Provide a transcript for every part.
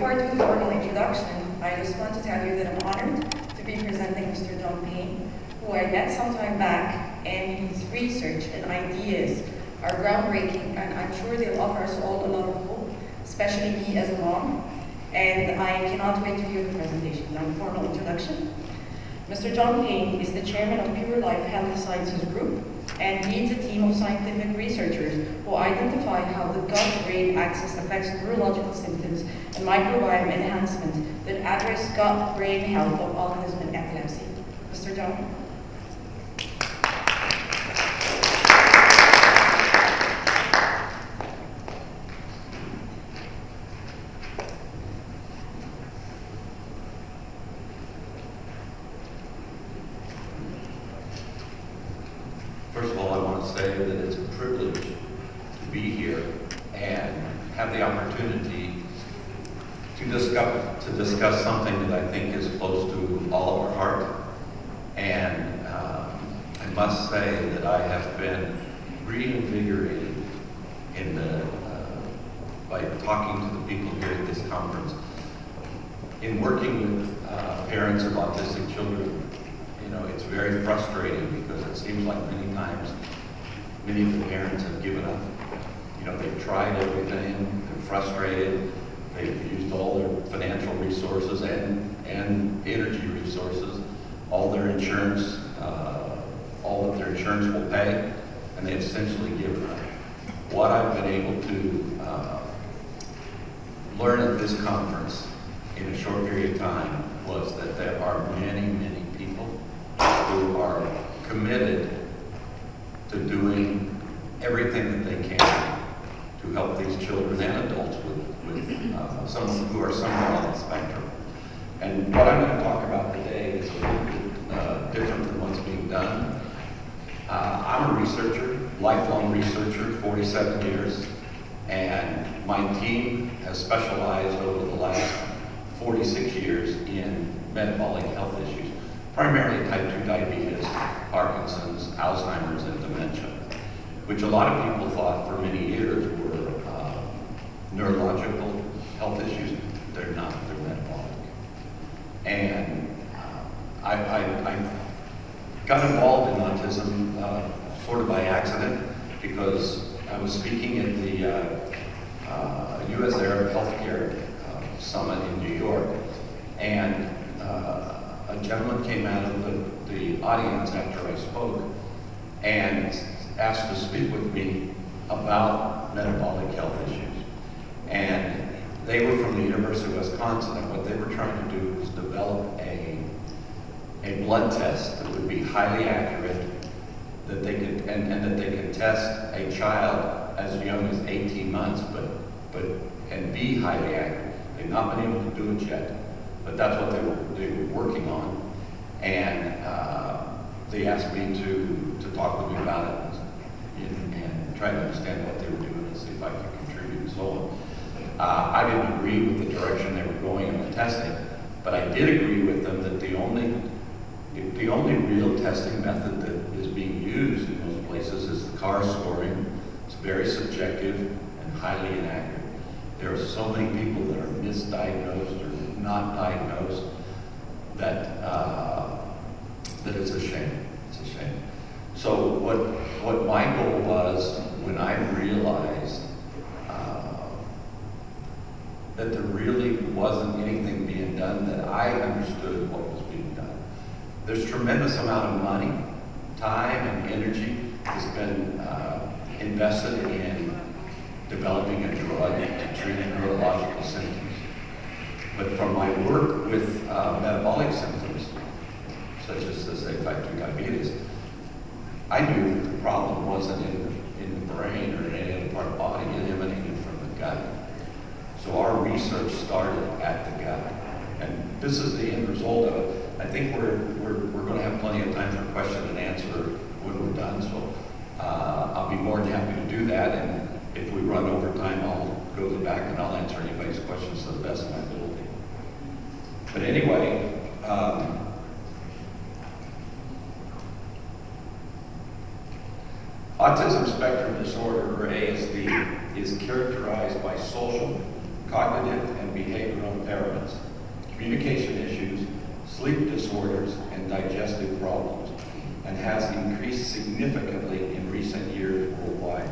before I do the formal introduction, I just want to tell you that I'm honored to be presenting Mr. John Payne, who I met some time back, and his research and ideas are groundbreaking, and I'm sure they'll offer us all a lot of hope, especially me as a mom, and I cannot wait to hear the presentation. Now, the formal introduction. Mr. John Payne is the chairman of PURELIFE Health Sciences Group and leads a team of scientific researchers who identify how the gut-brain axis affects neurological symptoms and microbiome enhancements that address gut-brain health of autism and epilepsy. Mr. John? First of all, I want to say that it's a privilege to be here and have the opportunity to discuss something that I think is close to all of our heart. And I must say that I have been reinvigorated by talking to the people here at this conference. In working with parents of autistic children, it's very frustrating because it seems like many times, many of the parents have given up. They've tried everything, they're frustrated, they've used all their financial resources and energy resources, all their insurance, all that their insurance will pay, and they've essentially given up. What I've been able to learn at this conference in a short period of time was that there are many, many people who are committed to doing everything that they can to help these children and adults with some who are somewhere on the spectrum. And what I'm going to talk about today is a little bit different than what's being done. I'm a researcher, lifelong researcher, 47 years, and my team has specialized over the last 46 years in metabolic health issues, primarily type 2 diabetes, Parkinson's, Alzheimer's, and dementia, which a lot of people thought for many years were neurological health issues. They're not, they're metabolic. And I got involved in autism sort of by accident because I was speaking at the U.S. Arab Healthcare Summit in New York, and a gentleman came out of the audience after I spoke and asked to speak with me about metabolic health issues. And they were from the University of Wisconsin, and what they were trying to do was develop a blood test that would be highly accurate, that they could and that they could test a child as young as 18 months, and be highly accurate. They've not been able to do it yet, but that's what they were working on. And they asked me to talk with me about it and try to understand what they were doing and see if I could contribute and so on. I didn't agree with the direction they were going in the testing, but I did agree with them that the only real testing method that is being used in most places is the CAR scoring. It's very subjective and highly inaccurate. There are so many people that are misdiagnosed or not diagnosed that it's a shame. It's a shame. So what my goal was when I realized that there really wasn't anything being done, that I understood what was being done. There's tremendous amount of money, time, and energy has been invested in developing a drug to treat neurological symptoms. But from my work with metabolic symptoms, such as, say, type 2 diabetes, I knew that the problem wasn't in the brain or in any other part of the body. It emanated from the gut. So our research started at the gut. And this is the end result of it. I think we're going to have plenty of time for question and answer when we're done. So I'll be more than happy to do that. And if we run over time, I'll go to the back and I'll answer anybody's questions to the best of my ability. But anyway, autism spectrum disorder, or ASD, is characterized by social, cognitive, and behavioral impairments, communication issues, sleep disorders, and digestive problems, and has increased significantly in recent years worldwide.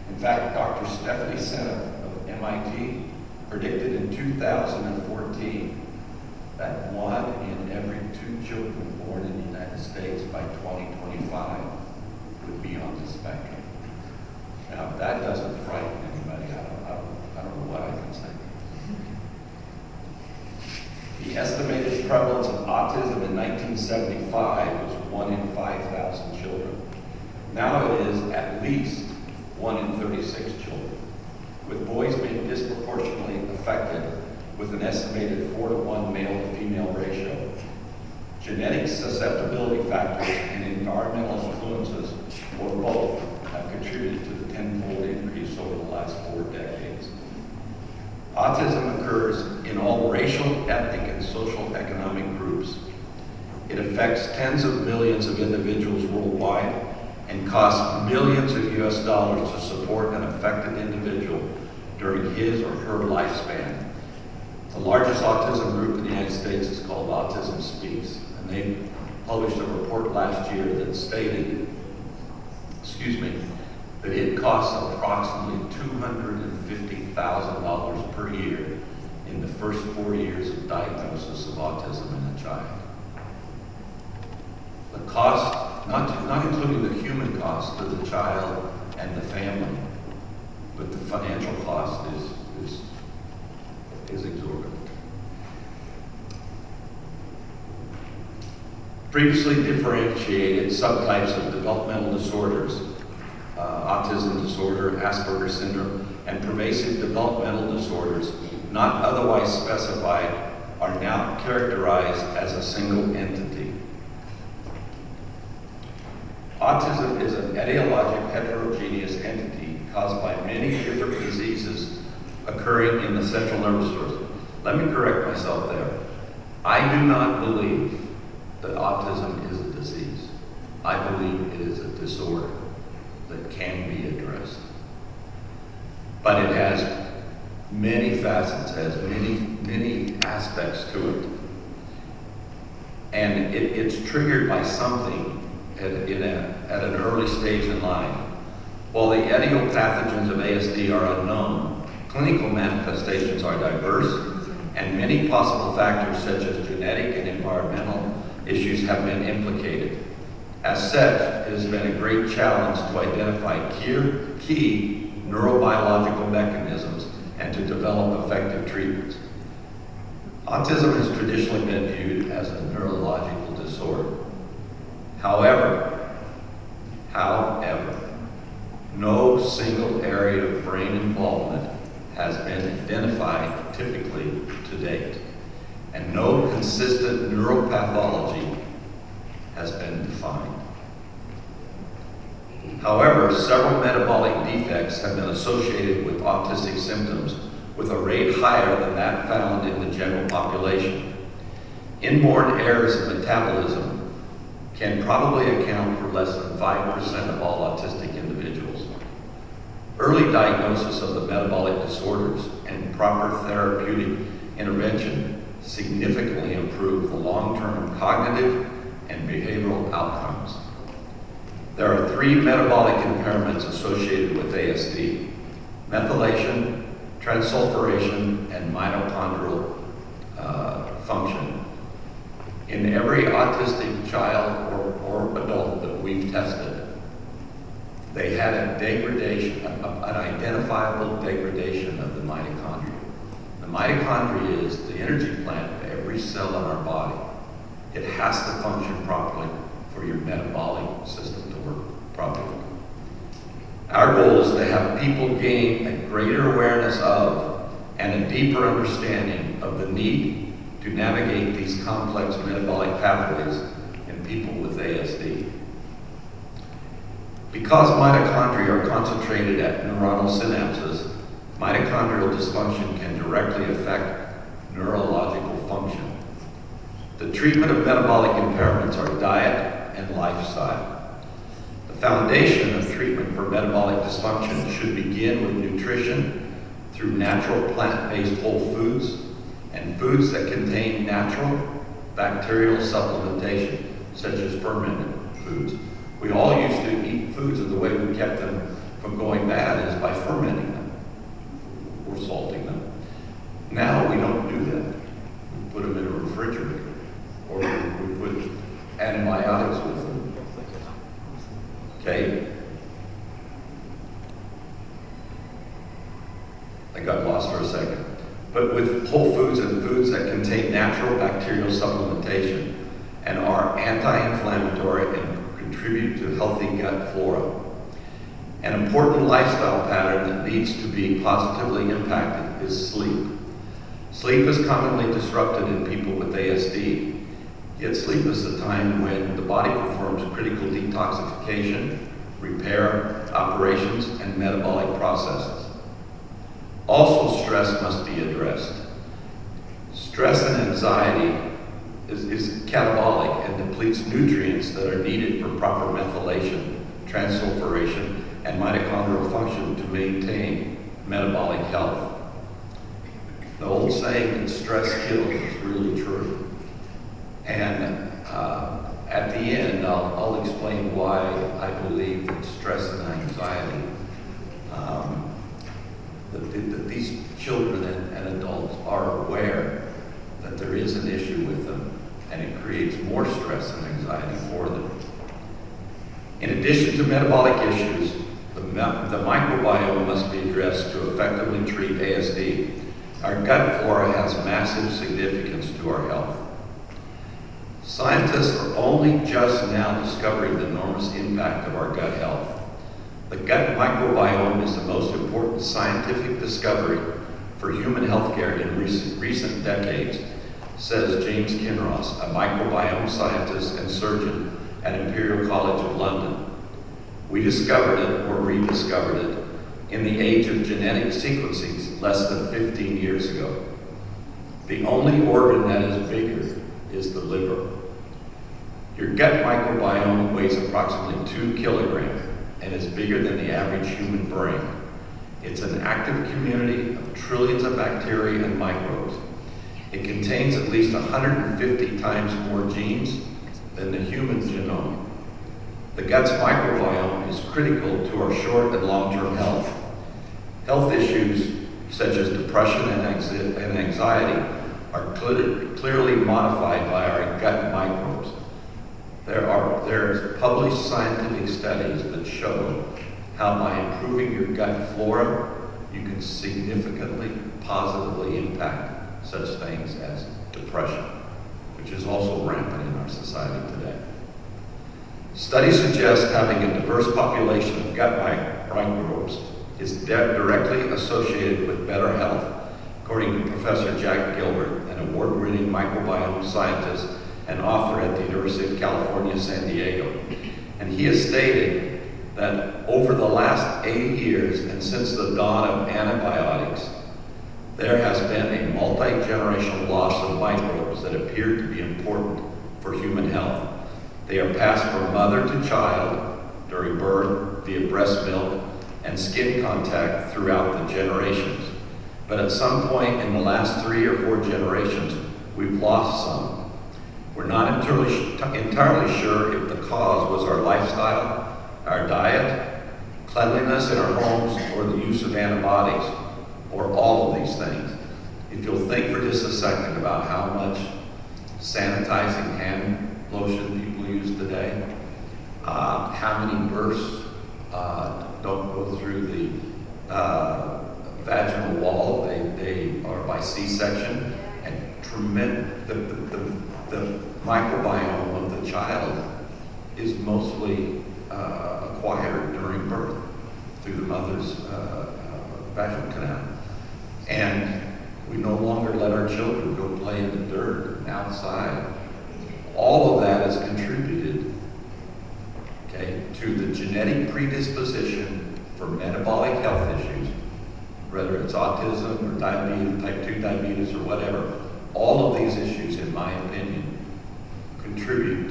In fact, Dr. Stephanie Seneff of MIT predicted in 2014 that 1 in every 2 children born in the United States by 2025 would be on the spectrum. Now, if that doesn't frighten anybody, I don't know what I can say. The estimated prevalence of autism in 1975 was 1 in 5,000 children. Now it is at least 1 in 36 children, with boys being disproportionately affected with an estimated 4-to-1 male-to-female ratio. Genetic susceptibility factors and environmental influences, or both, have contributed to the tenfold increase over the last 4 decades. Autism occurs in all racial, ethnic, and social economic groups. It affects tens of millions of individuals worldwide and costs millions of US dollars to support an affected individual during his or her lifespan. The largest autism group in the United States is called Autism Speaks, and they published a report last year that stated, that it costs approximately $250,000 per year in the first 4 years of diagnosis of autism in a child. The cost, not including the human cost to the child and the family, but the financial cost is exorbitant. Previously differentiated subtypes of developmental disorders, autism disorder, Asperger's syndrome, and pervasive developmental disorders not otherwise specified are now characterized as a single entity. Autism is an etiologic heterogeneous entity caused by many different diseases occurring in the central nervous system. Let me correct myself there. I do not believe that autism is a disease. I believe it is a disorder that can be addressed. But it has many facets, has many aspects to it. And it's triggered by something at an early stage in life. While the etiopathogens of ASD are unknown, clinical manifestations are diverse, and many possible factors such as genetic and environmental issues have been implicated. As such, it has been a great challenge to identify key neurobiological mechanisms and to develop effective treatments. Autism has traditionally been viewed as a neurological disorder. However, no single area of brain involvement has been identified typically to date, and no consistent neuropathology has been defined. However, several metabolic defects have been associated with autistic symptoms with a rate higher than that found in the general population. Inborn errors of metabolism can probably account for less than 5% of all autistic individuals. Early diagnosis of the metabolic disorders and proper therapeutic intervention significantly improve the long-term cognitive and behavioral outcomes. There are 3 metabolic impairments associated with ASD: methylation, transsulfuration, and mitochondrial function. In every autistic child or adult that we've tested, they had a degradation, an identifiable degradation of the mitochondria. The mitochondria is the energy plant of every cell in our body. It has to function properly for your metabolic system to work properly. Our goal is to have people gain a greater awareness of and a deeper understanding of the need to navigate these complex metabolic pathways in people with ASD. Because mitochondria are concentrated at neuronal synapses, mitochondrial dysfunction can directly affect neurological function. The treatment of metabolic impairments are diet and lifestyle. The foundation of treatment for metabolic dysfunction should begin with nutrition through natural plant-based whole foods, and foods that contain natural bacterial supplementation, such as fermented foods. We all used to eat foods, and the way we kept them from going bad is by fermenting them or salting them. Now we don't do that. We put them in a refrigerator, or we put antibiotics with them. Okay? I got lost for a second. But with whole foods and foods that contain natural bacterial supplementation and are anti-inflammatory and contribute to healthy gut flora. An important lifestyle pattern that needs to be positively impacted is sleep. Sleep is commonly disrupted in people with ASD, yet sleep is the time when the body performs critical detoxification, repair operations, and metabolic processes. Also, stress must be addressed. Stress and anxiety is catabolic and depletes nutrients that are needed for proper methylation, transsulfuration, and mitochondrial function to maintain metabolic health. The old saying that stress kills is really true. And at the end, I'll explain why I believe that stress and anxiety, that these children and adults are aware that there is an issue with them, and it creates more stress and anxiety for them. In addition to metabolic issues, the microbiome must be addressed to effectively treat ASD. Our gut flora has massive significance to our health. Scientists are only just now discovering the enormous impact of our gut health. The gut microbiome is the most important scientific discovery for human healthcare in recent decades, says James Kinross, a microbiome scientist and surgeon at Imperial College of London. We discovered it, or rediscovered it, in the age of genetic sequencing less than 15 years ago. The only organ that is bigger is the liver. Your gut microbiome weighs approximately 2 kilograms and is bigger than the average human brain. It's an active community of trillions of bacteria and microbes. It contains at least 150 times more genes than the human genome. The gut's microbiome is critical to our short and long-term health. Health issues such as depression and anxiety are clearly modified by our gut microbes. There's published scientific studies that show how by improving your gut flora, you can significantly positively impact such things as depression, which is also rampant in our society today. Studies suggest having a diverse population of gut microbes is directly associated with better health, according to Professor Jack Gilbert, an award-winning microbiome scientist and author at the University of California, San Diego. And he has stated that over the last 80 years and since the dawn of antibiotics, there has been a multi-generational loss of microbes that appear to be important for human health. They are passed from mother to child during birth via breast milk and skin contact throughout the generations. But at some point in the last 3 or 4 generations, we've lost some. We're not entirely sure if the cause was our lifestyle, our diet, cleanliness in our homes, or the use of antibiotics, or all of these things. If you'll think for just a second about how much sanitizing hand lotion people use today, how many births don't go through the vaginal wall, they are by C-section, and the microbiome of the child is mostly acquired during birth through the mother's vaginal canal. And we no longer let our children go play in the dirt and outside. All of that has contributed, okay, to the genetic predisposition for metabolic health issues, whether it's autism or diabetes, type 2 diabetes or whatever. All of these issues, in my opinion, contribute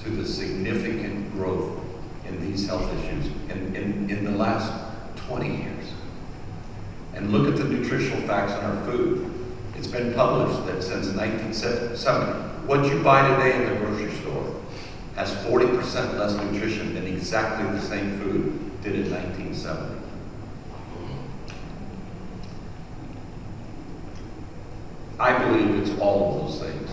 to the significant growth in these health issues in the last 20 years. And look at the nutritional facts in our food. It's been published that since 1970, what you buy today in the grocery store has 40% less nutrition than exactly the same food did in 1970. I believe it's all of those things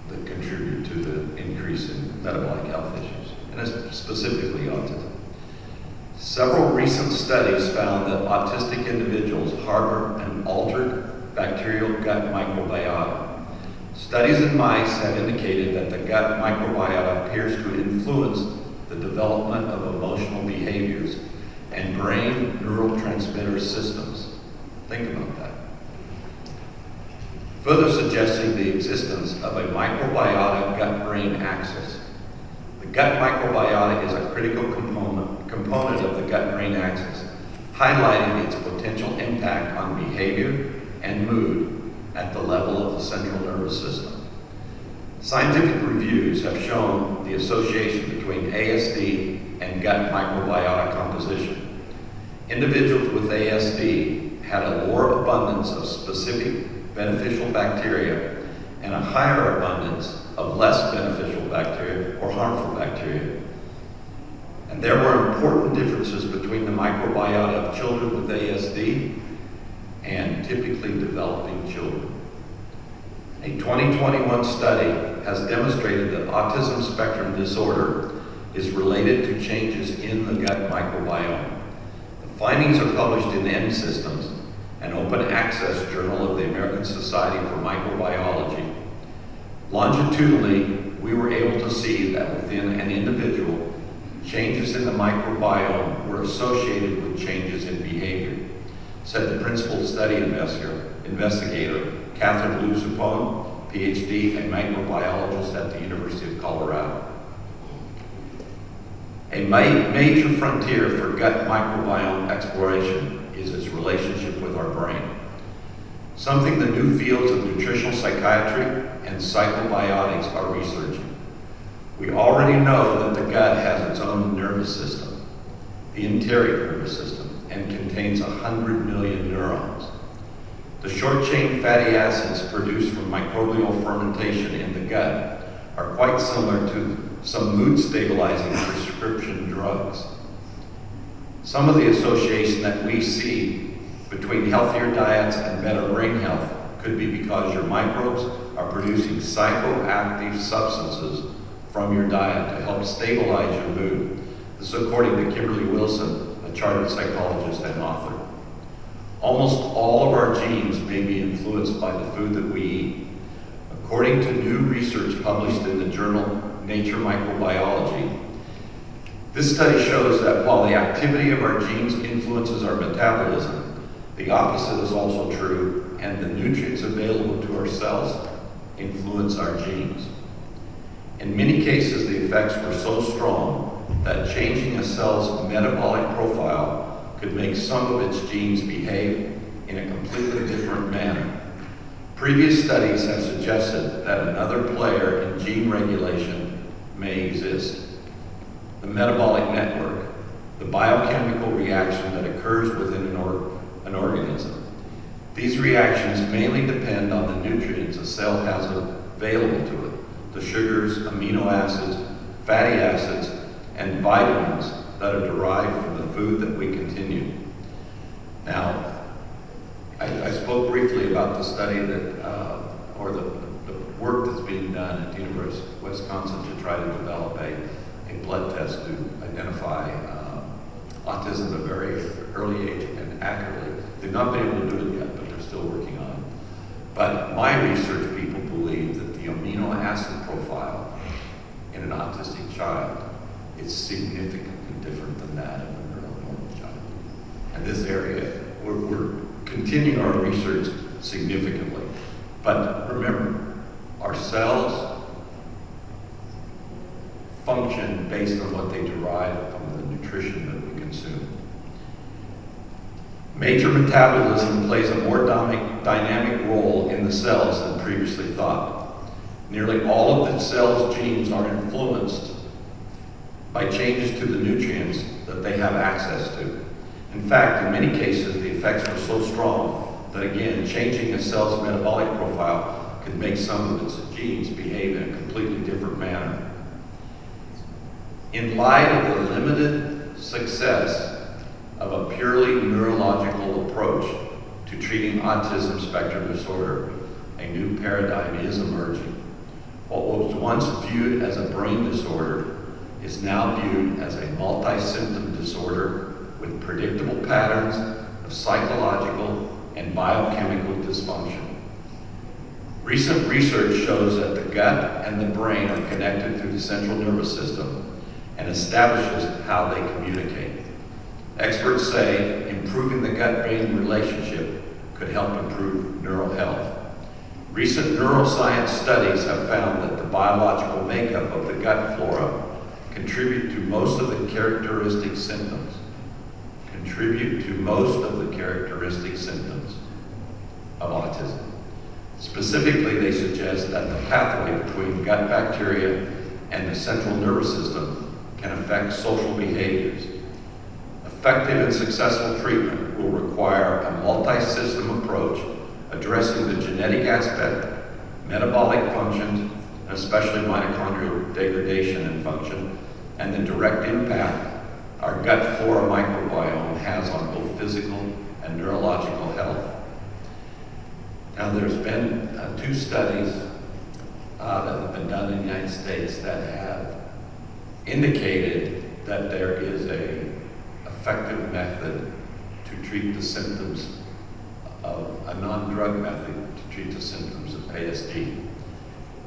that contribute to the increase in metabolic health issues, and it's specifically autism. Several recent studies found that autistic individuals harbor an altered bacterial gut microbiota. Studies in mice have indicated that the gut microbiota appears to influence the development of emotional behaviors and brain neurotransmitter systems. Think about that. Further suggesting the existence of a microbiota gut-brain axis. The gut microbiota is a critical component of the gut-brain axis, highlighting its potential impact on behavior and mood at the level of the central nervous system. Scientific reviews have shown the association between ASD and gut microbiota composition. Individuals with ASD had a lower abundance of specific beneficial bacteria and a higher abundance of less beneficial bacteria or harmful bacteria. And there were important differences between the microbiota of children with ASD and typically developing children. A 2021 study has demonstrated that autism spectrum disorder is related to changes in the gut microbiome. The findings are published in End Systems, an open access journal of the American Society for Microbiology. Longitudinally, we were able to see that within an individual, changes in the microbiome were associated with changes in behavior, said the principal study investigator, Catherine Luzupone, PhD and microbiologist at the University of Colorado. A major frontier for gut microbiome exploration is its relationship with our brain, something the new fields of nutritional psychiatry and psychobiotics are researching. We already know that the gut has its own nervous system, the enteric nervous system, and contains 100 million neurons. The short-chain fatty acids produced from microbial fermentation in the gut are quite similar to some mood-stabilizing prescription drugs. Some of the association that we see between healthier diets and better brain health could be because your microbes are producing psychoactive substances from your diet to help stabilize your mood. This is according to Kimberly Wilson, a chartered psychologist and author. Almost all of our genes may be influenced by the food that we eat. According to new research published in the journal Nature Microbiology, this study shows that while the activity of our genes influences our metabolism, the opposite is also true, and the nutrients available to our cells influence our genes. In many cases, the effects were so strong that changing a cell's metabolic profile could make some of its genes behave in a completely different manner. Previous studies have suggested that another player in gene regulation may exist. The metabolic network, the biochemical reaction that occurs within an organism. These reactions mainly depend on the nutrients a cell has available to it, the sugars, amino acids, fatty acids, and vitamins that are derived from the food that we consume. Now, I spoke briefly about the study that, or the work that's being done at the University of Wisconsin to try to develop a blood test to identify autism at a very early age and accurately. They've not been able to do it yet, but they're still working on it. But my research people believe that the amino acid profile in an autistic child is significantly different than that of a neuronormal child. And this area, we're continuing our research significantly. But remember, our cells function based on what they derive from the nutrition that we consume. Major metabolism plays a more dynamic role in the cells than previously thought. Nearly all of the cell's genes are influenced by changes to the nutrients that they have access to. In fact, in many cases, the effects were so strong that again, changing a cell's metabolic profile could make some of its genes behave in a completely different manner. In light of the limited success of a purely neurological approach to treating autism spectrum disorder, a new paradigm is emerging. What was once viewed as a brain disorder is now viewed as a multi-symptom disorder with predictable patterns of psychological and biochemical dysfunction. Recent research shows that the gut and the brain are connected through the central nervous system and establishes how they communicate. Experts say improving the gut-brain relationship could help improve neural health. Recent neuroscience studies have found that the biological makeup of the gut flora contribute to most of the characteristic symptoms. Of autism. Specifically, they suggest that the pathway between gut bacteria and the central nervous system can affect social behaviors. Effective and successful treatment will require a multi-system approach addressing the genetic aspect, metabolic functions, and especially mitochondrial degradation and function, and the direct impact our gut flora microbiome has on both physical and neurological health. Now, there's been 2 studies that have been done in the United States that have indicated that there is an effective method to treat the symptoms of a non-drug method to treat the symptoms of ASD.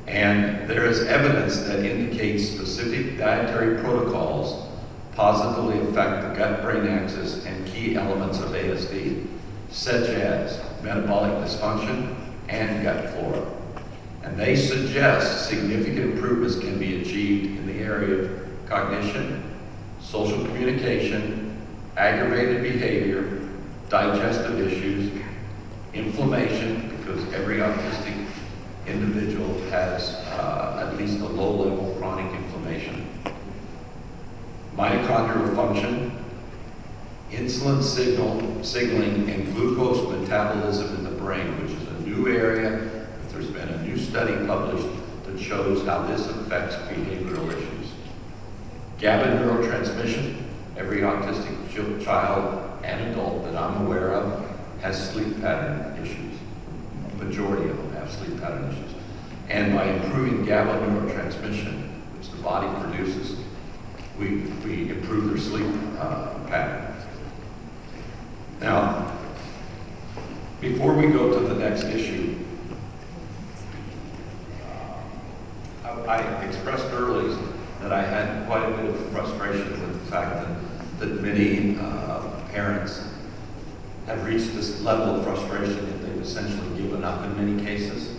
And there is evidence that indicates specific dietary protocols positively affect the gut-brain axis and key elements of ASD, such as metabolic dysfunction and gut flora. And they suggest significant improvements can be achieved in the area of cognition, social communication, aggravated behavior, digestive issues, inflammation, because every autistic individual has at least a low-level chronic inflammation, mitochondrial function, insulin signaling, and glucose metabolism in the brain, which is a new area. There's been a new study published that shows how this affects behavioral issues. GABA neurotransmission, every autistic child and adult that I'm aware of has sleep pattern issues. A majority of them have sleep pattern issues. And by improving GABA neurotransmission, which the body produces, we improve their sleep pattern. Now, before we go to the next issue, I expressed earlier that I had quite a bit of frustration with the fact that many parents have reached this level of frustration that they've essentially given up in many cases.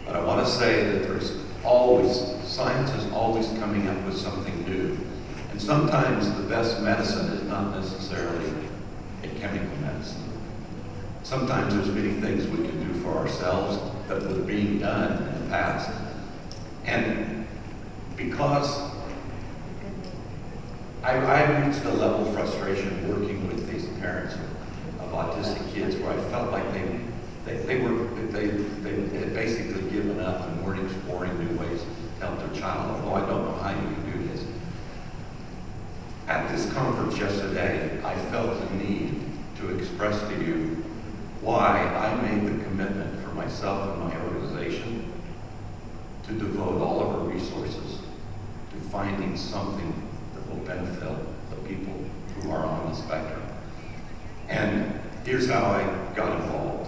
But I want to say that science is always coming up with something new. And sometimes the best medicine is not necessarily a chemical medicine. Sometimes there's many things we can do for ourselves that were being done in the past. And because I reached a level of frustration working with these parents of autistic kids where I felt like they had basically given up and weren't exploring new ways to help their child, although I don't know how you can do this. At this conference yesterday, I felt the need to express to you why I made the commitment for myself and my organization to devote all of our resources to finding something that will benefit the people who are on the spectrum. And here's how I got involved.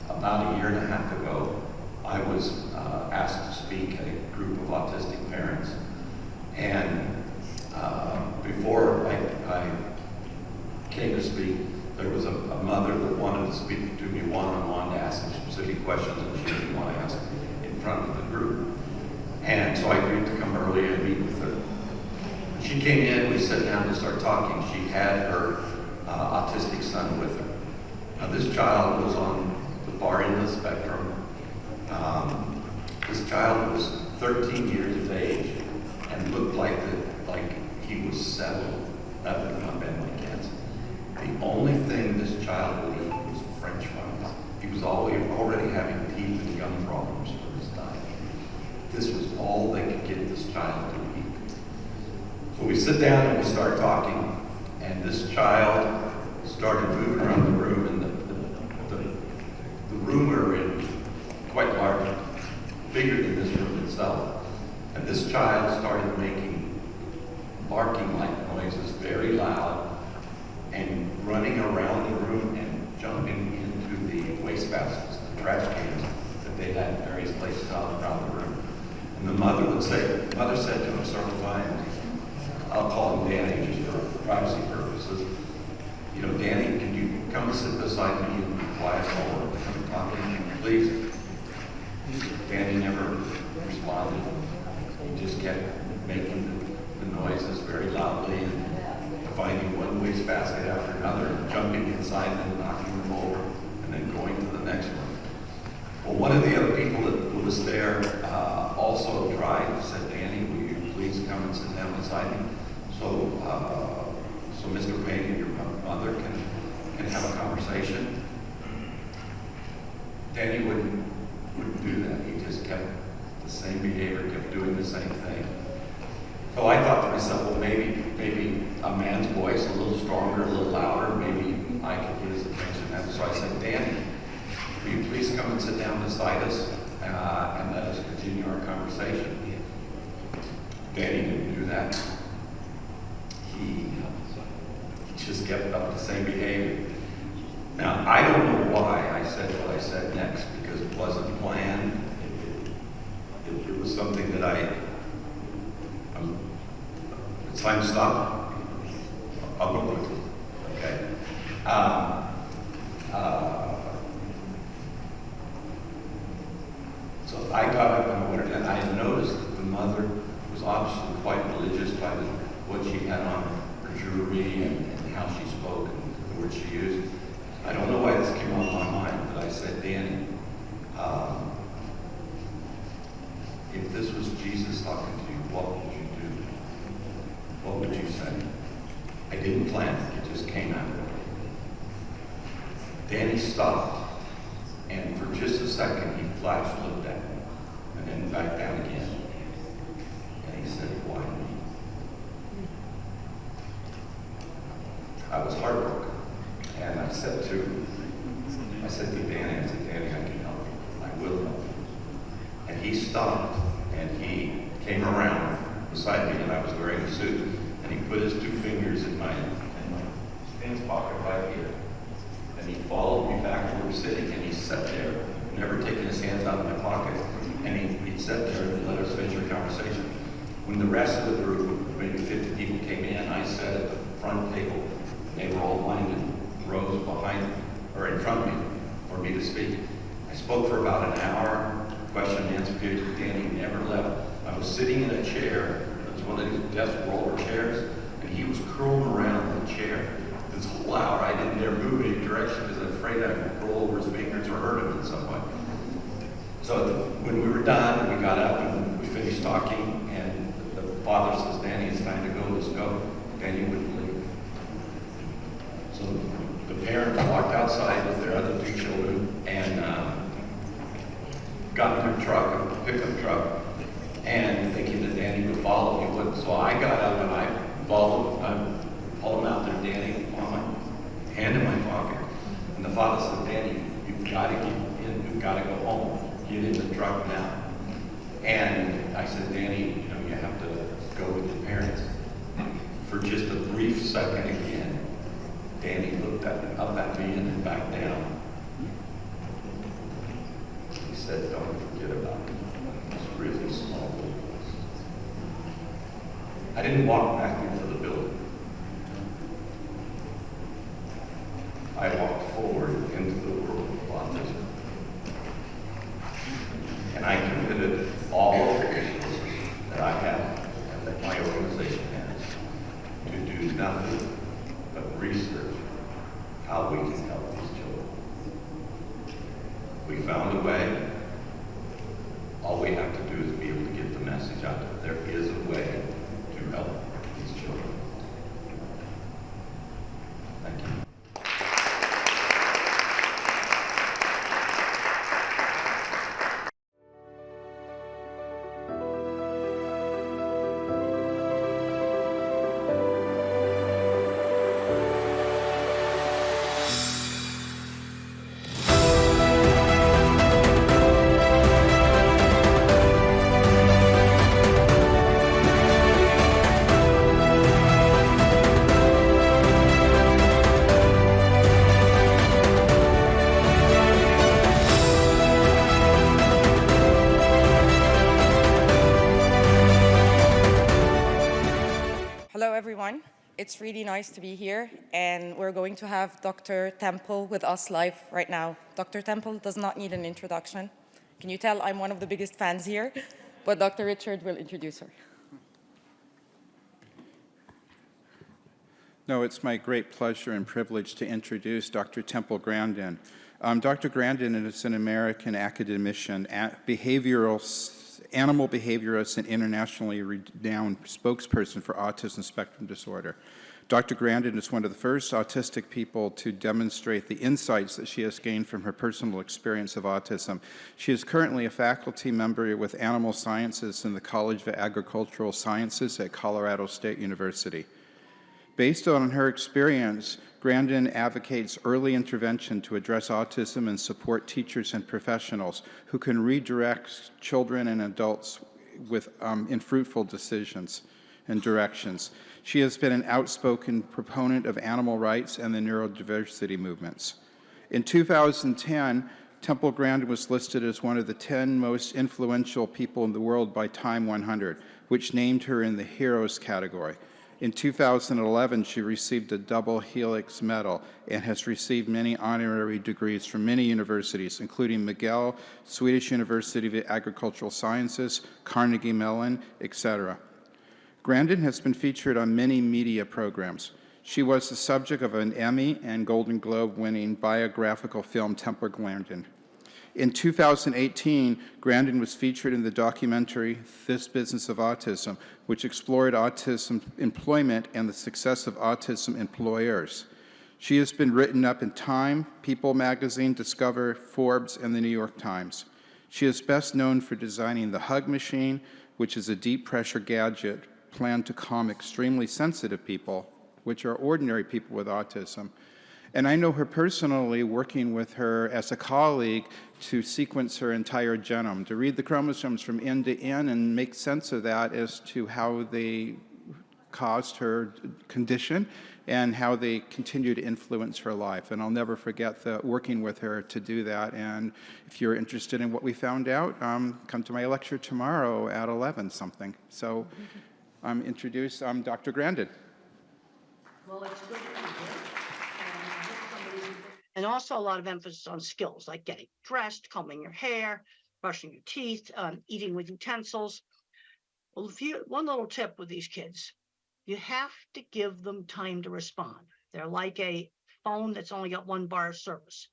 About a year and a half ago, I was asked to speak at a group of autistic parents. And before I came to speak, there was a mother that wanted to speak to me one-on-one to ask some specific questions that she didn't want to ask in front of the group. And so I agreed to come early and meet with her. When she came in, we sat down to start talking. She had her autistic son with her. Now this child was on the far end of the spectrum. This child was 13 years of age and looked like he was settled. That would not have been my guess. The only thing this child would eat was French fries. He was already having teeth and gum problems for his time. This was all they could get this child to eat. So we sit down and we start talking, and this child started moving around the room, and the room we're in, quite large, bigger than this room itself. And this child started making barking-like noises, very loud, and running around the room and jumping into the wastebaskets, the trash cans that they had in various places all around the room. And the mother said to him several times, I'll call him Danny just for privacy purposes, you know, Danny, can you come sit beside me and be quiet while we're talking, please? Danny never responded. He just kept making the noises very loudly and finding one wastebasket after another, and jumping inside and then knocking them over, and then going to the next one. Well, one of the other people that was there also tried, said, Danny, will you please come and sit down beside me? So Mr. Payne and your mother can have a conversation. Danny wouldn't do that. He just kept the same behavior, kept doing the same thing. So I thought to myself, well, maybe a man's voice a little stronger, a little louder, maybe I could get his attention. And so I said, Danny, will you please come and sit down beside us and let us continue our conversation? Danny didn't do that. He just kept up the same behavior. Now, I don't know why I said what I said next, because it wasn't planned. It was something that it's time to stop. I'll go quickly. Okay. So I got up and I went, and I noticed that the mother was obviously quite religious by what she had on her jewelry and how she spoke and the words she used. I don't know why this came on my mind, but I said, Danny, if this was Jesus talking to you, what would you do? What would you say? I didn't plan it, it just came out. Danny stopped, and for just a second, he flashed, looked at me, and then back down again. And he said, why me? I was heartbroken. And I said to Danny, Danny, I can help you. I will help you. And he stopped, and he came around beside me, and I was wearing a suit, and he put his two fingers in my pants pocket right here. And he followed me back to where we were sitting, and he sat there, never taking his hands out of my pocket. And he sat there and let us finish our conversation. When the rest of the group, maybe 50 people came in, I sat at the front table. They were all lined in rows behind me, or in front of me, for me to speak. I spoke for about an hour, question and answer period. Danny never left. I was sitting in a chair. It was one of these desk roller chairs, and he was curled around the chair. This whole hour, I didn't dare move any direction because I was afraid I would roll over his fingers or hurt him in some way. So when we were done, we got up and we finished talking, and the father says, Danny, it's time to go, let's go. Danny wouldn't leave. So the parents walked outside with their other two children and got in their truck, a pickup truck, and thinking that Danny would follow. He wouldn't. So I got up and I followed him out there, Danny, on my hand in my pocket. And the father said, Danny, you've got to get in, you've got to go home. Get in the truck now. And I said, Danny, you have to go with your parents. For just a brief second again, Danny looked up at me and then back down. He said, don't forget about it. It's really small. I didn't walk back into the building. I walked forward into the world of autism. And I committed all of the resources that I have and that my organization has to do nothing but research how we can help these children. We found a way. All we have to do is be able to get the message out there. There is a way to help these children. everyone. It's really nice to be here, and we're going to have Dr. Temple with us live right now. Dr. Temple does not need an introduction. Can you tell I'm one of the biggest fans here? But Dr. Richard will introduce her. No, it's my great pleasure and privilege to introduce Dr. Temple Grandin. Dr. Grandin is an American academician, animal behaviorist, and internationally renowned spokesperson for autism spectrum disorder. Dr. Grandin is one of the first autistic people to demonstrate the insights that she has gained from her personal experience of autism. She is currently a faculty member with Animal Sciences in the College of Agricultural Sciences at Colorado State University. Based on her experience, Grandin advocates early intervention to address autism and support teachers and professionals who can redirect children and adults in fruitful decisions and directions. She has been an outspoken proponent of animal rights and the neurodiversity movements. In 2010, Temple Grandin was listed as one of the 10 most influential people in the world by Time 100, which named her in the Heroes category. In 2011, she received a double helix medal and has received many honorary degrees from many universities, including McGill, Swedish University of Agricultural Sciences, Carnegie Mellon, etc. Grandin has been featured on many media programs. She was the subject of an Emmy and Golden Globe-winning biographical film, Temple Grandin. In 2018, Grandin was featured in the documentary This Business of Autism, which explored autism employment and the success of autism employers. She has been written up in Time, People magazine, Discover, Forbes, and the New York Times. She is best known for designing the Hug Machine, which is a deep-pressure gadget planned to calm extremely sensitive people, which are ordinary people with autism. And I know her personally, working with her as a colleague to sequence her entire genome, to read the chromosomes from end to end and make sense of that as to how they caused her condition and how they continue to influence her life. And I'll never forget working with her to do that. And if you're interested in what we found out, come to my lecture tomorrow at 11 something. So introduce Dr. Grandin. Well, it's good to be here. And also a lot of emphasis on skills like getting dressed, combing your hair, brushing your teeth, eating with utensils. Well, one little tip with these kids, you have to give them time to respond. They're like a phone that's only got one bar of service.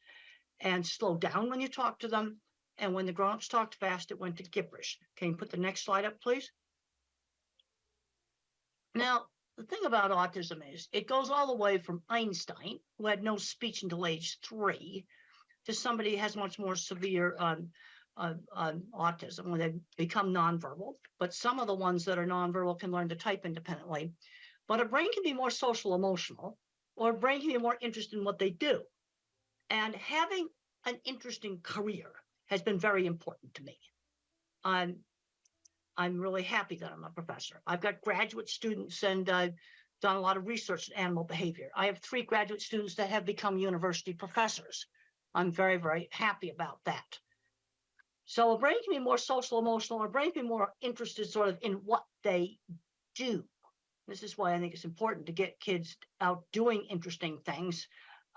And slow down when you talk to them. And when the grown-ups talked fast, it went to gibberish. Can you put the next slide up, please? Now, the thing about autism is it goes all the way from Einstein, who had no speech until age 3, to somebody who has much more severe autism when they become nonverbal. But some of the ones that are nonverbal can learn to type independently. But a brain can be more social emotional, or a brain can be more interested in what they do. And having an interesting career has been very important to me. I'm really happy that I'm a professor. I've got graduate students and I've done a lot of research in animal behavior. I have 3 graduate students that have become university professors. I'm very, very happy about that. So a brain can be more social emotional, or a brain can be more interested sort of in what they do. This is why I think it's important to get kids out doing interesting things.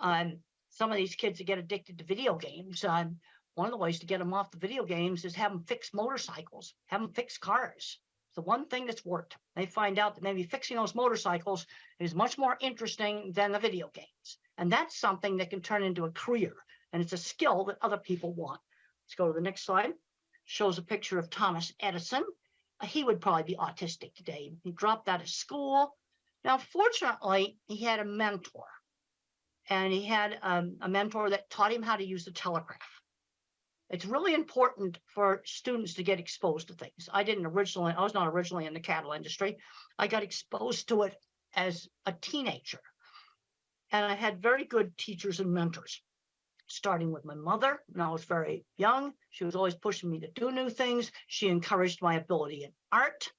Some of these kids that get addicted to video games, one of the ways to get them off the video games is have them fix motorcycles, have them fix cars. It's the one thing that's worked. They find out that maybe fixing those motorcycles is much more interesting than the video games. And that's something that can turn into a career. And it's a skill that other people want. Let's go to the next slide. Shows a picture of Thomas Edison. He would probably be autistic today. He dropped out of school. Now, fortunately, he had a mentor. And he had a mentor that taught him how to use the telegraph. It's really important for students to get exposed to things. I was not originally in the cattle industry. I got exposed to it as a teenager. And I had very good teachers and mentors, starting with my mother when I was very young. She was always pushing me to do new things. She encouraged my ability in art.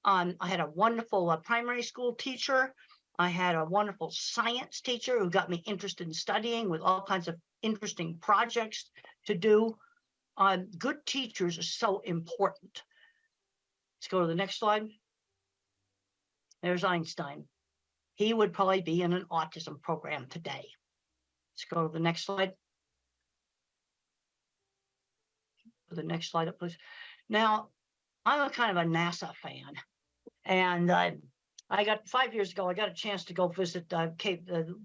I had a wonderful primary school teacher. I had a wonderful science teacher who got me interested in studying with all kinds of interesting projects to do. Good teachers are so important. Let's go to the next slide. There's Einstein. He would probably be in an autism program today. Let's go to the next slide. Put the next slide up, please. Now, I'm a kind of a NASA fan, and I got 5 years ago. I got a chance to go visit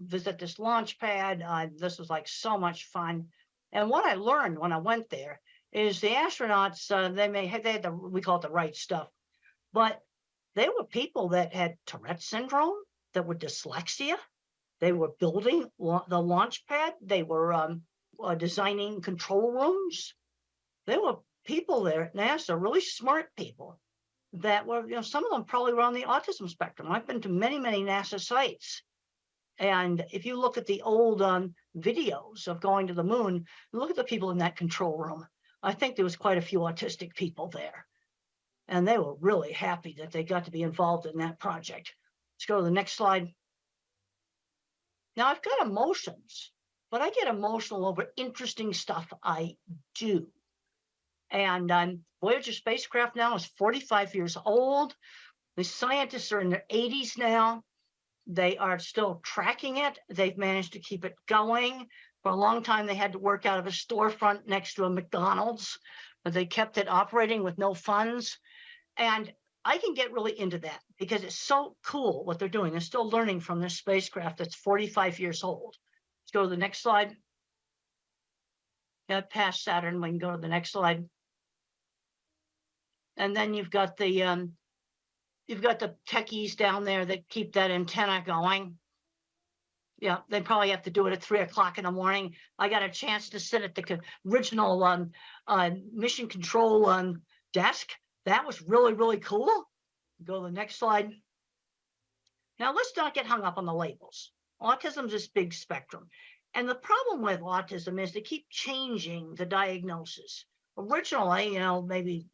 visit this launch pad. This was like so much fun, and what I learned when I went there is the astronauts they had we call it the right stuff, but they were people that had Tourette syndrome, that were dyslexia. They were building the launch pad. They were designing control rooms. There were people there at NASA, really smart people that were, some of them probably were on the autism spectrum. I've been to many, many NASA sites. And if you look at the old videos of going to the moon, look at the people in that control room. I think there was quite a few autistic people there. And they were really happy that they got to be involved in that project. Let's go to the next slide. Now I've got emotions, but I get emotional over interesting stuff I do. And Voyager spacecraft now is 45 years old. The scientists are in their 80s now. They are still tracking it. They've managed to keep it going. For a long time, they had to work out of a storefront next to a McDonald's, but they kept it operating with no funds. And I can get really into that because it's so cool what they're doing. They're still learning from this spacecraft that's 45 years old. Let's go to the next slide. Yeah, past Saturn, we can go to the next slide. And then you've got the techies down there that keep that antenna going. Yeah, they probably have to do it at 3 o'clock in the morning. I got a chance to sit at the original mission control desk. That was really, really cool. Go to the next slide. Now, let's not get hung up on the labels. Autism is this big spectrum. And the problem with autism is they keep changing the diagnosis. Originally, maybe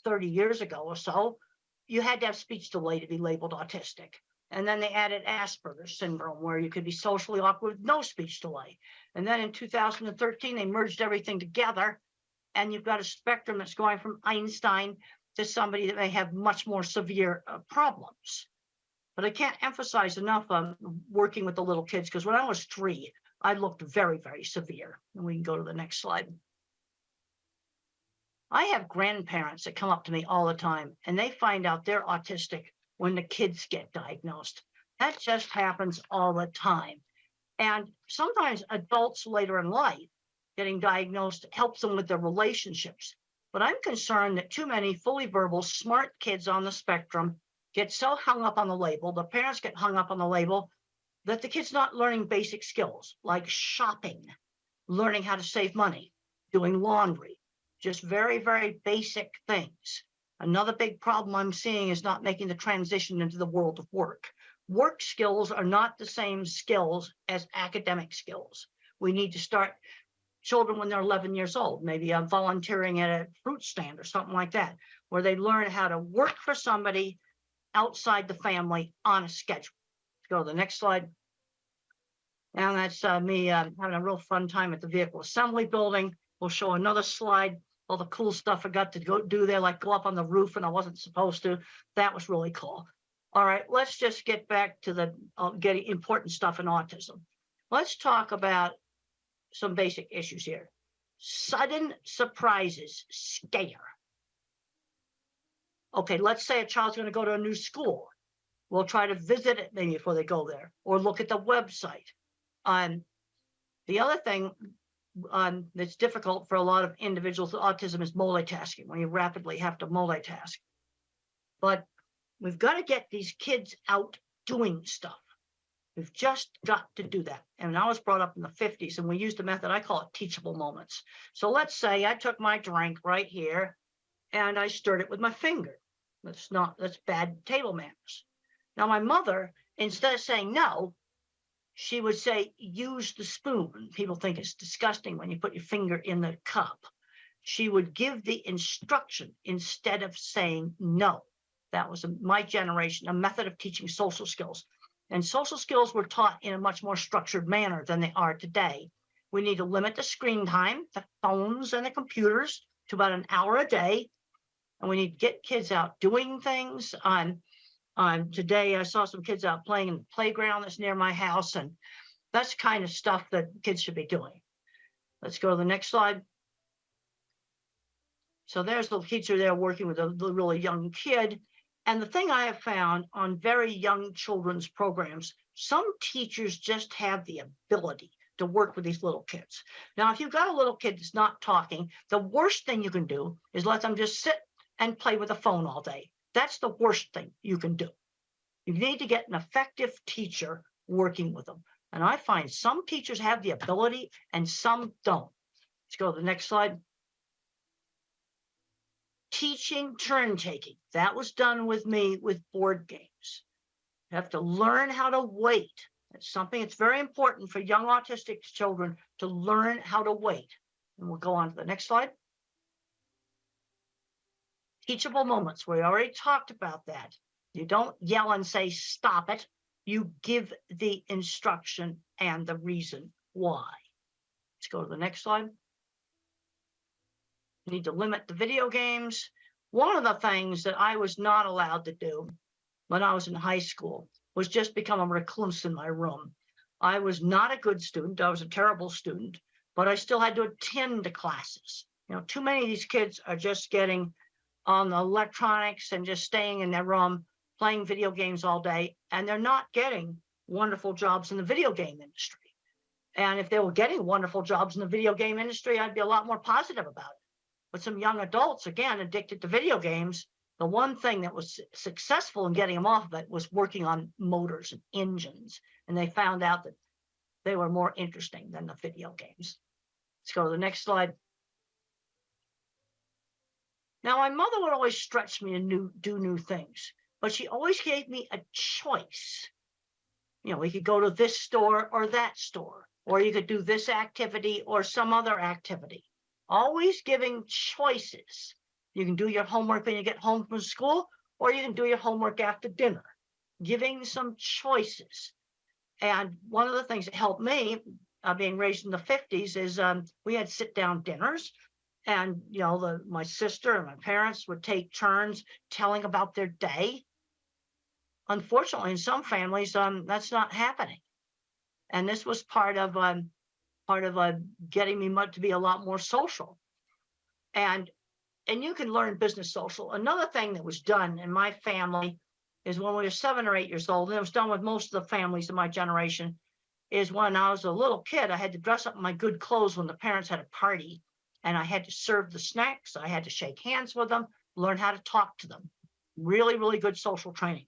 30 years ago or so, you had to have speech delay to be labeled autistic. And then they added Asperger's syndrome, where you could be socially awkward with no speech delay. And then in 2013, they merged everything together. And you've got a spectrum that's going from Einstein to somebody that may have much more severe problems. But I can't emphasize enough on working with the little kids, because when I was 3, I looked very, very severe. And we can go to the next slide. I have grandparents that come up to me all the time, and they find out they're autistic when the kids get diagnosed. That just happens all the time. And sometimes adults later in life getting diagnosed helps them with their relationships. But I'm concerned that too many fully verbal, smart kids on the spectrum get so hung up on the label, the parents get hung up on the label, that the kid's not learning basic skills like shopping, learning how to save money, doing laundry. Just very, very basic things. Another big problem I'm seeing is not making the transition into the world of work. Work skills are not the same skills as academic skills. We need to start children when they're 11 years old, maybe volunteering at a fruit stand or something like that, where they learn how to work for somebody outside the family on a schedule. Let's go to the next slide. And that's me having a real fun time at the vehicle assembly building. We'll show another slide. All the cool stuff I got to go do there, like go up on the roof and I wasn't supposed to. That was really cool. All right, let's just get back to the getting important stuff in autism. Let's talk about some basic issues here. Sudden surprises scare. Okay, let's say a child's going to go to a new school. We'll try to visit it maybe before they go there, or look at the website. The other thing that's difficult for a lot of individuals with autism is multitasking, when you rapidly have to multitask. But we've got to get these kids out doing stuff. We've just got to do that. And I was brought up in the 50s, and we used a method, I call it teachable moments. So let's say I took my drink right here and I stirred it with my finger. That's bad table manners. Now my mother, instead of saying no, she would say, use the spoon. People think it's disgusting when you put your finger in the cup. She would give the instruction instead of saying no. That was my generation, a method of teaching social skills. And social skills were taught in a much more structured manner than they are today. We need to limit the screen time, the phones and the computers, to about an hour a day. And we need to get kids out doing things. Today I saw some kids out playing in the playground that's near my house, and that's the kind of stuff that kids should be doing. Let's go to the next slide. So there's the teacher there working with a really young kid. And the thing I have found on very young children's programs, some teachers just have the ability to work with these little kids. Now, if you've got a little kid that's not talking, the worst thing you can do is let them just sit and play with a phone all day. That's the worst thing you can do. You need to get an effective teacher working with them. And I find some teachers have the ability and some don't. Let's go to the next slide. Teaching turn taking. That was done with me with board games. You have to learn how to wait. It's something that's very important for young autistic children to learn how to wait. And we'll go on to the next slide. Teachable moments. We already talked about that. You don't yell and say, stop it. You give the instruction and the reason why. Let's go to the next slide. You need to limit the video games. One of the things that I was not allowed to do when I was in high school was just become a recluse in my room. I was not a good student. I was a terrible student, but I still had to attend the classes. You know, too many of these kids are just getting on the electronics and just staying in their room, playing video games all day, and they're not getting wonderful jobs in the video game industry. And if they were getting wonderful jobs in the video game industry, I'd be a lot more positive about it. But some young adults, again, addicted to video games, the one thing that was successful in getting them off of it was working on motors and engines. And they found out that they were more interesting than the video games. Let's go to the next slide. Now, my mother would always stretch me to do new things, but she always gave me a choice. You know, we could go to this store or that store, or you could do this activity or some other activity. Always giving choices. You can do your homework when you get home from school, or you can do your homework after dinner. Giving some choices. And one of the things that helped me, being raised in the 50s, is we had sit-down dinners. And, you know, my sister and my parents would take turns telling about their day. Unfortunately, in some families, that's not happening. And this was part of getting me to be a lot more social. And you can learn business social. Another thing that was done in my family is when we were 7 or 8 years old, and it was done with most of the families in my generation, is when I was a little kid, I had to dress up in my good clothes when the parents had a party, and I had to serve the snacks. I had to shake hands with them, learn how to talk to them. Really, really good social training.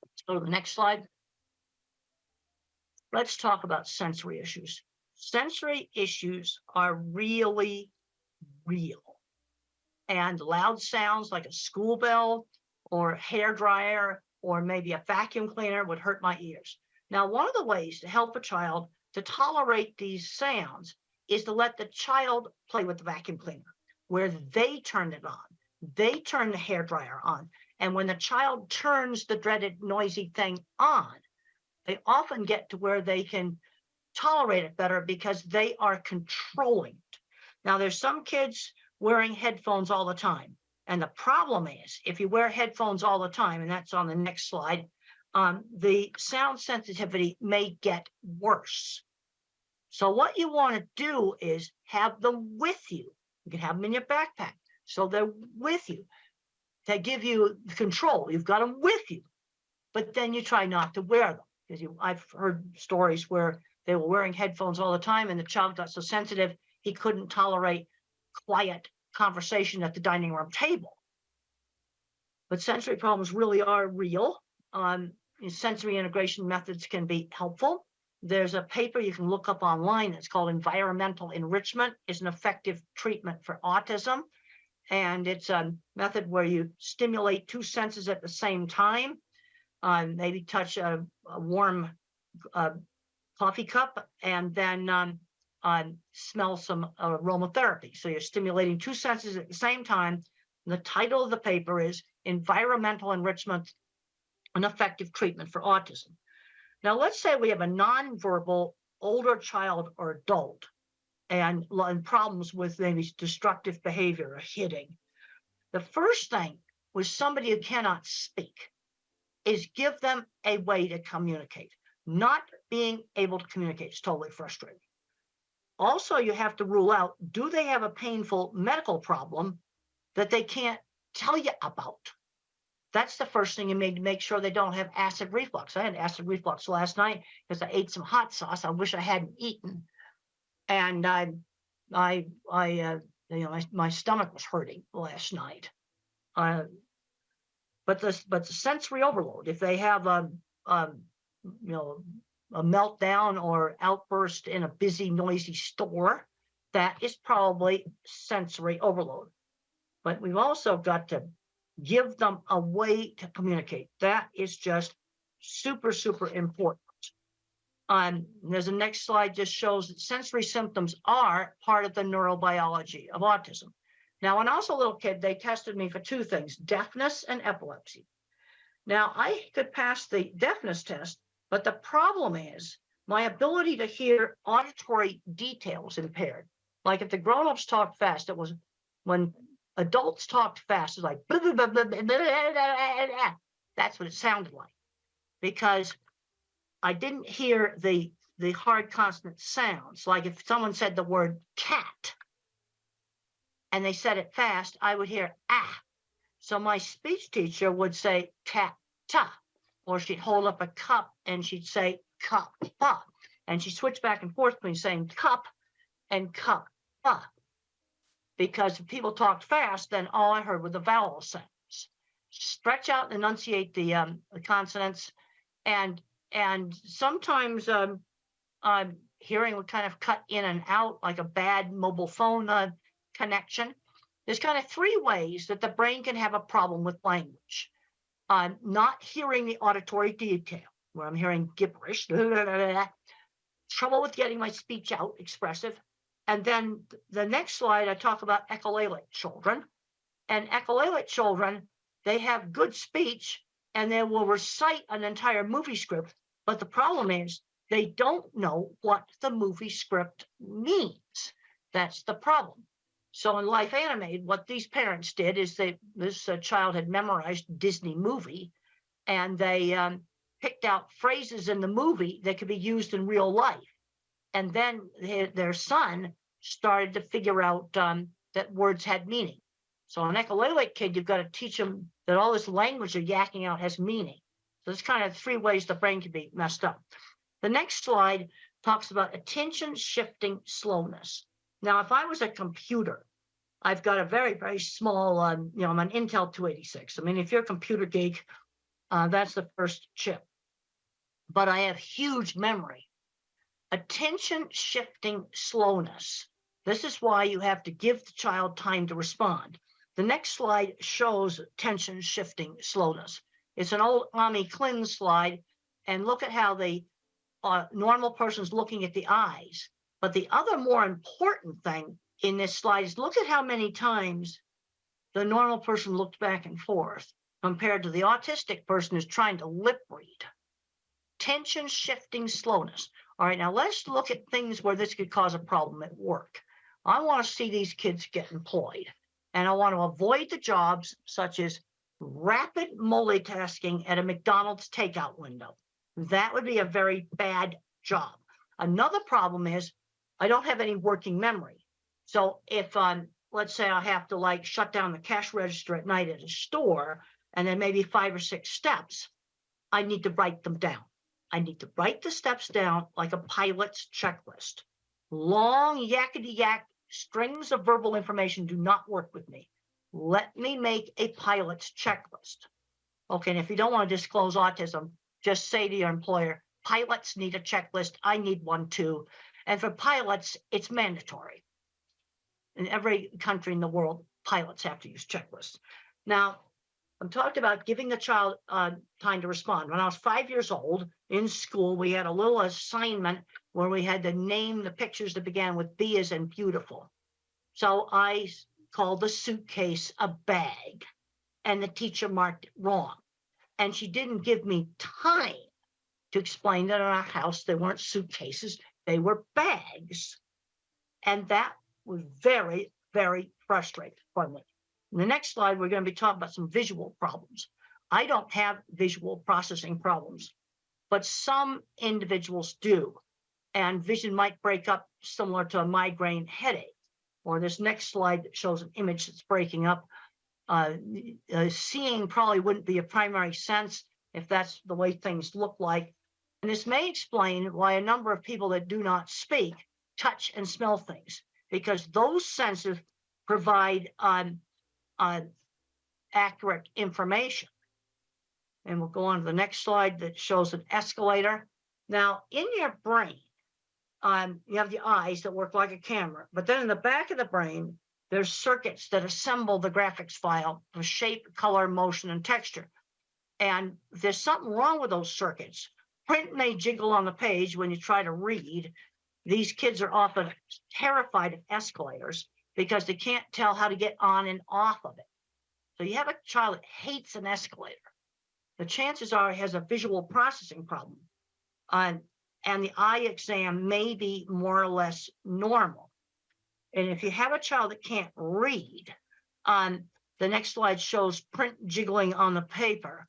Let's go to the next slide. Let's talk about sensory issues. Sensory issues are really real. And loud sounds like a school bell or a hairdryer or maybe a vacuum cleaner would hurt my ears. Now, one of the ways to help a child to tolerate these sounds is to let the child play with the vacuum cleaner, where they turn it on. They turn the hairdryer on. And when the child turns the dreaded noisy thing on, they often get to where they can tolerate it better because they are controlling it. Now, there's some kids wearing headphones all the time. And the problem is, if you wear headphones all the time, and that's on the next slide, the sound sensitivity may get worse. So what you want to do is have them with you. You can have them in your backpack. So they're with you. They give you control. You've got them with you. But then you try not to wear them. Because I've heard stories where they were wearing headphones all the time and the child got so sensitive, he couldn't tolerate quiet conversation at the dining room table. But sensory problems really are real. Sensory integration methods can be helpful. There's a paper you can look up online that's called Environmental Enrichment is an Effective Treatment for Autism. And it's a method where you stimulate 2 senses at the same time. Maybe touch a warm coffee cup and then smell some aromatherapy. So you're stimulating 2 senses at the same time. And the title of the paper is Environmental Enrichment, an Effective Treatment for Autism. Now, let's say we have a nonverbal older child or adult and problems with maybe destructive behavior or hitting. The first thing with somebody who cannot speak is give them a way to communicate. Not being able to communicate is totally frustrating. Also, you have to rule out, do they have a painful medical problem that they can't tell you about? That's the first thing you need to make sure they don't have acid reflux. I had acid reflux last night because I ate some hot sauce I wish I hadn't eaten. And my stomach was hurting last night. But the sensory overload, if they have a meltdown or outburst in a busy, noisy store, that is probably sensory overload. But we've also got to give them a way to communicate. That is just super, super important. There's a next slide just shows that sensory symptoms are part of the neurobiology of autism. Now, when I was a little kid, they tested me for two things, deafness and epilepsy. Now, I could pass the deafness test, but the problem is my ability to hear auditory details impaired. Like if the grown-ups talk fast, it was when adults talked fast, it's like, blah, blah, blah, blah, blah, blah, blah. That's what it sounded like, because I didn't hear the hard consonant sounds. Like if someone said the word cat and they said it fast, I would hear ah. So my speech teacher would say cat ta, or she'd hold up a cup and she'd say cup pa, and she switched back and forth between saying cup and cup pa. Because if people talked fast, then all I heard were the vowel sounds. Stretch out and enunciate the consonants, and sometimes hearing would kind of cut in and out like a bad mobile phone connection. There's kind of three ways that the brain can have a problem with language. Not hearing the auditory detail, where I'm hearing gibberish, trouble with getting my speech out, expressive. And then the next slide, I talk about echolalic children. And echolalic children, they have good speech and they will recite an entire movie script. But the problem is they don't know what the movie script means. That's the problem. So in Life Animated, what these parents did is this child had memorized Disney movie, and they picked out phrases in the movie that could be used in real life. And then their son started to figure out that words had meaning. So an echolalic kid, you've got to teach them that all this language they're yakking out has meaning. So there's kind of three ways the brain can be messed up. The next slide talks about attention shifting slowness. Now, if I was a computer, I've got a very, very small, I'm an Intel 286. I mean, if you're a computer geek, that's the first chip. But I have huge memory. Attention shifting slowness. This is why you have to give the child time to respond. The next slide shows attention shifting slowness. It's an old Ami Klin slide, and look at how the normal person's looking at the eyes. But the other more important thing in this slide is look at how many times the normal person looked back and forth compared to the autistic person who's trying to lip read. Tension shifting slowness. All right, now let's look at things where this could cause a problem at work. I want to see these kids get employed, and I want to avoid the jobs such as rapid multitasking at a McDonald's takeout window. That would be a very bad job. Another problem is I don't have any working memory. So if let's say I have to shut down the cash register at night at a store, and then maybe 5 or 6 steps, I need to write them down. I need to write the steps down like a pilot's checklist. Long yakety-yak strings of verbal information do not work with me. Let me make a pilot's checklist. Okay, and if you don't want to disclose autism, just say to your employer, pilots need a checklist. I need one too. And for pilots, it's mandatory. In every country in the world, pilots have to use checklists. Now, I'm talking about giving the child time to respond. When I was 5 years old in school, we had a little assignment where we had to name the pictures that began with B as in beautiful. So I called the suitcase a bag, and the teacher marked it wrong. And she didn't give me time to explain that in our house they weren't suitcases, they were bags. And that was very, very frustrating for me. In the next slide, we're going to be talking about some visual problems. I don't have visual processing problems, but some individuals do. And vision might break up similar to a migraine headache. Or this next slide that shows an image that's breaking up. Seeing probably wouldn't be a primary sense if that's the way things look like. And this may explain why a number of people that do not speak touch and smell things, because those senses provide accurate information. And we'll go on to the next slide that shows an escalator. Now, in your brain, you have the eyes that work like a camera, but then in the back of the brain, there's circuits that assemble the graphics file for shape, color, motion, and texture. And if there's something wrong with those circuits, print may jiggle on the page when you try to read. These kids are often terrified of escalators because they can't tell how to get on and off of it. So you have a child that hates an escalator. The chances are he has a visual processing problem. And the eye exam may be more or less normal. And if you have a child that can't read, the next slide shows print jiggling on the paper.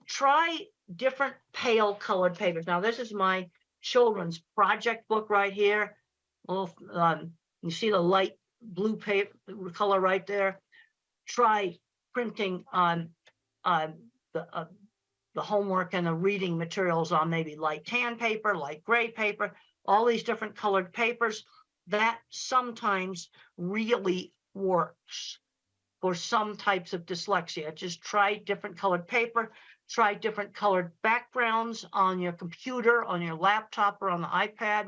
Try different pale colored papers. Now, this is my children's project book right here. Well, you see the light blue paper color right there. Try printing on the homework and the reading materials on maybe light tan paper, light gray paper, all these different colored papers. That sometimes really works for some types of dyslexia. Just try different colored paper, try different colored backgrounds on your computer, on your laptop, or on the iPad.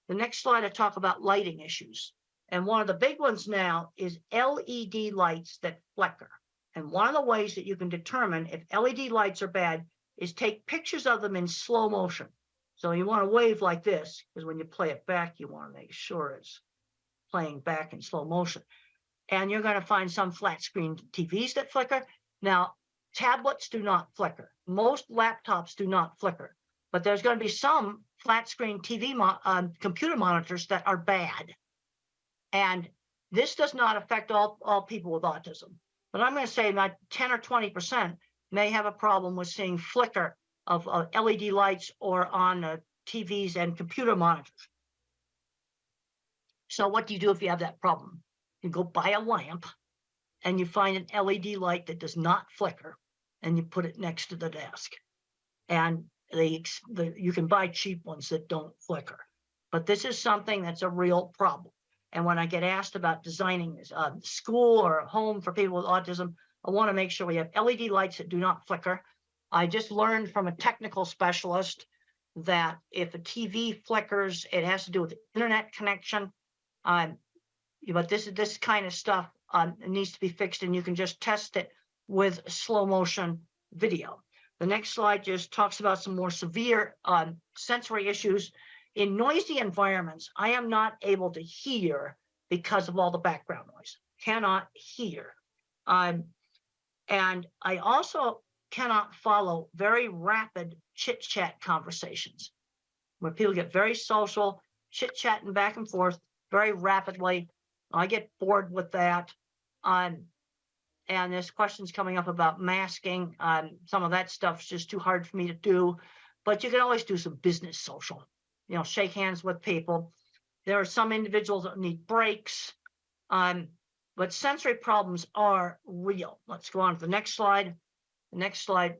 The next slide, I talk about lighting issues. And one of the big ones now is LED lights that flicker. And one of the ways that you can determine if LED lights are bad is take pictures of them in slow motion. So you want to wave like this, because when you play it back, you want to make sure it's playing back in slow motion. And you're going to find some flat screen TVs that flicker. Now, tablets do not flicker. Most laptops do not flicker. But there's going to be some flat screen TV computer monitors that are bad. And this does not affect all people with autism. But I'm going to say about 10 or 20% may have a problem with seeing flicker of LED lights or on TVs and computer monitors. So what do you do if you have that problem? You go buy a lamp and you find an LED light that does not flicker and you put it next to the desk. And you can buy cheap ones that don't flicker. But this is something that's a real problem. And when I get asked about designing a school or a home for people with autism, I want to make sure we have LED lights that do not flicker. I just learned from a technical specialist that if a TV flickers, it has to do with the internet connection. But this kind of stuff needs to be fixed, and you can just test it with slow motion video. The next slide just talks about some more severe sensory issues. In noisy environments, I am not able to hear because of all the background noise. Cannot hear. And I also cannot follow very rapid chit-chat conversations where people get very social, chit-chatting back and forth very rapidly. I get bored with that. And there's questions coming up about masking. Some of that stuff's just too hard for me to do. But you can always do some business social. Shake hands with people. There are some individuals that need breaks, but sensory problems are real. Let's go on to the next slide. The next slide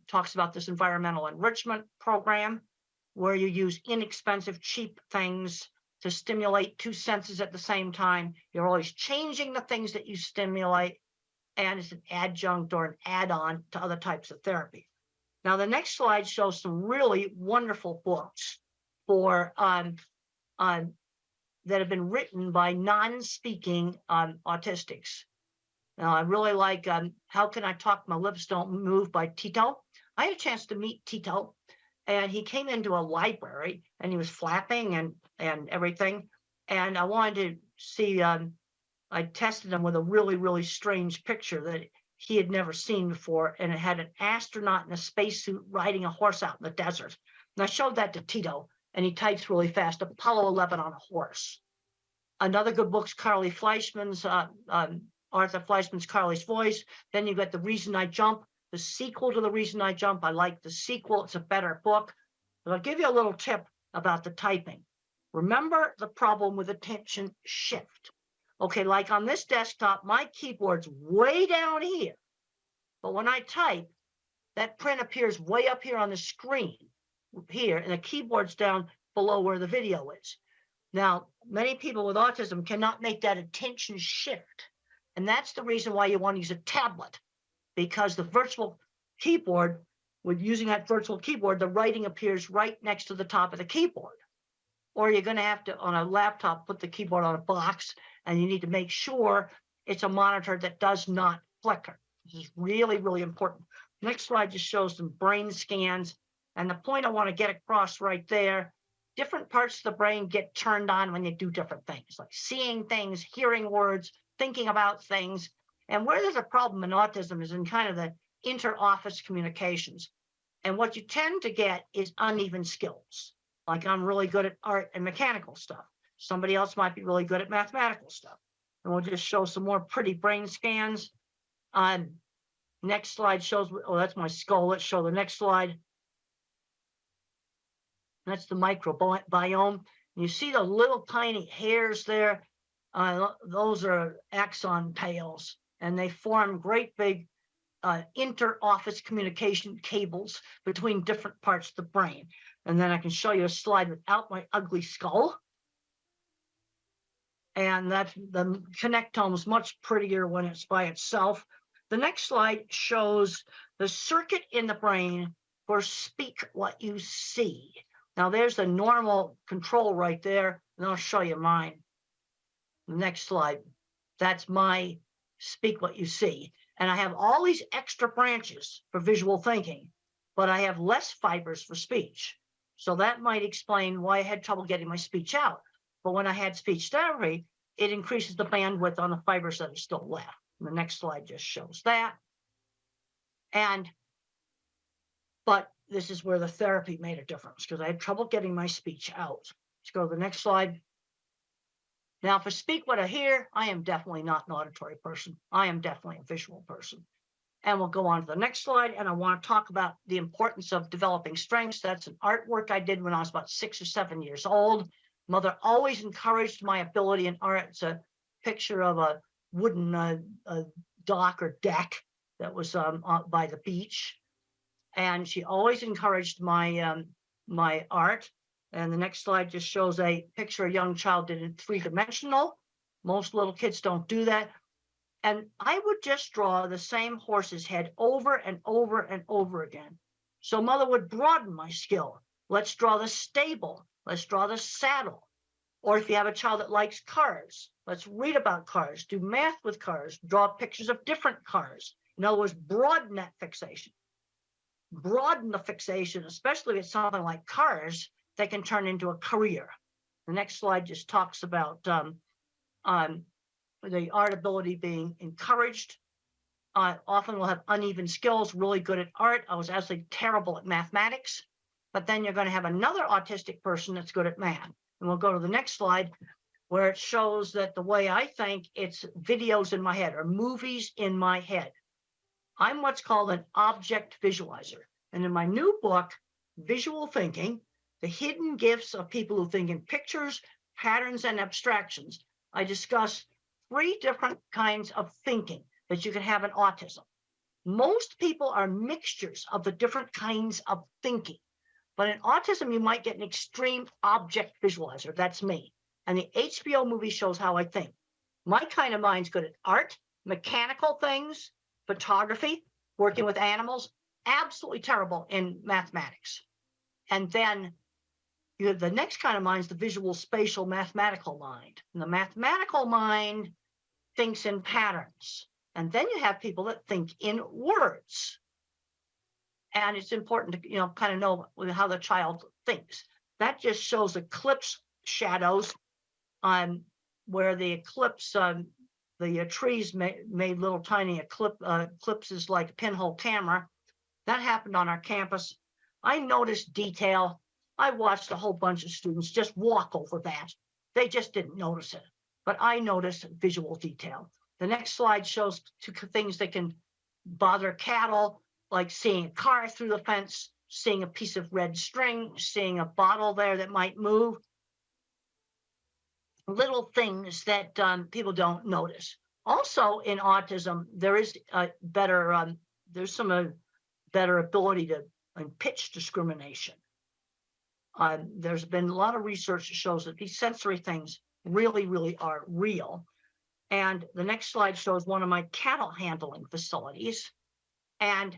talks about this environmental enrichment program, where you use inexpensive, cheap things to stimulate two senses at the same time. You're always changing the things that you stimulate, and it's an adjunct or an add-on to other types of therapy. Now, the next slide shows some really wonderful books for that have been written by non-speaking autistics. Now, I really like How Can I Talk My Lips Don't Move by Tito. I had a chance to meet Tito, and he came into a library, and he was flapping and everything. And I wanted to see, I tested him with a really, really strange picture that he had never seen before, and it had an astronaut in a spacesuit riding a horse out in the desert. And I showed that to Tito, and he types really fast, Apollo 11 on a horse. Another good book's Carly Fleischman's Arthur Fleischman's Carly's Voice. Then you got The Reason I Jump, the sequel to The Reason I Jump. I like the sequel. It's a better book. But I'll give you a little tip about the typing. Remember the problem with attention shift. Okay, like on this desktop, my keyboard's way down here. But when I type, that print appears way up here on the screen here, and the keyboard's down below where the video is. Now, many people with autism cannot make that attention shift. And that's the reason why you want to use a tablet, because the virtual keyboard, with using that virtual keyboard, the writing appears right next to the top of the keyboard. Or you're going to have to, on a laptop, put the keyboard on a box, and you need to make sure it's a monitor that does not flicker. This is really, really important. Next slide just shows some brain scans. And the point I want to get across right there, different parts of the brain get turned on when you do different things, like seeing things, hearing words, thinking about things. And where there's a problem in autism is in kind of the inter-office communications. And what you tend to get is uneven skills. Like I'm really good at art and mechanical stuff. Somebody else might be really good at mathematical stuff. And we'll just show some more pretty brain scans. Next slide shows, oh, that's my skull. Let's show the next slide. That's the microbiome. And you see the little tiny hairs there. Those are axon tails, and they form great big inter-office communication cables between different parts of the brain. And then I can show you a slide without my ugly skull. And that the connectome is much prettier when it's by itself. The next slide shows the circuit in the brain for speak what you see. Now there's the normal control right there, and I'll show you mine. The next slide, that's my speak what you see. And I have all these extra branches for visual thinking, but I have less fibers for speech. So that might explain why I had trouble getting my speech out. But when I had speech therapy, it increases the bandwidth on the fibers that are still left. And the next slide just shows that. But this is where the therapy made a difference, because I had trouble getting my speech out. Let's go to the next slide. Now, for speak what I hear, I am definitely not an auditory person. I am definitely a visual person. And we'll go on to the next slide. And I want to talk about the importance of developing strengths. That's an artwork I did when I was about 6 or 7 years old. Mother always encouraged my ability in art. It's a picture of a wooden dock or deck that was by the beach. And she always encouraged my my art. And the next slide just shows a picture a young child did in 3-dimensional. Most little kids don't do that. And I would just draw the same horse's head over and over and over again. So mother would broaden my skill. Let's draw the stable. Let's draw the saddle. Or if you have a child that likes cars, let's read about cars, do math with cars, draw pictures of different cars. In other words, broaden that fixation. Broaden the fixation, especially if it's something like cars, that can turn into a career. The next slide just talks about the art ability being encouraged. Often we'll have uneven skills, really good at art. I was actually terrible at mathematics, but then you're going to have another autistic person that's good at math. And we'll go to the next slide where it shows that the way I think, it's videos in my head or movies in my head. I'm what's called an object visualizer. And in my new book, Visual Thinking, The Hidden Gifts of People Who Think in Pictures, Patterns, and Abstractions, I discuss 3 different kinds of thinking that you can have in autism. Most people are mixtures of the different kinds of thinking. But in autism, you might get an extreme object visualizer. That's me. And the HBO movie shows how I think. My kind of mind's good at art, mechanical things, photography, working with animals, absolutely terrible in mathematics. And then you have the next kind of mind is the visual, spatial, mathematical mind. And the mathematical mind thinks in patterns. And then you have people that think in words. And it's important to, kind of know how the child thinks. That just shows eclipse shadows where the eclipse, the trees made little tiny eclipses like a pinhole camera. That happened on our campus. I noticed detail. I watched a whole bunch of students just walk over that. They just didn't notice it. But I noticed visual detail. The next slide shows two things that can bother cattle, like seeing a car through the fence, seeing a piece of red string, seeing a bottle there that might move. Little things that people don't notice. Also in autism, there is a better, there's some better ability to pitch discrimination. There's been a lot of research that shows that these sensory things really are real. And the next slide shows one of my cattle handling facilities. And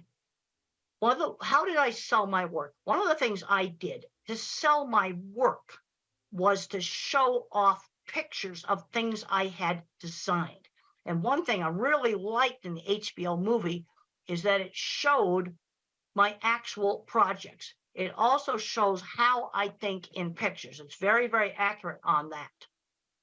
how did I sell my work? One of the things I did to sell my work was to show off pictures of things I had designed. And one thing I really liked in the HBO movie is that it showed my actual projects. It also shows how I think in pictures. It's very accurate on that.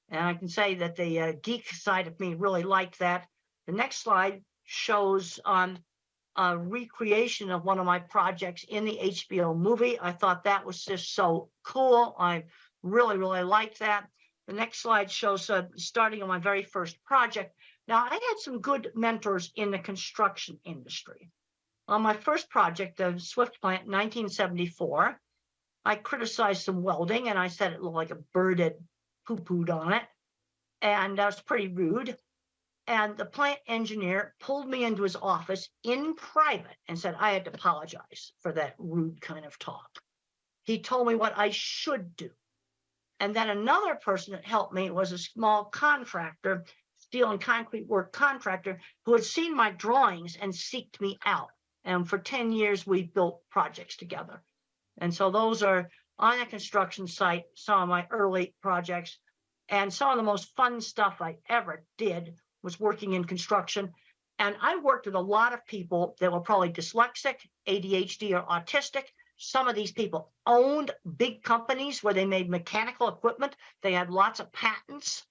And I can say that the geek side of me really liked that. The next slide shows a recreation of one of my projects in the HBO movie. I thought that was just so cool. I really liked that. The next slide shows starting on my very first project. Now, I had some good mentors in the construction industry. On my first project, the Swift plant in 1974, I criticized some welding and I said it looked like a bird had poo-pooed on it. And that was pretty rude. And the plant engineer pulled me into his office in private and said I had to apologize for that rude kind of talk. He told me what I should do. And then another person that helped me was a small contractor, steel and concrete work contractor, who had seen my drawings and seeked me out. And for 10 years, we built projects together. And so those are on a construction site, some of my early projects. And some of the most fun stuff I ever did was working in construction. And I worked with a lot of people that were probably dyslexic, ADHD, or autistic. Some of these people owned big companies where they made mechanical equipment. They had lots of patents.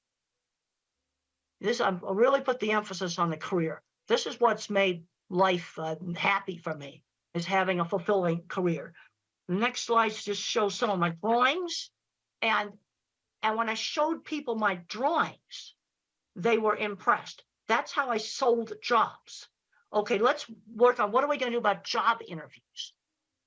I really put the emphasis on the career. This is what's made life happy for me, is having a fulfilling career. The next slides just show some of my drawings. And when I showed people my drawings, they were impressed. That's how I sold jobs. Okay, let's work on what are we going to do about job interviews?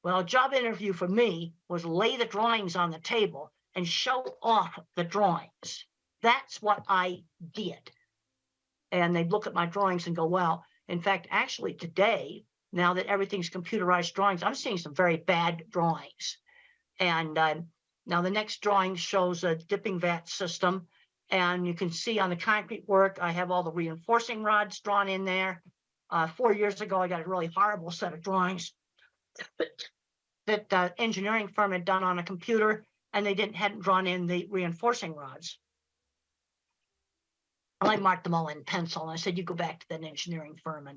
Well, a job interview for me was lay the drawings on the table and show off the drawings. That's what I did. And they'd look at my drawings and go, wow. In fact, actually today, now that everything's computerized drawings, I'm seeing some very bad drawings. And now the next drawing shows a dipping vat system. And you can see on the concrete work, I have all the reinforcing rods drawn in there. 4 years ago, I got a really horrible set of drawings that the engineering firm had done on a computer, and they hadn't drawn in the reinforcing rods. I marked them all in pencil, and I said, you go back to that engineering firm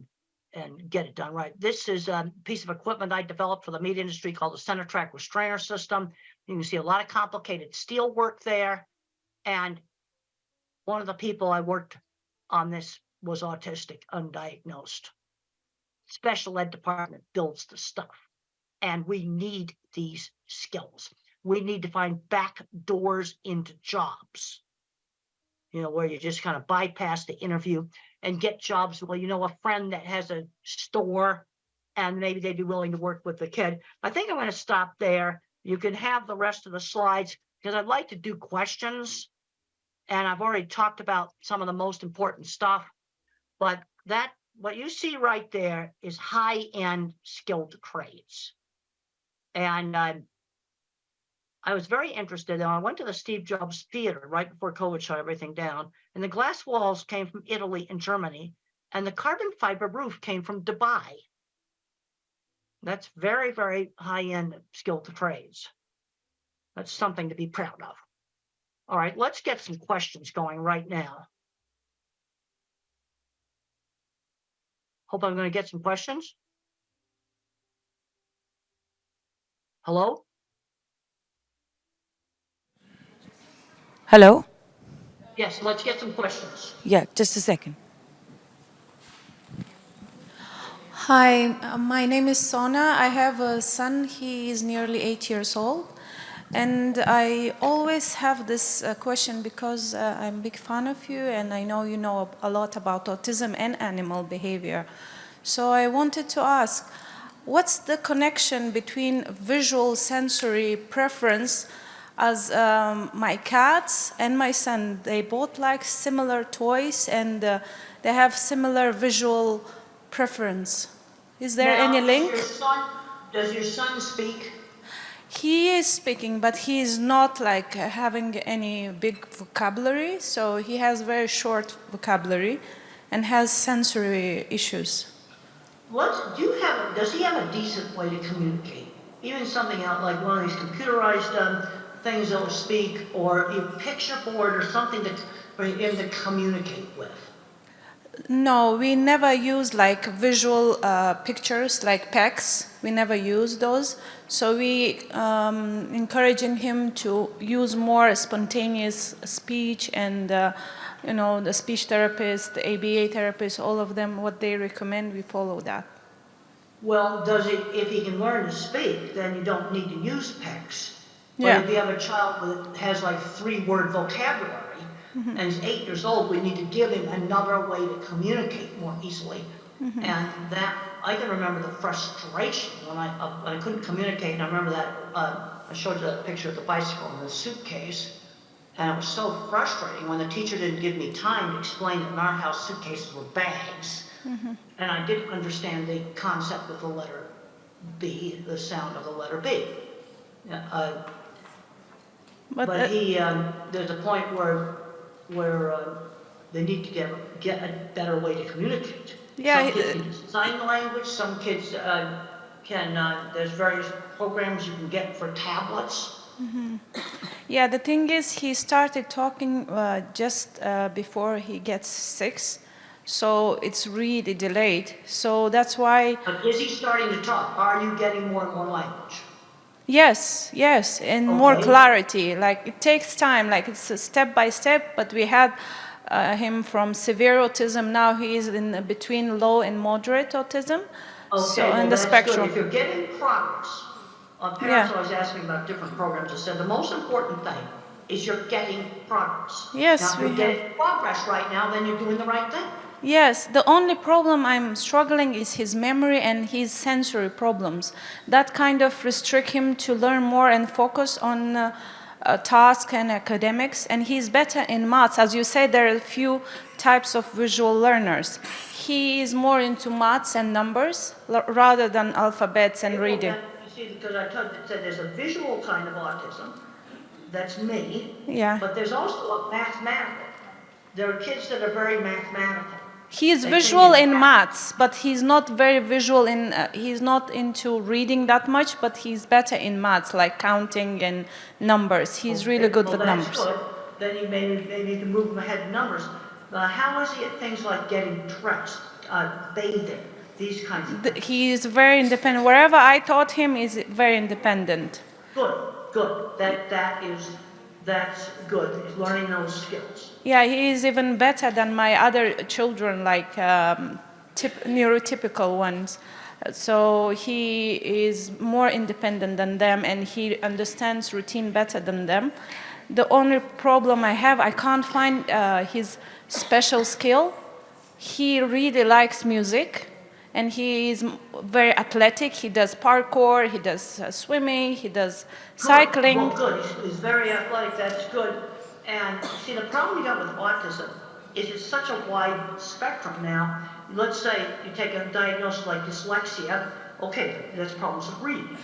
and get it done right. This is a piece of equipment I developed for the meat industry called the center track restrainer system. You can see a lot of complicated steel work there. And one of the people I worked on this was autistic, undiagnosed. Special ed department builds the stuff. And we need these skills. We need to find back doors into jobs, where you just kind of bypass the interview and get jobs. Well, a friend that has a store and maybe they'd be willing to work with the kid. I think I'm going to stop there. You can have the rest of the slides because I'd like to do questions. And I've already talked about some of the most important stuff. But what you see right there is high-end skilled trades. And I was very interested. I went to the Steve Jobs Theater right before COVID shut everything down. And the glass walls came from Italy and Germany. And the carbon fiber roof came from Dubai. That's very high-end skilled trades. That's something to be proud of. All right, let's get some questions going right now. Hope I'm going to get some questions. Hello? Hello? Yes, let's get some questions. Yeah, just a second. Hi, my name is Sona. I have a son. He is nearly 8 years old. And I always have this question because I'm a big fan of you and I know you know a lot about autism and animal behavior. So I wanted to ask, what's the connection between visual sensory preference as my cats and my son, they both like similar toys and they have similar visual preference. Is there Now, any link? Does your son speak? He is speaking, but he is not like having any big vocabulary, so he has very short vocabulary and has sensory issues. Does he have a decent way to communicate? Even something out like one of these computerized things that will speak, or a picture board or something for him to communicate with? No, we never use like visual pictures like PECs. We never use those. So we encouraging him to use more spontaneous speech and you know, the speech therapist, the ABA therapist, all of them, what they recommend, we follow that. Well, if he can learn to speak, then you don't need to use PECs. But Yeah. if you have a child that has like 3-word vocabulary, and he's 8 years old, we need to give him another way to communicate more easily. And that, I can remember the frustration when I couldn't communicate, and I remember that, I showed you that picture of the bicycle in the suitcase, and it was so frustrating when the teacher didn't give me time to explain that in our house suitcases were bags, and I didn't understand the concept of the letter B, the sound of the letter B. But there's a point where they need to get a better way to communicate. Yeah, some kids can use sign language, some kids there's various programs you can get for tablets. Yeah, the thing is, he started talking just before he gets 6, so it's really delayed. So that's why. But is he starting to talk? Are you getting more and more language? Yes, and more clarity. Like it takes time, like it's a step by step, but we had him from severe autism. Now he is in between low and moderate autism. Okay, so well, in the that's spectrum. good. If you're getting progress, parents always ask me about different programs. I said the most important thing is you're getting progress. Yes, now, if you're getting progress right now, then you're doing the right thing. Yes, the only problem I'm struggling is his memory and his sensory problems. That kind of restrict him to learn more and focus on tasks and academics. And he's better in maths. As you said, there are a few types of visual learners. He is more into maths and numbers rather than alphabets and reading. You see, because I said there's a visual kind of autism. That's me. Yeah. But there's also a mathematical. There are kids that are very mathematical. He is visual in maths, but he's not very visual in, he's not into reading that much, but he's better in maths, like counting and numbers. He's really good with numbers. That's good. Then you maybe can move him ahead in numbers. How is he at things like getting dressed, bathing, these kinds of things? He is very independent. Wherever I taught him, is very independent. Good. That's good. He's learning those skills. Yeah, he is even better than my other children, like neurotypical ones. So he is more independent than them, and he understands routine better than them. The only problem I have, I can't find his special skill. He really likes music, and he is very athletic. He does parkour, he does swimming, he does cycling. Well, good. He's very athletic. That's good. And see, the problem you got with autism is it's such a wide spectrum now. Let's say you take a diagnosis like dyslexia. Okay, that's problems of reading.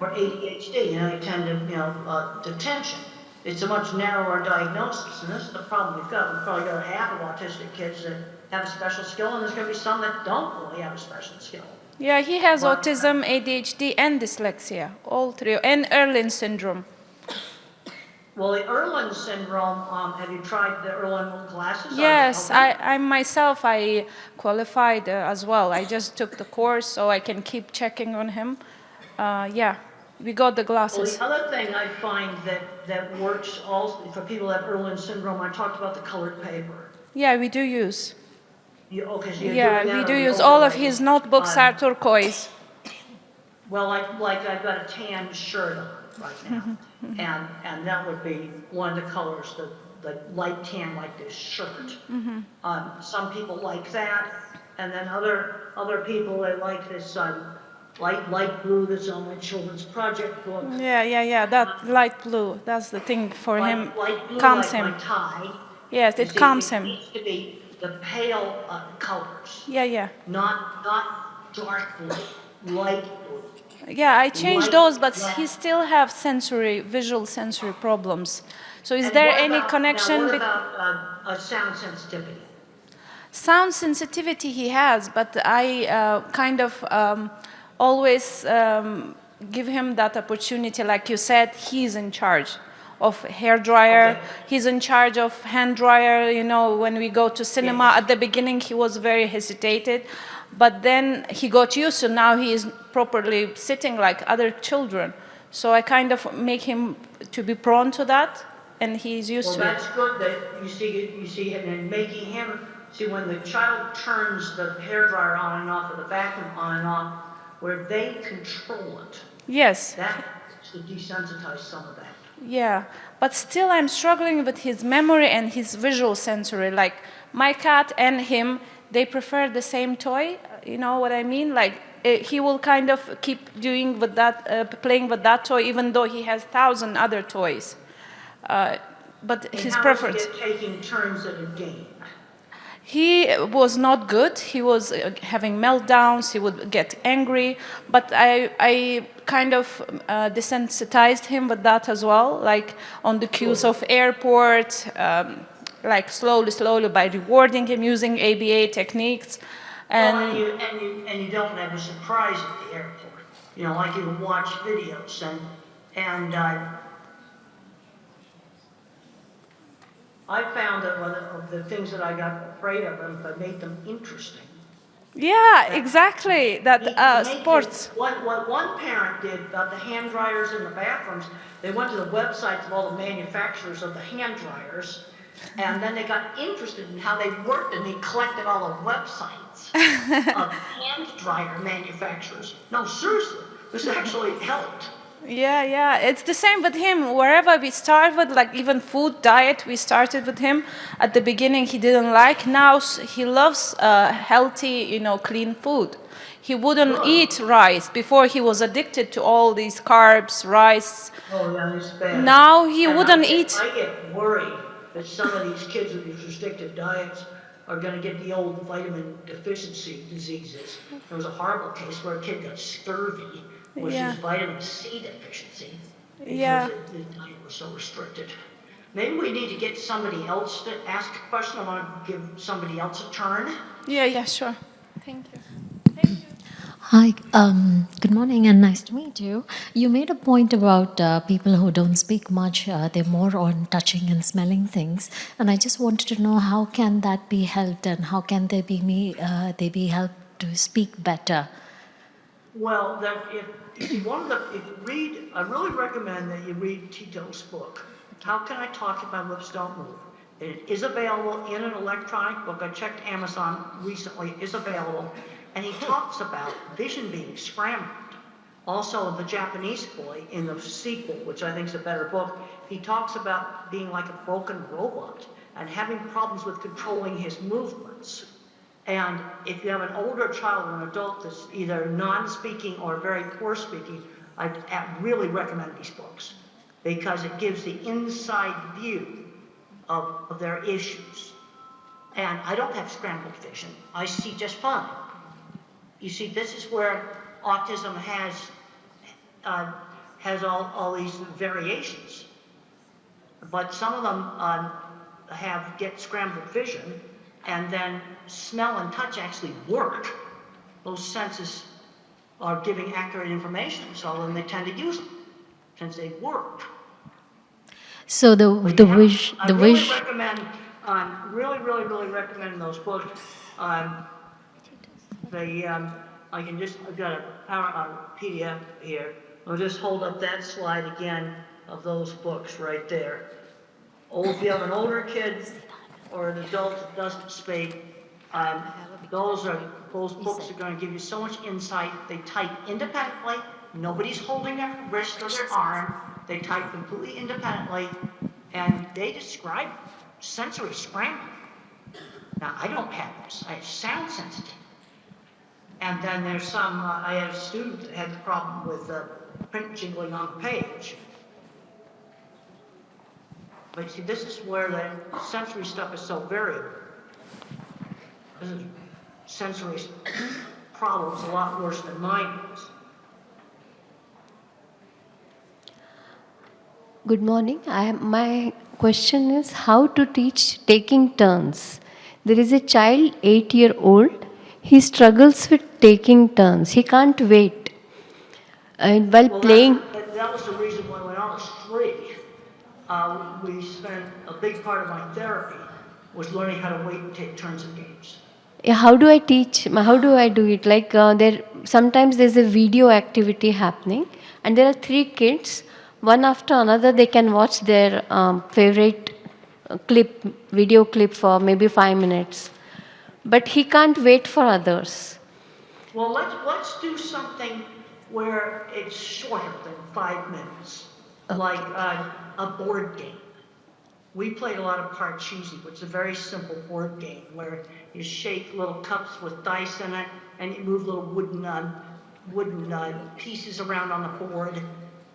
Or ADHD, you tend to, detention. It's a much narrower diagnosis, and this is the problem we've got. We've probably got half of autistic kids that have a special skill, and there's going to be some that don't really have a special skill. Yeah, he has autism, ADHD, and dyslexia, all three, and Erlin syndrome. Well, the Erlin syndrome, have you tried the Erlin glasses? Yes, I myself, I qualified as well. I just took the course so I can keep checking on him. Yeah, we got the glasses. Well, the other thing I find that works also for people that have Erlin syndrome, I talked about the colored paper. Yeah, we do use. We do use. All of his notebooks are turquoise. Well, like I've got a tan shirt on. right now. And that would be one of the colors, the light tan like this shirt. Some people like that, and then other people, they like this light blue that's on my children's project book. Yeah. That light blue, that's the thing for him. Light blue Calms like him. my tie. Yes, You it see, calms it him. needs to be the pale colors. Yeah. Not dark blue, light blue. Yeah, I changed Light those, but black. he still have visual sensory problems. So is And there what any about, connection? Now, what about sound sensitivity? Sound sensitivity he has, but I kind of always give him that opportunity. Like you said, he's in charge of hair dryer. Okay. He's in charge of hand dryer. You know, when we go to cinema, Yes. at the beginning he was very hesitated, but then he got used to. Now he is properly sitting like other children. So I kind of make him to be prone to that, and he's used to it. Well, that's good that you see it, and making him, see when the child turns the hairdryer on and off, or the vacuum on and off, where they control it, Yes. that should desensitize some of that. Yeah, but still I'm struggling with his memory and his visual sensory. Like my cat and him, they prefer the same toy. You know what I mean? Like he will kind of keep doing with that, playing with that toy, even though he has 1,000 other toys. But And his how preference. is it taking turns at a game? He was not good. He was having meltdowns. He would get angry. But I kind of desensitized him with that as well, like on the cues of airport, like slowly by rewarding him using ABA techniques. And you don't have a surprise at the airport. You know, like you watch videos and I found that one of the things that I got afraid of them, but made them interesting. Yeah, exactly. That sports. What one parent did about the hand dryers in the bathrooms, they went to the websites of all the manufacturers of the hand dryers, and then they got interested in how they worked, and they collected all the websites of hand dryer manufacturers. No, seriously, this actually helped. Yeah. It's the same with him. Wherever we start with, like even food diet, we started with him. At the beginning, he didn't like. Now he loves healthy, clean food. He wouldn't eat rice. Before, he was addicted to all these carbs, rice. Oh, yeah, it's bad. Now he And wouldn't eat. I get worried that some of these kids with these restrictive diets are going to get the old vitamin deficiency diseases. There was a horrible case where a kid got scurvy, which is vitamin C deficiency, because the diet was so restricted. Maybe we need to get somebody else to ask a question. I want to give somebody else a turn. Yeah, sure. Thank you. Hi, good morning and nice to meet you. You made a point about people who don't speak much, they're more on touching and smelling things. And I just wanted to know how can that be helped and how can they be helped to speak better? Well, if you read, I really recommend that you read Tito's book, How Can I Talk If My Lips Don't Move? It is available in an electronic book. I checked Amazon recently, it is available. And he talks about vision being scrambled. Also, the Japanese boy in the sequel, which I think is a better book, he talks about being like a broken robot and having problems with controlling his movements. And if you have an older child or an adult that's either non-speaking or very poor speaking, I really recommend these books because it gives the inside view of their issues. And I don't have scrambled vision. I see just fine. You see, this is where autism has all these variations. But some of them get scrambled vision, and then smell and touch actually work. Those senses are giving accurate information, so then they tend to use them since they work. So the wish. Really recommend those books. I've got a PDF here. I'll just hold up that slide again of those books right there. If you have an older kid or an adult that doesn't speak, those books are going to give you so much insight. They type independently. Nobody's holding their wrist or their arm. They type completely independently, and they describe sensory scrambling. Now, I don't have this. I have sound sensitive. And then there's some, I had a student that had the problem with print jingling on the page. But see, this is where the sensory stuff is so variable. This is sensory problems a lot worse than mine is. Good morning. My question is how to teach taking turns. There is a child, 8-year-old. He struggles with taking turns. He can't wait. And while playing. That was the reason why when I was 3, we spent a big part of my therapy was learning how to wait and take turns in games. How do I teach? How do I do it? Like sometimes there's a video activity happening, and there are 3 kids. One after another, they can watch their favorite video clip for maybe 5 minutes. But he can't wait for others. Well, let's do something where it's shorter than 5 minutes, like a board game. We played a lot of Parcheesi, which is a very simple board game where you shake little cups with dice in it, and you move little wooden pieces around on the board.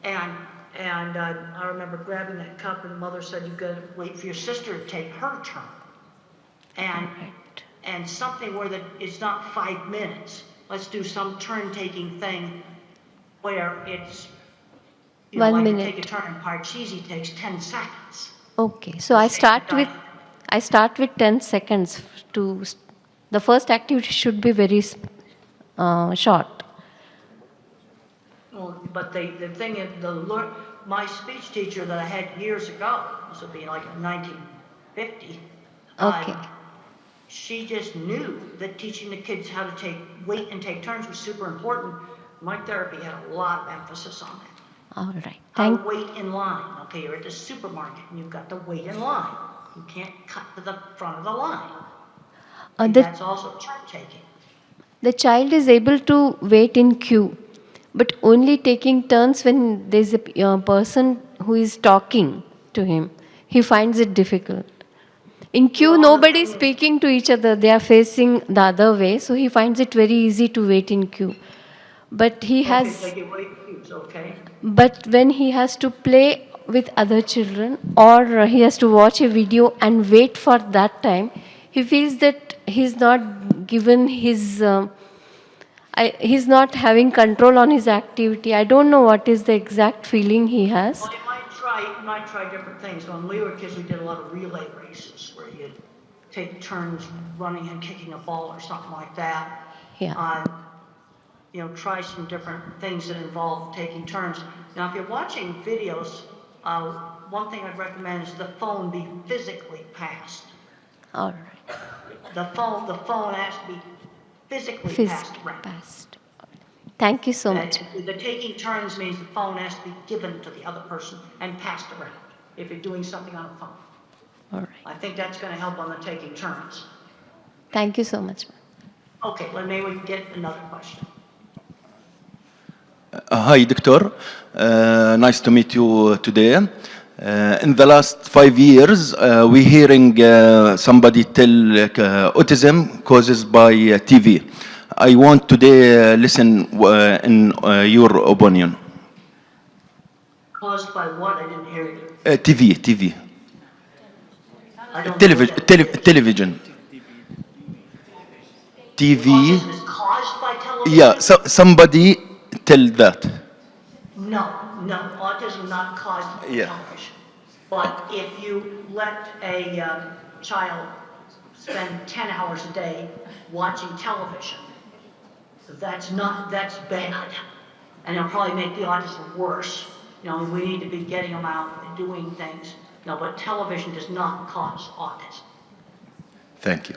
And I remember grabbing that cup, and Mother said, "You've got to wait for your sister to take her turn." And something where it's not 5 minutes. Let's do some turn-taking thing where it's, 1 like minute. You take a turn in Parcheesi takes 10 seconds. Okay, so I start with 10 seconds. The first activity should be very short. Well, but the thing is, my speech teacher that I had years ago, this would be like in 1950. Okay. She just knew that teaching the kids how to wait and take turns was super important. My therapy had a lot of emphasis on that. All right. How to wait in line. Okay, you're at the supermarket and you've got to wait in line. You can't cut to the front of the line. That's also turn taking. The child is able to wait in queue, but only taking turns when there's a person who is talking to him. He finds it difficult. In queue, nobody is speaking to each other. They are facing the other way, so he finds it very easy to wait in queue. But he has. Okay, wait queues, okay. But when he has to play with other children, or he has to watch a video and wait for that time, he feels that he's not given his. He's not having control on his activity. I don't know what is the exact feeling he has. Well, you might try different things. When we were kids, we did a lot of relay races where you'd take turns running and kicking a ball or something like that. Yeah. Try some different things that involve taking turns. Now, if you're watching videos, one thing I'd recommend is the phone be physically passed. All right. The phone has to be physically passed around. Thank you so much. The taking turns means the phone has to be given to the other person and passed around if you're doing something on a phone. All right. I think that's going to help on the taking turns. Thank you so much. Okay, well, maybe we can get another question. Hi, Doctor. Nice to meet you today. In the last 5 years, we're hearing somebody tell autism causes by TV. I want today listen in your opinion. Caused by what? I didn't hear you. TV. I don't know Television. what that is. Television. TV. Autism is caused by television? Yeah, somebody tell that. No, autism is not caused by television. But if you let a child spend 10 hours a day watching television, that's bad. And it'll probably make the autism worse. We need to be getting them out and doing things. But television does not cause autism. Thank you.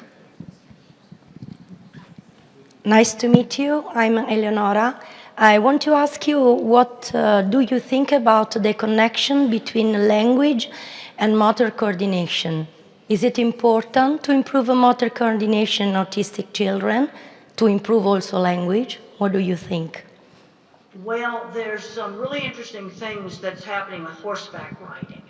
Nice to meet you. I'm Eleonora. I want to ask you, what do you think about the connection between language and motor coordination? Is it important to improve motor coordination in autistic children, to improve also language? What do you think? Well, there's some really interesting things that's happening with horseback riding.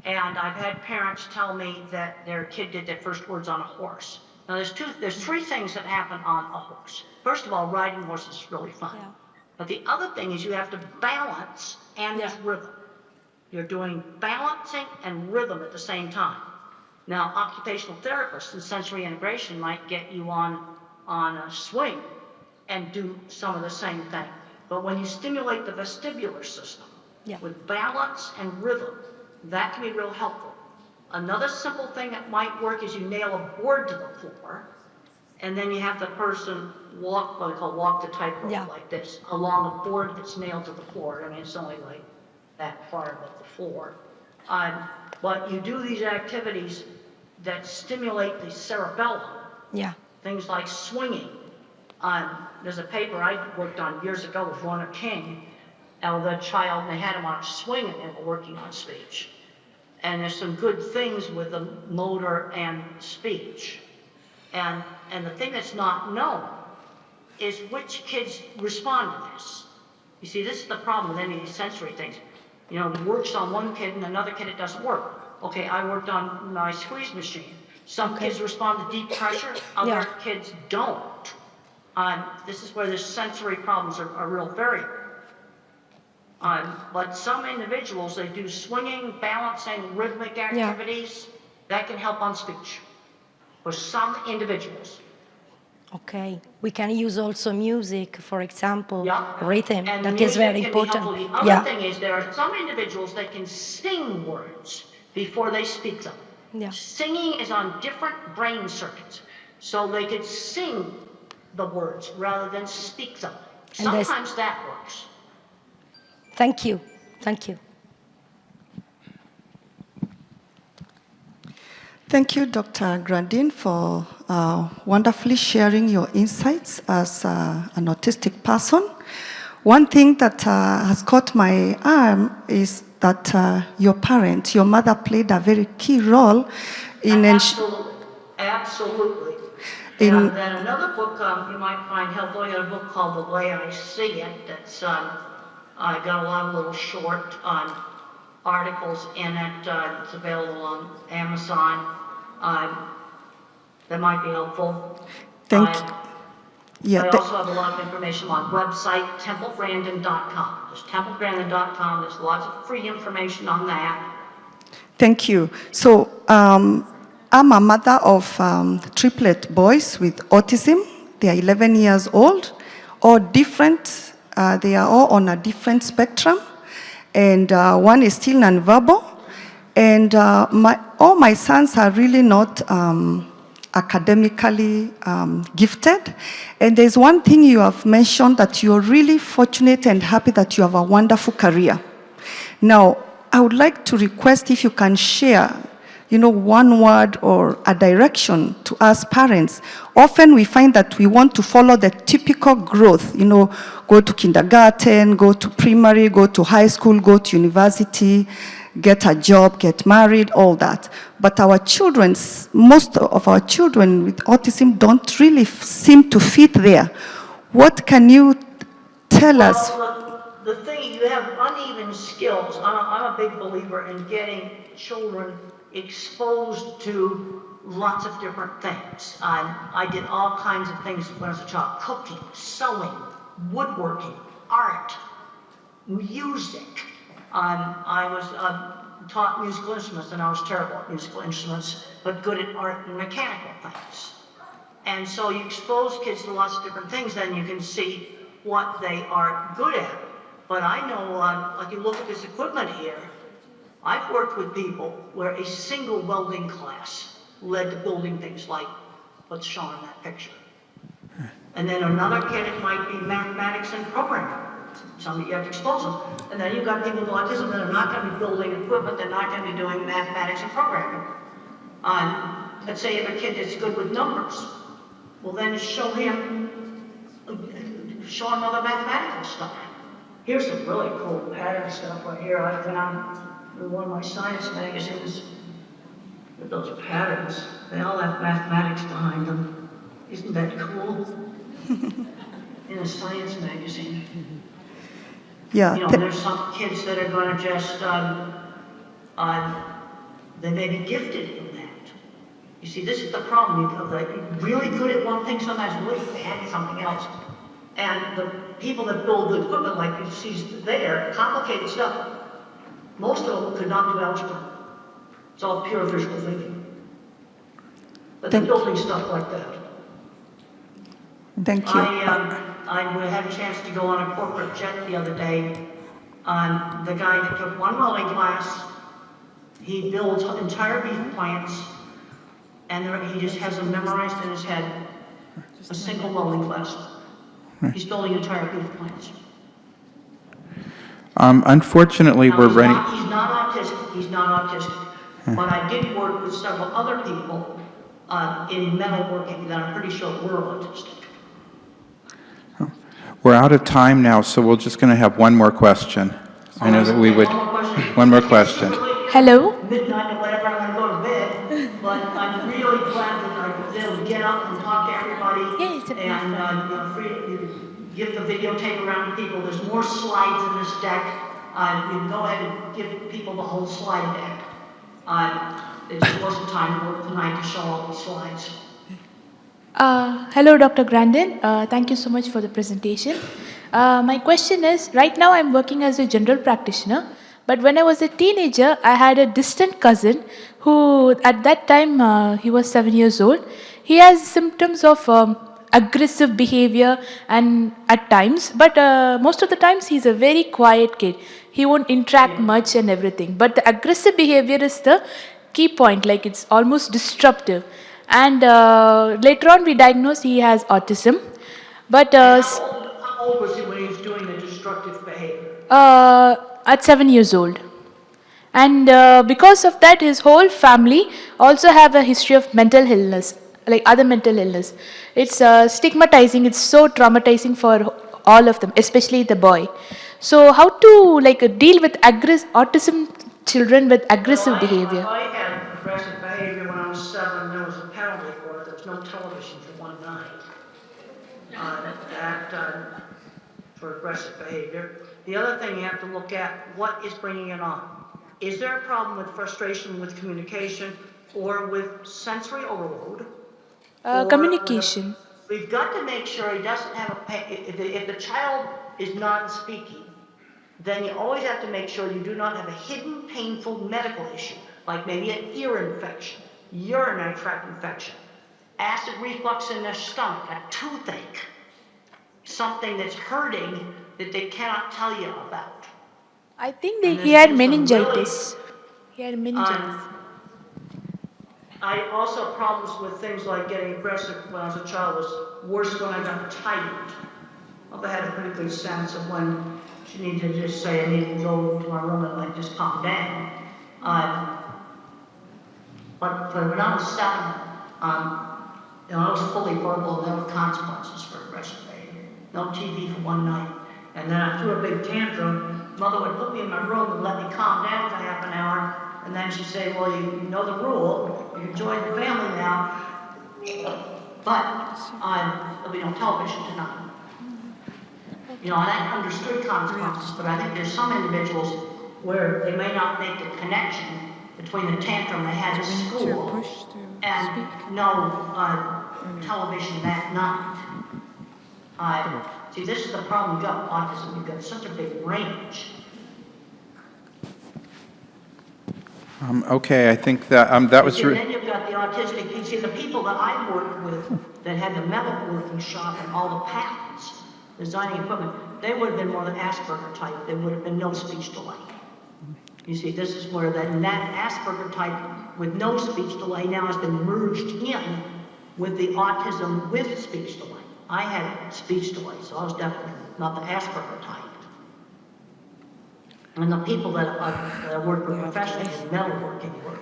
And I've had parents tell me that their kid did their first words on a horse. Now there's three things that happen on a horse. First of all, riding horses is really fun. Yeah. But the other thing is you have to balance and there's rhythm. You're doing balancing and rhythm at the same time. Now, occupational therapists and sensory integration might get you on a swing and do some of the same thing. But when you stimulate the vestibular system with balance and rhythm, that can be real helpful. Another simple thing that might work is you nail a board to the floor, and then you have the person walk, what I call walk the tightrope like this, along a board that's nailed to the floor. I mean, it's only like that far above the floor. But you do these activities that stimulate the cerebellum. Yeah. Things like swinging. There's a paper I worked on years ago with Lorna King, and the child, they had him on a swing and they were working on speech. And there's some good things with the motor and speech. And the thing that's not known is which kids respond to this. You see, this is the problem with any of these sensory things. You know, it works on one kid and another kid it doesn't work. Okay, I worked on my squeeze machine. Some kids respond to deep pressure, other kids don't. This is where the sensory problems are a real variable. But some individuals, they do swinging, balancing, rhythmic activities. That can help on speech for some individuals. Okay. We can use also music, for example, rhythm. And that is very important. The other thing is there are some individuals that can sing words before they speak them. Yeah. Singing is on different brain circuits. So they could sing the words rather than speak them. Sometimes that works. Thank you. Thank you. Thank you, Dr. Grandin, for wonderfully sharing your insights as an autistic person. One thing that has caught my eye is that your parent, your mother, played a very key role in Absolutely. And then another book you might find helpful, I got a book called The Way I See It, that's I got a lot of little short articles in it. It's available on Amazon. That might be helpful. Thank you. Yeah, I also have a lot of information on website, templegrandin.com. There's templegrandin.com. There's lots of free information on that. Thank you. So I'm a mother of triplet boys with autism. They are 11 years old, all different. They are all on a different spectrum. And one is still nonverbal. And all my sons are really not academically gifted. And there's one thing you have mentioned, that you're really fortunate and happy that you have a wonderful career. Now, I would like to request if you can share, one word or a direction to us parents. Often we find that we want to follow the typical growth, go to kindergarten, go to primary, go to high school, go to university, get a job, get married, all that. But most of our children with autism don't really seem to fit there. What can you tell us? The thing, you have uneven skills. I'm a big believer in getting children exposed to lots of different things. I did all kinds of things when I was a child: cooking, sewing, woodworking, art, music. I was taught musical instruments, and I was terrible at musical instruments, but good at art and mechanical things. And so you expose kids to lots of different things, then you can see what they are good at. But I know, like you look at this equipment here, I've worked with people where a single welding class led to building things like what's shown in that picture. And then another kid, it might be mathematics and programming. Some you have to expose them. And then you've got people with autism that are not going to be building equipment, they're not going to be doing mathematics and programming. Let's say if a kid is good with numbers, well then show him other mathematical stuff. Here's some really cool pattern stuff right here I found in one of my science magazines. With those patterns, they all have mathematics behind them. Isn't that cool? In a science magazine. Yeah. You know, there's some kids that are going to just, they may be gifted in that. You see, this is the problem. You're like really good at one thing, sometimes really bad at something else. And the people that build the equipment, like you see there, complicated stuff, most of them could not do algebra. It's all pure visual thinking. But they're building stuff like that. Thank you. I had a chance to go on a corporate jet the other day. The guy took one welding class. He builds entire beef plants, and he just has them memorized in his head. A single welding class. He's building entire beef plants. Unfortunately, Now, we're running. He's not autistic. He's not autistic. But I did work with several other people in metalworking that I'm pretty sure were autistic. We're out of time now, so we're just going to have one more question. I know that we would. One more question. Hello. Midnight or whatever, I'm going to go to bed. But I'm really glad that I was able to get up and talk to everybody. And give the videotape around to people. There's more slides in this deck. You can go ahead and give people the whole slide deck. It just wasn't time to work tonight to show all the slides. Hello, Dr. Grandin. Thank you so much for the presentation. My question is, right now I'm working as a general practitioner, but when I was a teenager, I had a distant cousin who, at that time, he was 7 years old. He has symptoms of aggressive behavior and at times, but most of the times he's a very quiet kid. He won't interact much and everything, but the aggressive behavior is the key point, like it's almost disruptive. And later on we diagnosed he has autism. But how old was he when he was doing the destructive behavior? At 7 years old. And because of that, his whole family also have a history of mental illness, like other mental illness. It's stigmatizing, it's so traumatizing for all of them, especially the boy. So how to deal with autism children with aggressive behavior? I had aggressive behavior when I was 7. There was a penalty for it. There was no television for one night. For aggressive behavior. The other thing you have to look at, what is bringing it on? Is there a problem with frustration with communication or with sensory overload? Communication. We've got to make sure he doesn't have if the child is non-speaking, then you always have to make sure you do not have a hidden painful medical issue, like maybe an ear infection, urinary tract infection, acid reflux in their stomach, a toothache, something that's hurting that they cannot tell you about. I think he had meningitis. He had meningitis. I also had problems with things like getting aggressive when I was a child was worse when I got tired. I had a pretty good sense of when she needed to just say, I need to go to my room and just calm down. But when I was 7, I was fully verbal and there were consequences for aggressive behavior. No TV for one night. And then I threw a big tantrum. Mother would put me in my room and let me calm down for half an hour. And then she'd say, well, you know the rule. You join the family now. But there'll be no television tonight. And I understood consequences, but I think there's some individuals where they may not make the connection between the tantrum they had at school and no television that night. See, this is the problem we've got with autism. We've got such a big range. Okay, I think that that was. And then you've got the autistic. You see, the people that I worked with that had the metalworking shop and all the patents, designing equipment, they would have been more than Asperger type. There would have been no speech delay. You see, this is where that Asperger type with no speech delay now has been merged in with the autism with speech delay. I had speech delay, so I was definitely not the Asperger type. And the people that worked with professionally in metalworking work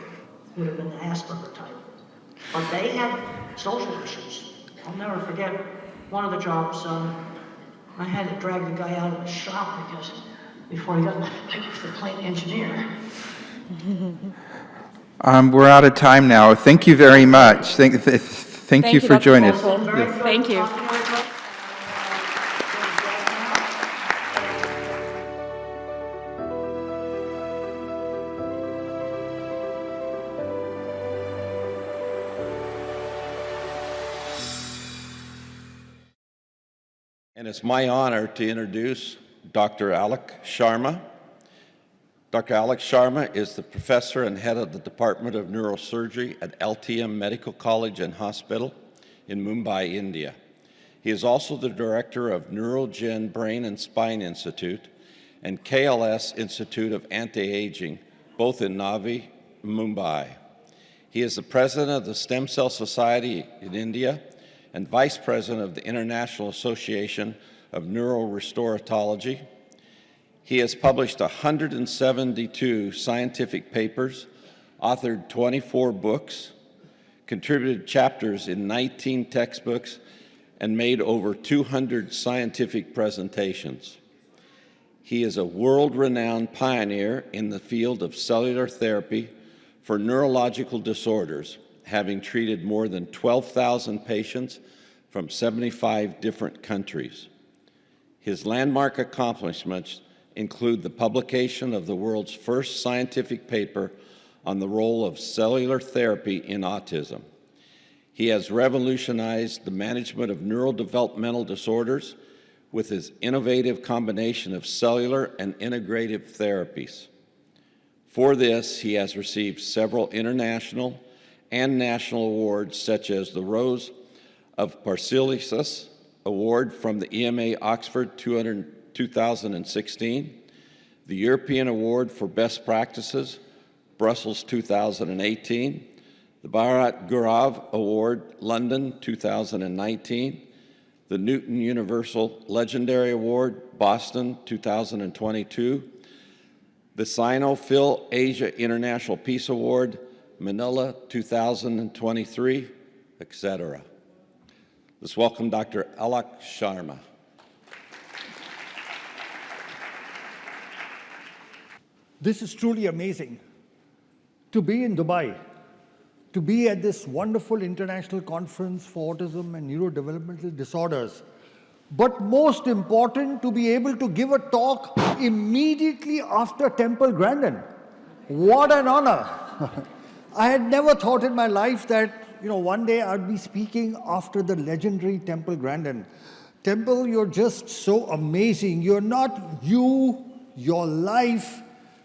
would have been the Asperger type. But they had social issues. I'll never forget one of the jobs, I had to drag the guy out of the shop because before he got the plant engineer. We're out of time now. Thank you very much. Thank you for joining us. Thank you. And it's my honor to introduce Dr. Alok Sharma. Dr. Alok Sharma is the professor and head of the Department of Neurosurgery at LTM Medical College and Hospital in Mumbai, India. He is also the director of Neurogen Brain and Spine Institute and KLS Institute of Anti-Aging, both in Navi, Mumbai. He is the president of the Stem Cell Society in India and vice president of the International Association of Neurorestoratology. He has published 172 scientific papers, authored 24 books, contributed chapters in 19 textbooks, and made over 200 scientific presentations. He is a world-renowned pioneer in the field of cellular therapy for neurological disorders, having treated more than 12,000 patients from 75 different countries. His landmark accomplishments include the publication of the world's first scientific paper on the role of cellular therapy in autism. He has revolutionized the management of neurodevelopmental disorders with his innovative combination of cellular and integrative therapies. For this, he has received several international and national awards, such as the Rose of Paracelsus Award from the EMA Oxford 2016, the European Award for Best Practices, Brussels 2018, the Bharat Gaurav Award, London 2019, the Newton Universal Legendary Award, Boston 2022, the Sino-Phil Asia International Peace Award, Manila 2023, etc. Let's welcome Dr. Alok Sharma. This is truly amazing. To be in Dubai, to be at this wonderful international conference for autism and neurodevelopmental disorders, but most important, to be able to give a talk immediately after Temple Grandin. What an honor. I had never thought in my life that, one day I'd be speaking after the legendary Temple Grandin. Temple, you're just so amazing. You're not you, your life,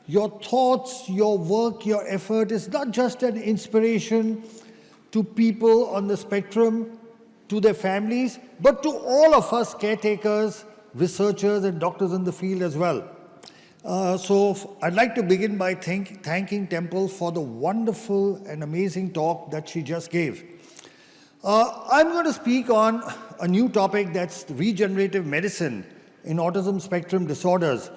your thoughts, your work, your effort is not just an inspiration to people on the spectrum, to their families, but to all of us caretakers, researchers, and doctors in the field as well. So I'd like to begin by thanking Temple for the wonderful and amazing talk that she just gave. I'm going to speak on a new topic, that's regenerative medicine in autism spectrum disorders.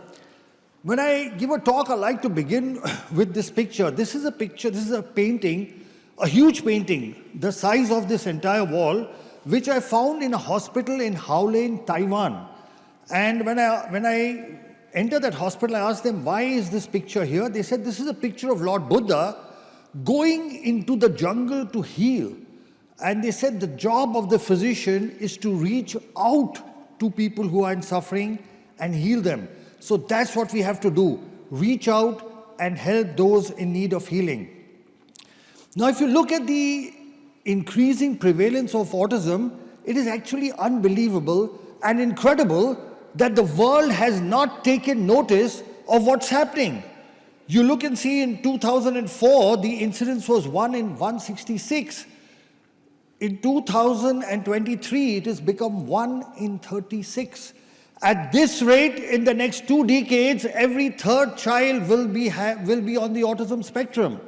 When I give a talk, I like to begin with this picture. This is a picture, this is a painting, a huge painting, the size of this entire wall, which I found in a hospital in Howlin, Taiwan. And when I entered that hospital, I asked them, why is this picture here? They said, this is a picture of Lord Buddha going into the jungle to heal. And they said the job of the physician is to reach out to people who are in suffering and heal them. So that's what we have to do, reach out and help those in need of healing. Now, if you look at the increasing prevalence of autism, it is actually unbelievable and incredible that the world has not taken notice of what's happening. You look and see in 2004, the incidence was 1 in 166. In 2023, it has become 1 in 36. At this rate, in the next 2 decades, every third child will be on the autism spectrum.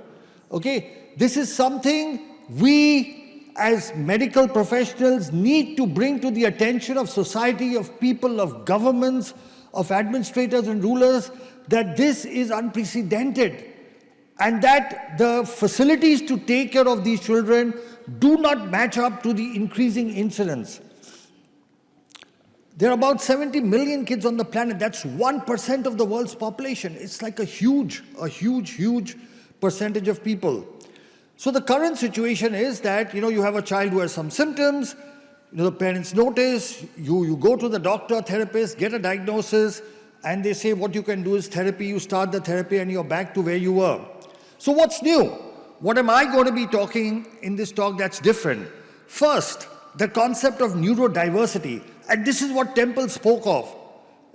Okay, this is something we as medical professionals need to bring to the attention of society, of people, of governments, of administrators and rulers, that this is unprecedented and that the facilities to take care of these children do not match up to the increasing incidence. There are about 70 million kids on the planet. That's 1% of the world's population. It's like a huge percentage of people. So the current situation is that, you have a child who has some symptoms, the parents notice, you go to the doctor, therapist, get a diagnosis, and they say what you can do is therapy, you start the therapy and you're back to where you were. So what's new? What am I going to be talking in this talk that's different? First, the concept of neurodiversity. And this is what Temple spoke of,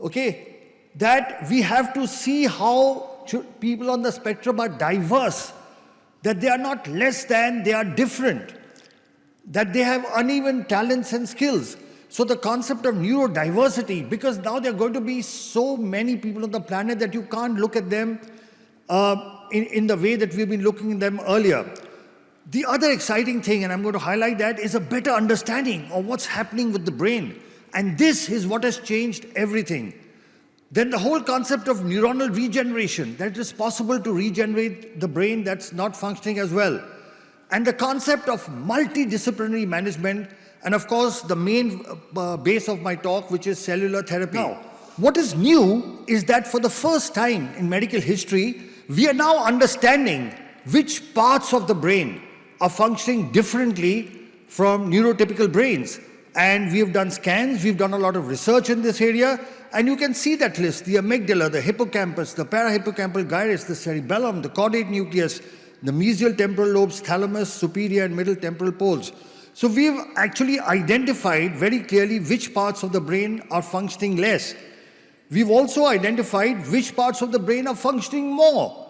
okay? That we have to see how people on the spectrum are diverse, that they are not less than, they are different, that they have uneven talents and skills. So the concept of neurodiversity, because now there are going to be so many people on the planet that you can't look at them in the way that we've been looking at them earlier. The other exciting thing, and I'm going to highlight that, is a better understanding of what's happening with the brain. And this is what has changed everything. Then the whole concept of neuronal regeneration, that it is possible to regenerate the brain that's not functioning as well. And the concept of multidisciplinary management, and of course the main base of my talk, which is cellular therapy. Now, what is new is that for the first time in medical history, we are now understanding which parts of the brain are functioning differently from neurotypical brains. And we have done scans, we've done a lot of research in this area, and you can see that list: the amygdala, the hippocampus, the parahippocampal gyrus, the cerebellum, the caudate nucleus, the mesial temporal lobes, thalamus, superior and middle temporal poles. So we've actually identified very clearly which parts of the brain are functioning less. We've also identified which parts of the brain are functioning more.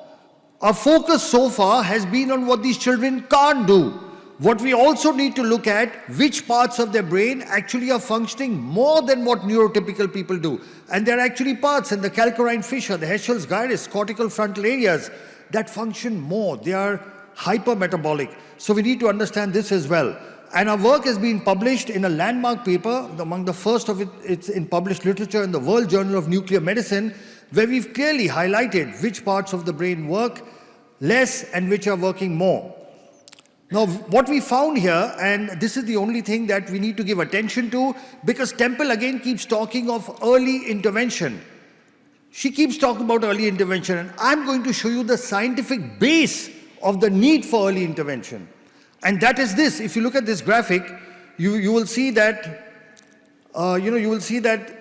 Our focus so far has been on what these children can't do. What we also need to look at, which parts of their brain actually are functioning more than what neurotypical people do. And there are actually parts in the calcarine fissure, the Heschel's gyrus, cortical frontal areas that function more. They are hypermetabolic. So we need to understand this as well. And our work has been published in a landmark paper, among the first of it's in published literature in the World Journal of Nuclear Medicine, where we've clearly highlighted which parts of the brain work less and which are working more. Now, what we found here, and this is the only thing that we need to give attention to, because Temple again keeps talking of early intervention. She keeps talking about early intervention, and I'm going to show you the scientific base of the need for early intervention. And that is this. If you look at this graphic, you will see that, you will see that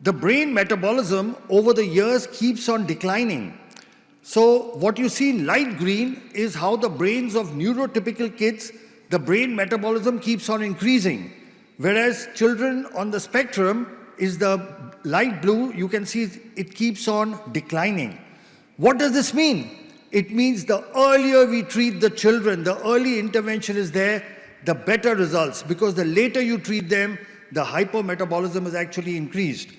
the brain metabolism over the years keeps on declining. So what you see in light green is how the brains of neurotypical kids, the brain metabolism keeps on increasing. Whereas children on the spectrum is the light blue, you can see it keeps on declining. What does this mean? It means the earlier we treat the children, the early intervention is there, the better results, because the later you treat them, the hypermetabolism is actually increased.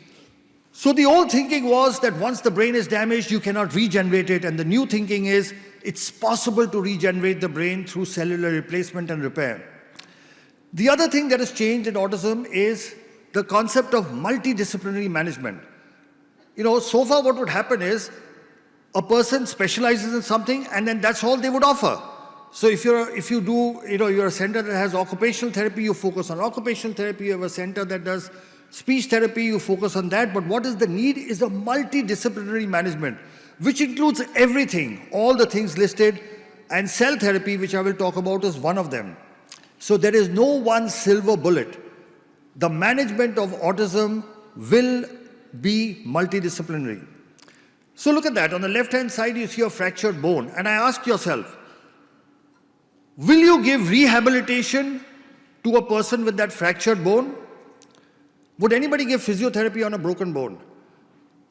So the old thinking was that once the brain is damaged, you cannot regenerate it, and the new thinking is it's possible to regenerate the brain through cellular replacement and repair. The other thing that has changed in autism is the concept of multidisciplinary management. So far what would happen is a person specializes in something and then that's all they would offer. So if you're a center that has occupational therapy, you focus on occupational therapy. You have a center that does speech therapy, you focus on that. But what is the need is a multidisciplinary management, which includes everything, all the things listed, and cell therapy, which I will talk about, is one of them. So there is no one silver bullet. The management of autism will be multidisciplinary. So look at that. On the left-hand side, you see a fractured bone. And I ask yourself, will you give rehabilitation to a person with that fractured bone? Would anybody give physiotherapy on a broken bone?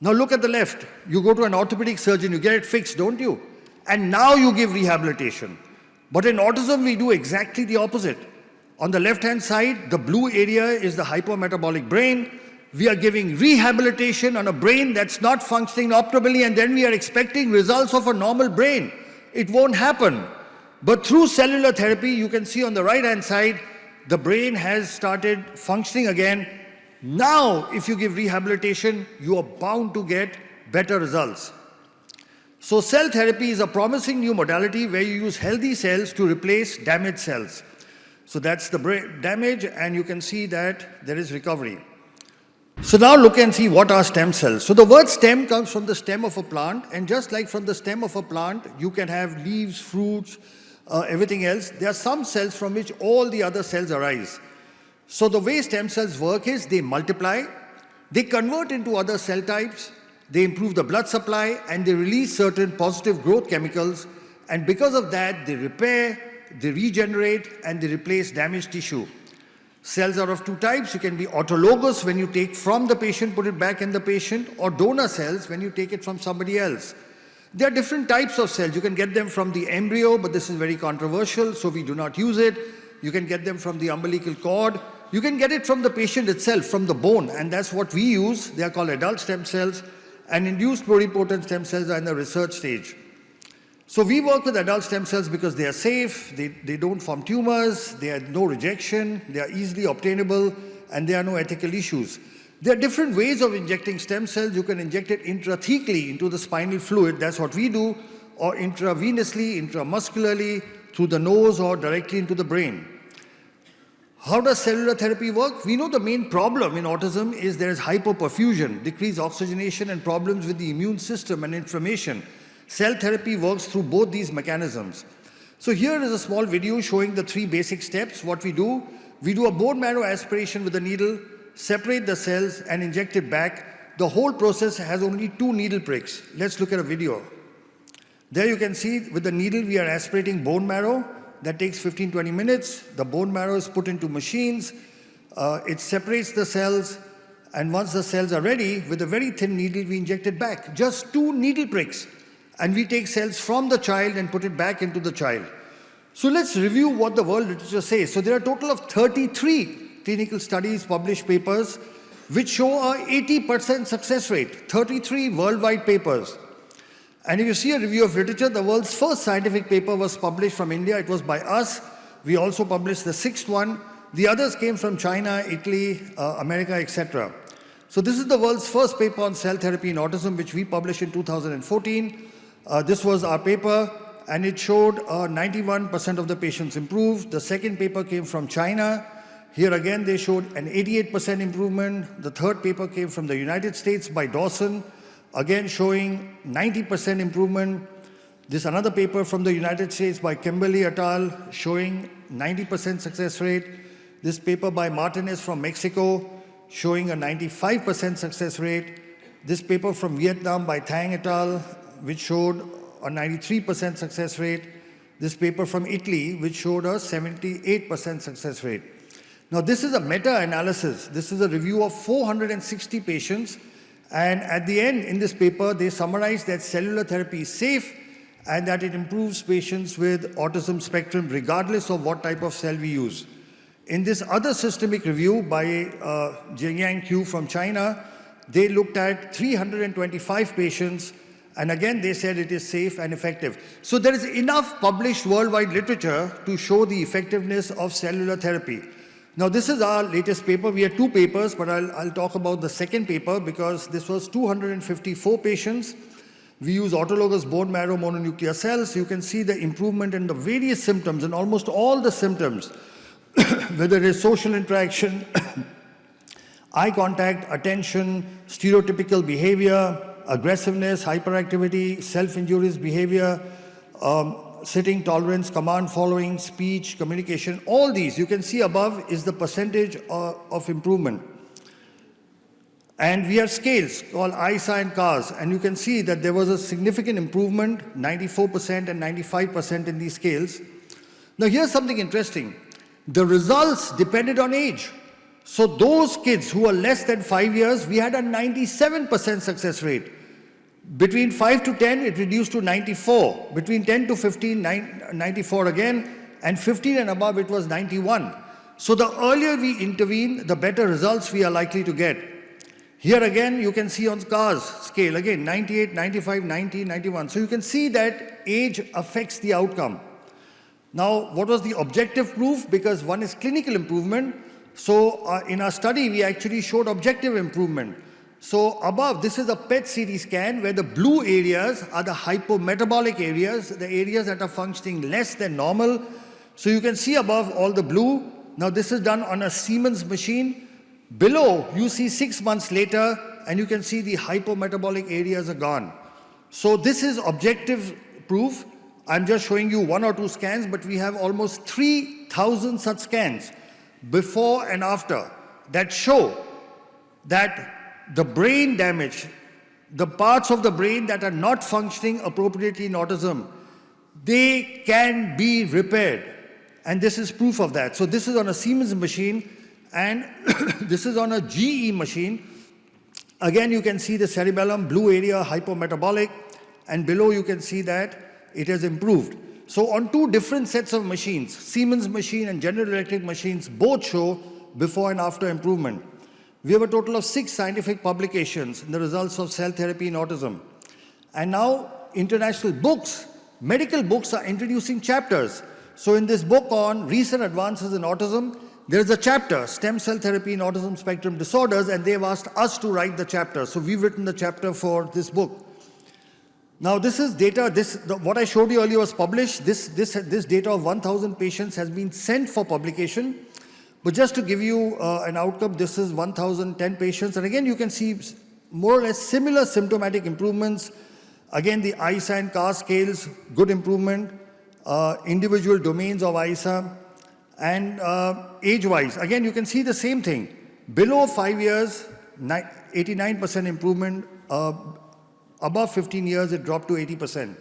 Now look at the left. You go to an orthopedic surgeon, you get it fixed, don't you? And now you give rehabilitation. But in autism, we do exactly the opposite. On the left-hand side, the blue area is the hypermetabolic brain. We are giving rehabilitation on a brain that's not functioning optimally, and then we are expecting results of a normal brain. It won't happen. But through cellular therapy, you can see on the right-hand side, the brain has started functioning again. Now, if you give rehabilitation, you are bound to get better results. So cell therapy is a promising new modality where you use healthy cells to replace damaged cells. So that's the brain damage, and you can see that there is recovery. So now look and see what are stem cells. So the word stem comes from the stem of a plant, and just like from the stem of a plant, you can have leaves, fruits, everything else. There are some cells from which all the other cells arise. So the way stem cells work is they multiply, they convert into other cell types, they improve the blood supply, and they release certain positive growth chemicals, and because of that, they repair, they regenerate, and they replace damaged tissue. Cells are of two types. You can be autologous, when you take from the patient, put it back in the patient, or donor cells, when you take it from somebody else. There are different types of cells. You can get them from the embryo, but this is very controversial, so we do not use it. You can get them from the umbilical cord. You can get it from the patient itself, from the bone, and that's what we use. They are called adult stem cells, and induced pluripotent stem cells are in the research stage. So we work with adult stem cells because they are safe, they don't form tumors, they have no rejection, they are easily obtainable, and there are no ethical issues. There are different ways of injecting stem cells. You can inject it intrathecally into the spinal fluid, that's what we do, or intravenously, intramuscularly, through the nose or directly into the brain. How does cellular therapy work? We know the main problem in autism is there is hypoperfusion, decreased oxygenation, and problems with the immune system and inflammation. Cell therapy works through both these mechanisms. So here is a small video showing the 3 basic steps. What we do a bone marrow aspiration with a needle, separate the cells and inject it back. The whole process has only 2 needle pricks. Let's look at a video. There you can see with the needle we are aspirating bone marrow. That takes 15-20 minutes. The bone marrow is put into machines. It separates the cells, and once the cells are ready, with a very thin needle we inject it back. Just 2 needle pricks. And we take cells from the child and put it back into the child. So let's review what the world literature says. So there are a total of 33 clinical studies, published papers, which show a 80% success rate. 33 worldwide papers. And if you see a review of literature, the world's first scientific paper was published from India. It was by us. We also published the 6th one. The others came from China, Italy, America, etc. So this is the world's first paper on cell therapy in autism, which we published in 2014. This was our paper, and it showed 91% of the patients improved. The second paper came from China. Here again, they showed an 88% improvement. The third paper came from the United States by Dawson, again showing 90% improvement. This another paper from the United States by Kimberly et al. Showing 90% success rate. This paper by Martinez from Mexico showing a 95% success rate. This paper from Vietnam by Thang et al., which showed a 93% success rate. This paper from Italy, which showed a 78% success rate. Now, this is a meta-analysis. This is a review of 460 patients. And at the end, in this paper, they summarize that cellular therapy is safe and that it improves patients with autism spectrum regardless of what type of cell we use. In this other systemic review by Jiangyang Q from China, they looked at 325 patients, and again they said it is safe and effective. So there is enough published worldwide literature to show the effectiveness of cellular therapy. Now this is our latest paper. We had 2 papers, but I'll talk about the second paper because this was 254 patients. We use autologous bone marrow mononuclear cells. You can see the improvement in the various symptoms, and almost all the symptoms, whether it is social interaction, eye contact, attention, stereotypical behavior, aggressiveness, hyperactivity, self-injurious behavior, sitting tolerance, command following, speech, communication, all these you can see above is the percentage of improvement. And we have scales called ICAN CARS, and you can see that there was a significant improvement, 94% and 95% in these scales. Now here's something interesting. The results depended on age. So those kids who are less than 5 years, we had a 97% success rate. Between 5 to 10, it reduced to 94. Between 10 to 15, 94 again. And 15 and above, it was 91. So the earlier we intervene, the better results we are likely to get. Here again, you can see on CARS scale, again, 98, 95, 90, 91. So you can see that age affects the outcome. Now, what was the objective proof? Because one is clinical improvement. So in our study, we actually showed objective improvement. So above, this is a PET CT scan where the blue areas are the hypometabolic areas, the areas that are functioning less than normal. So you can see above all the blue. Now this is done on a Siemens machine. Below, you see 6 months later, and you can see the hypometabolic areas are gone. So this is objective proof. I'm just showing you 1 or 2 scans, but we have almost 3,000 such scans before and after that show that the brain damage, the parts of the brain that are not functioning appropriately in autism, they can be repaired. And this is proof of that. So this is on a Siemens machine, And this is on a GE machine. Again, you can see the cerebellum, blue area, hypometabolic, and below you can see that it has improved. So on two different sets of machines, Siemens machine and General Electric machines, both show before and after improvement. We have a total of 6 scientific publications in the results of cell therapy in autism. And now international books, medical books are introducing chapters. So in this book on recent advances in autism, there is a chapter, Stem Cell Therapy in Autism Spectrum Disorders, and they've asked us to write the chapter. So we've written the chapter for this book. Now this is data, what I showed you earlier was published. This data of 1,000 patients has been sent for publication. But just to give you an outcome, this is 1,010 patients. And again, you can see more or less similar symptomatic improvements. Again, the ICAN and CAR scales, good improvement. Individual domains of ISA. And age-wise, again, you can see the same thing. Below 5 years, 89% improvement. Above 15 years, it dropped to 80%.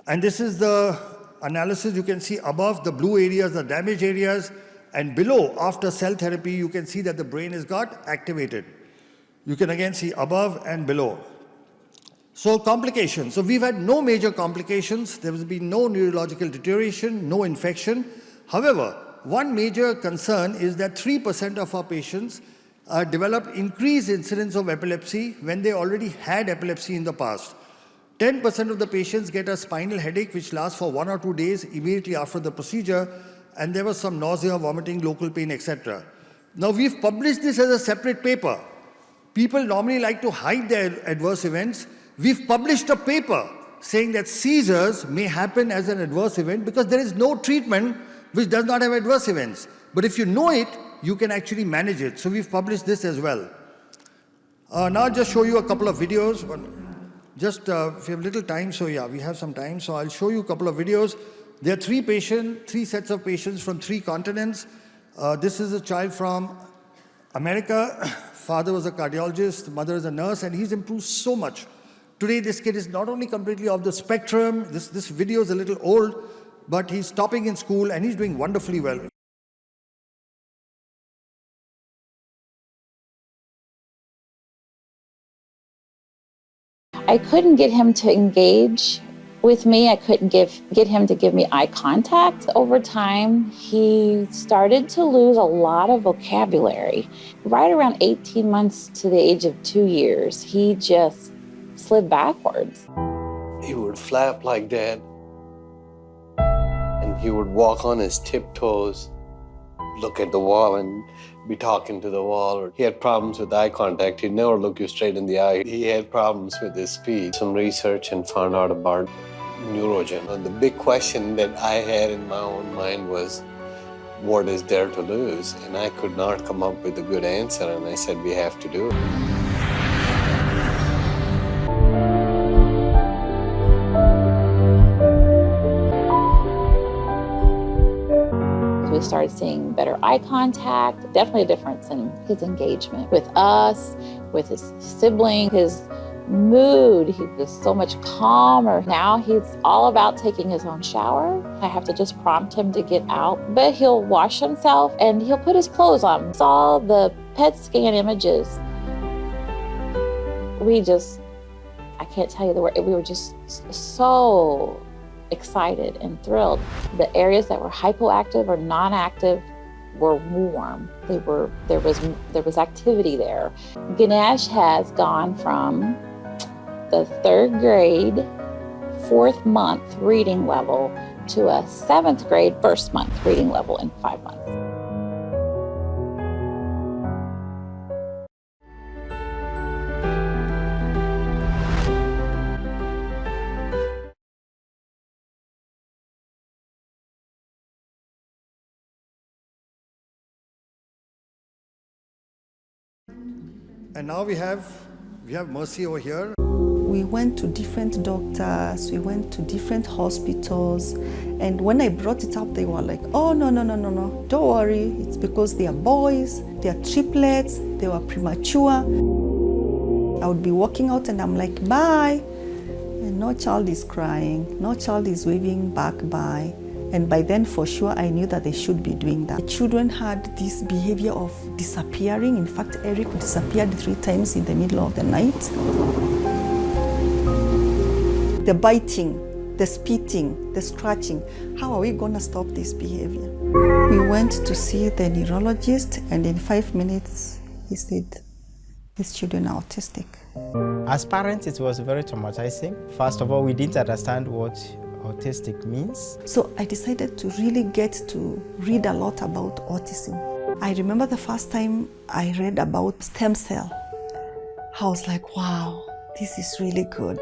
And this is the analysis. You can see above the blue areas, the damaged areas, and below, after cell therapy, you can see that the brain has got activated. You can again see above and below. So complications. So we've had no major complications. There has been no neurological deterioration, no infection. However, one major concern is that 3% of our patients develop increased incidence of epilepsy when they already had epilepsy in the past. 10% of the patients get a spinal headache which lasts for 1 or 2 days immediately after the procedure, and there was some nausea, vomiting, local pain, etc. Now we've published this as a separate paper. People normally like to hide their adverse events. We've published a paper saying that seizures may happen as an adverse event because there is no treatment which does not have adverse events. But if you know it, you can actually manage it. So we've published this as well. Now I'll just show you a couple of videos. Just if you have little time, so yeah, we have some time. So I'll show you a couple of videos. There are 3 sets of patients from 3 continents. This is a child from America. Father was a cardiologist, mother is a nurse, and he's improved so much. Today, this kid is not only completely off the spectrum, this video is a little old, but he's topping in school and he's doing wonderfully well. I couldn't get him to engage with me. I couldn't get him to give me eye contact. Over time, he started to lose a lot of vocabulary. Right around 18 months to the age of 2 years, he just slid backwards. He would flap like that, and he would walk on his tiptoes, look at the wall and be talking to the wall. He had problems with eye contact. He'd never look you straight in the eye. He had problems with his speech. Some research and found out about neurogen. And the big question that I had in my own mind was, what is there to lose? And I could not come up with a good answer, and I said, we have to do it. We started seeing better eye contact, definitely a difference in his engagement with us, with his sibling, his mood. He was so much calmer. Now he's all about taking his own shower. I have to just prompt him to get out, but he'll wash himself and he'll put his clothes on. Saw the PET scan images. I can't tell you the word, we were just so excited and thrilled. The areas that were hypoactive or non-active were warm. There was activity there. Ganesh has gone from the 3rd grade, 4th month reading level to a 7th grade, 1st month reading level in 5 months. And now we have Mercy over here. We went to different doctors, we went to different hospitals, and when I brought it up, they were like, oh, no, don't worry, it's because they are boys, they are triplets, they were premature. I would be walking out and I'm like, bye, and no child is crying, no child is waving back bye. And by then, for sure, I knew that they should be doing that. The children had this behavior of disappearing. In fact, Eric disappeared 3 times in the middle of the night. The biting, the spitting, the scratching. How are we going to stop this behavior? We went to see the neurologist, and in 5 minutes, he said, these children are autistic. As parents, it was very traumatizing. First of all, we didn't understand what autistic means. So I decided to really get to read a lot about autism. I remember the first time I read about stem cell. I was like, wow, this is really good.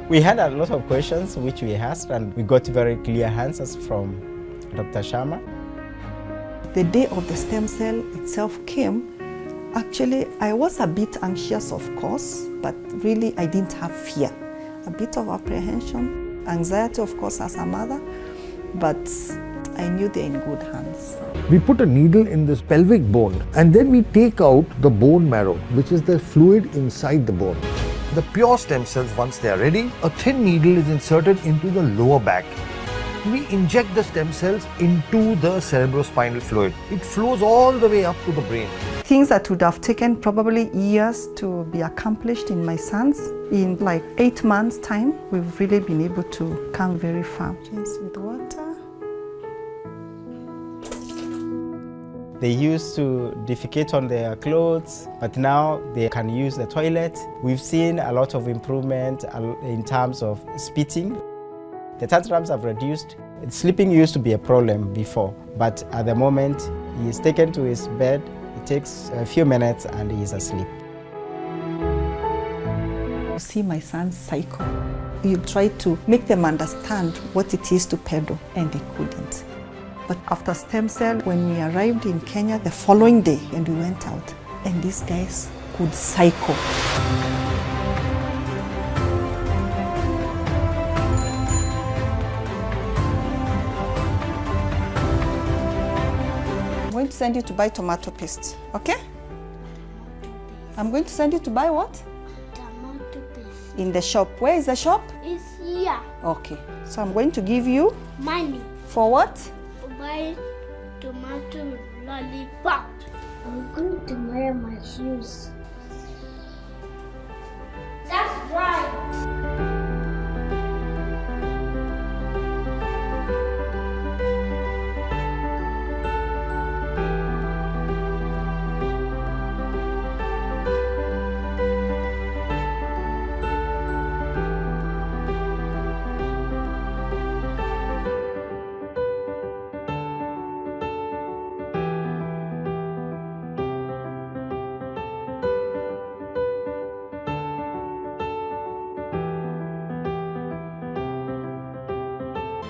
We had a lot of questions which we asked, and we got very clear answers from Dr. Sharma. The day of the stem cell itself came. Actually, I was a bit anxious, of course, but really I didn't have fear. A bit of apprehension, anxiety, of course, as a mother, but I knew they're in good hands. We put a needle in this pelvic bone and then we take out the bone marrow, which is the fluid inside the bone. The pure stem cells, once they are ready, a thin needle is inserted into the lower back. We inject the stem cells into the cerebrospinal fluid. It flows all the way up to the brain. Things that would have taken probably years to be accomplished in my sons, in like 8 months' time, we've really been able to come very far. Just with water. They used to defecate on their clothes, but now they can use the toilet. We've seen a lot of improvement in terms of spitting. The tantrums have reduced. Sleeping used to be a problem before, but at the moment, he is taken to his bed. It takes a few minutes and he is asleep. See my son's cycle. You try to make them understand what it is to pedal, and they couldn't. But after stem cell, when we arrived in Kenya the following day and we went out, and these guys could cycle. I'm going to send you to buy tomato paste, okay? I'm going to send you to buy what? Tomato paste. In the shop. Where is the shop? It's here. Okay. So I'm going to give you Money. for what? Buy tomato lollipop. I'm going to wear my shoes. That's right.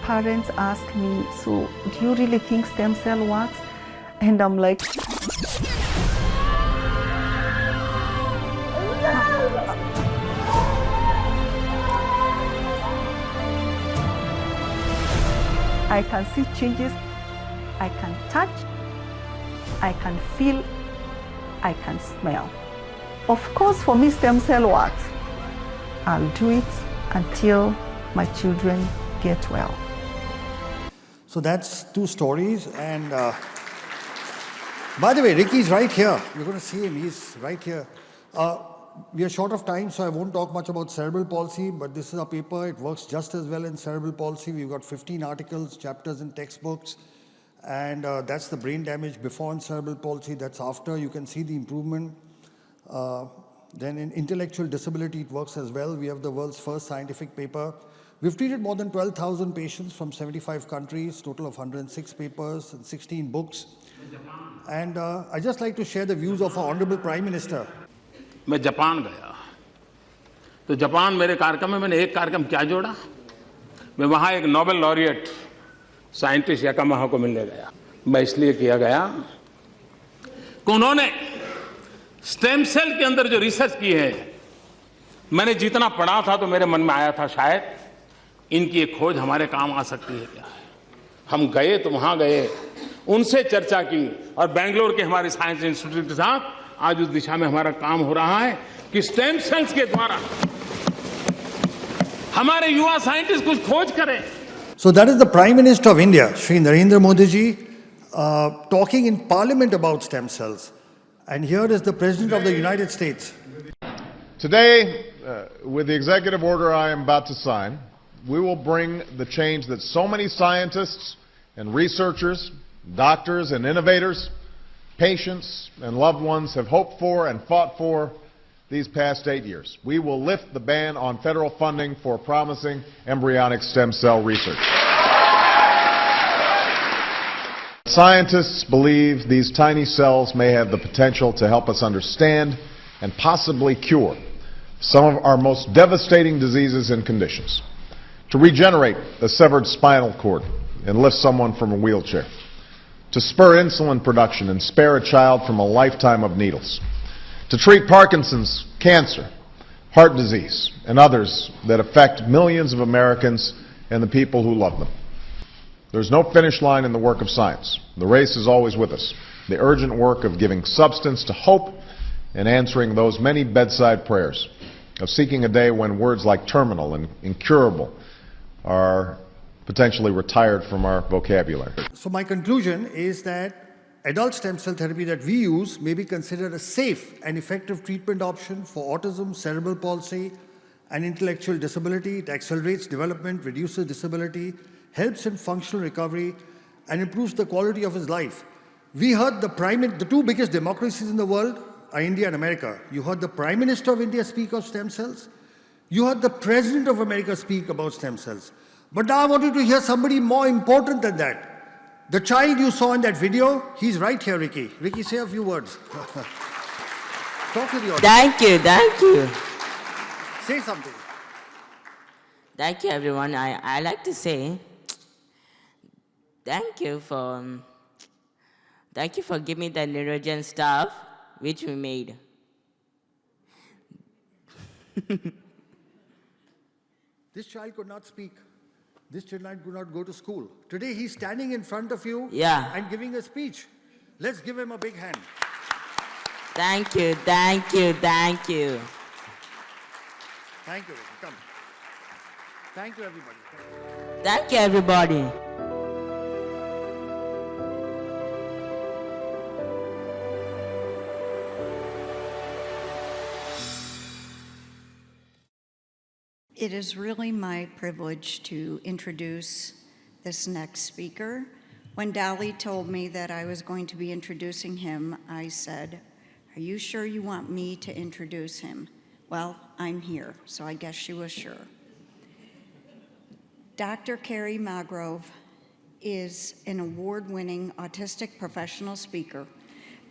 Parents ask me, so do you really think stem cell works? And I'm like, I can see changes, I can touch, I can feel, I can smell. Of course, for me, stem cell works. I'll do it until my children get well. So that's 2 stories. And by the way, Ricky's right here. You're going to see him. He's right here. We are short of time, so I won't talk much about cerebral palsy, but this is a paper. It works just as well in cerebral palsy. We've got 15 articles, chapters in textbooks. And that's the brain damage before in cerebral palsy. That's after. You can see the improvement. Then in intellectual disability, it works as well. We have the world's first scientific paper. We've treated more than 12,000 patients from 75 countries, total of 106 papers and 16 books. And I'd just like to share the views of our Honorable Prime Minister. मैं Japan गया, तो Japan मेरे कार्यक्रम में मैंने एक कार्यक्रम क्या जोड़ा, मैं वहाँ एक नोबेल लॉरिएट साइंटिस्ट याकामाहा को मिलने गया। मैं इसलिए किया गया कि उन्होंने स्टेम सेल के अंदर जो रिसर्च की है, मैंने जितना पढ़ा था तो मेरे मन में आया था शायद इनकी एक खोज हमारे काम आ सकती है क्या है। हम गए तो वहाँ गए, उनसे चर्चा की और बेंगलोर के हमारे साइंस इंस्टीट्यूट के साथ आज उस दिशा में हमारा काम हो रहा है कि स्टेम सेल्स के द्वारा हमारे युवा साइंटिस्ट कुछ खोज करें। So that is the Prime Minister of India, Shri Narendra Modi ji, talking in Parliament about stem cells. And here is the President of the United States. Today, with the executive order I am about to sign, we will bring the change that so many scientists and researchers, doctors and innovators, patients and loved ones have hoped for and fought for these past 8 years. We will lift the ban on federal funding for promising embryonic stem cell research. Scientists believe these tiny cells may have the potential to help us understand and possibly cure some of our most devastating diseases and conditions, to regenerate a severed spinal cord and lift someone from a wheelchair, to spur insulin production and spare a child from a lifetime of needles, to treat Parkinson's, cancer, heart disease, and others that affect millions of Americans and the people who love them. There's no finish line in the work of science. The race is always with us. The urgent work of giving substance to hope and answering those many bedside prayers, of seeking a day when words like terminal and incurable are potentially retired from our vocabulary. So my conclusion is that adult stem cell therapy that we use may be considered a safe and effective treatment option for autism, cerebral palsy, and intellectual disability. It accelerates development, reduces disability, helps in functional recovery, and improves the quality of his life. We heard the two biggest democracies in the world are India and America. You heard the Prime Minister of India speak of stem cells. You heard the President of America speak about stem cells. But now I want you to hear somebody more important than that. The child you saw in that video, he's right here, Ricky. Ricky, say a few words. Talk to the audience. Thank you. Say something. Thank you, everyone. I like to say thank you for giving me the neurogen stuff which we made. This child could not speak. This child could not go to school. Today he's standing in front of you and giving a speech. Let's give him a big hand. Thank you. Thank you, Ricky. Come. Thank you, everybody. Thank you, everybody. It is really my privilege to introduce this next speaker. When Dolly told me that I was going to be introducing him, I said, "Are you sure you want me to introduce him?" Well, I'm here, so I guess she was sure. Dr. Kerry Magro is an award-winning autistic professional speaker,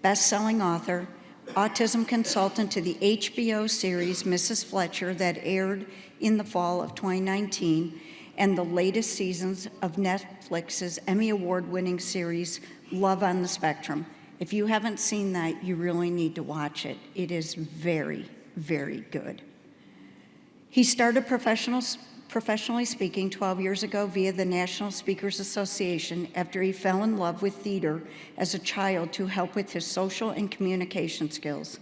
best-selling author, autism consultant to the HBO series Mrs. Fletcher that aired in the fall of 2019, and the latest seasons of Netflix's Emmy Award-winning series Love on the Spectrum. If you haven't seen that, you really need to watch it. It is very, very good. He started professionally speaking 12 years ago via the National Speakers Association after he fell in love with theater as a child to help with his social and communication skills.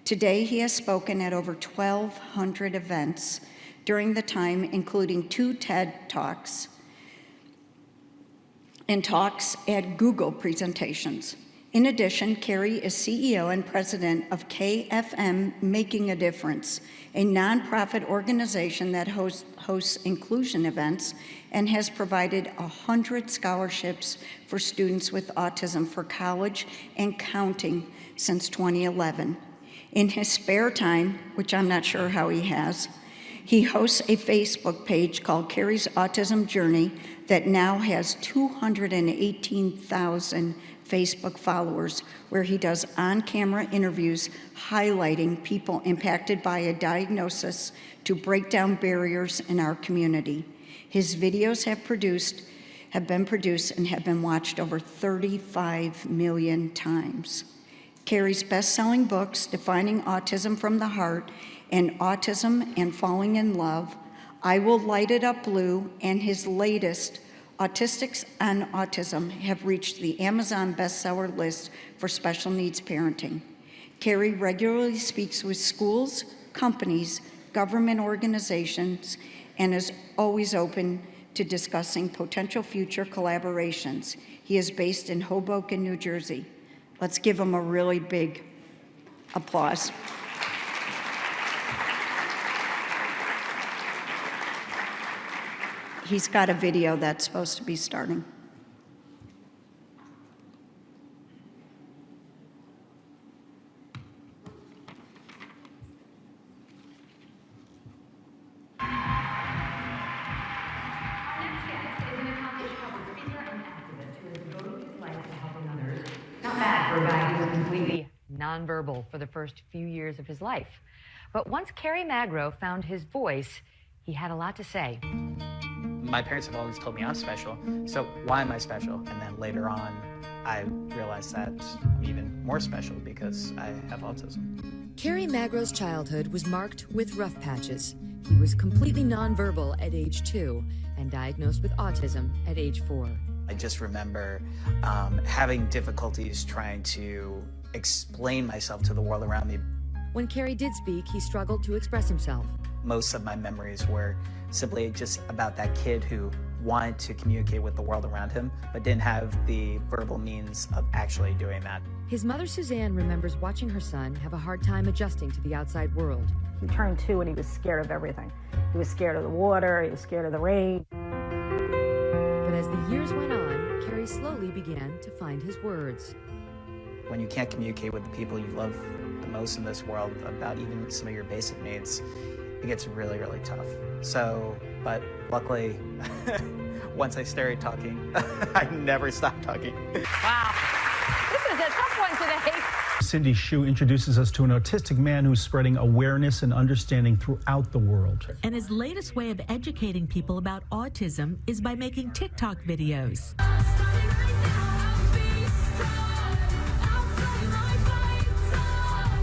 Today, he has spoken at over 1,200 events during the time, including 2 TED Talks and talks at Google presentations. In addition, Kerry is CEO and president of KFM Making a Difference, a nonprofit organization that hosts inclusion events and has provided 100 scholarships for students with autism for college and counting since 2011. In his spare time, which I'm not sure how he has, he hosts a Facebook page called Kerry's Autism Journey that now has 218,000 Facebook followers, where he does on-camera interviews highlighting people impacted by a diagnosis to break down barriers in our community. His videos have been produced and have been watched over 35 million times. Kerry's best-selling books, Defining Autism from the Heart and Autism and Falling in Love, I Will Light It Up Blue, and his latest, Autistics on Autism, have reached the Amazon bestseller list for special needs parenting. Kerry regularly speaks with schools, companies, government organizations, and is always open to discussing potential future collaborations. He is based in Hoboken, New Jersey. Let's give him a really big applause. He's got a video that's supposed to be starting. Not bad for a guy who was completely nonverbal for the first few years of his life. But once Kerry Magro found his voice, he had a lot to say. My parents have always told me I'm special, so why am I special? And then later on, I realized that I'm even more special because I have autism. Kerry Magro's childhood was marked with rough patches. He was completely nonverbal at age 2 and diagnosed with autism at age 4. I just remember having difficulties trying to explain myself to the world around me. When Kerry did speak, he struggled to express himself. Most of my memories were simply just about that kid who wanted to communicate with the world around him, but didn't have the verbal means of actually doing that. His mother, Suzanne, remembers watching her son have a hard time adjusting to the outside world. He turned 2 and he was scared of everything. He was scared of the water, he was scared of the rain. But as the years went on, Kerry slowly began to find his words. When you can't communicate with the people you love the most in this world about even some of your basic needs, it gets really, really tough. So, but luckily, once I started talking, I never stopped talking. Wow. This is a tough one today. Cindy Hsu introduces us to an autistic man who's spreading awareness and understanding throughout the world. And his latest way of educating people about autism is by making TikTok videos.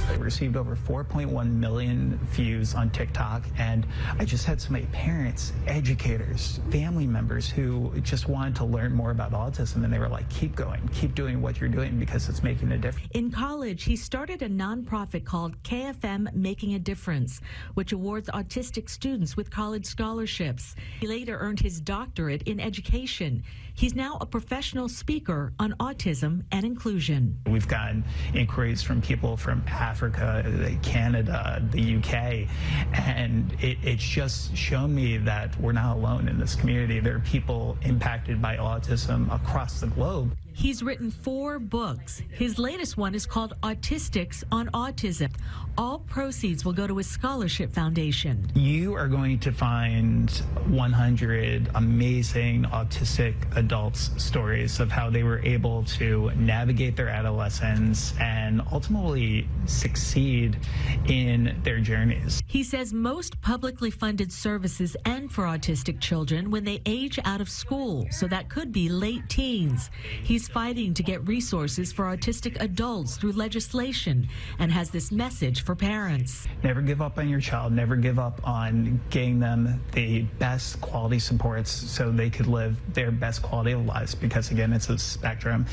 I received over 4.1 million views on TikTok, and I just had so many parents, educators, family members who just wanted to learn more about autism, and they were like, keep going, keep doing what you're doing because it's making a difference. In college, he started a nonprofit called KFM Making a Difference, which awards autistic students with college scholarships. He later earned his doctorate in education. He's now a professional speaker on autism and inclusion. We've gotten inquiries from people from Africa, Canada, the UK, and it's just shown me that we're not alone in this community. There are people impacted by autism across the globe. He's written 4 books. His latest one is called Autistics on Autism. All proceeds will go to his scholarship foundation. You are going to find 100 amazing autistic adults' stories of how they were able to navigate their adolescence and ultimately succeed in their journeys. He says most publicly funded services end for autistic children when they age out of school, so that could be late teens. He's fighting to get resources for autistic adults through legislation and has this message for parents. Never give up on your child. Never give up on getting them the best quality supports so they could live their best quality of lives, because again, it's a spectrum.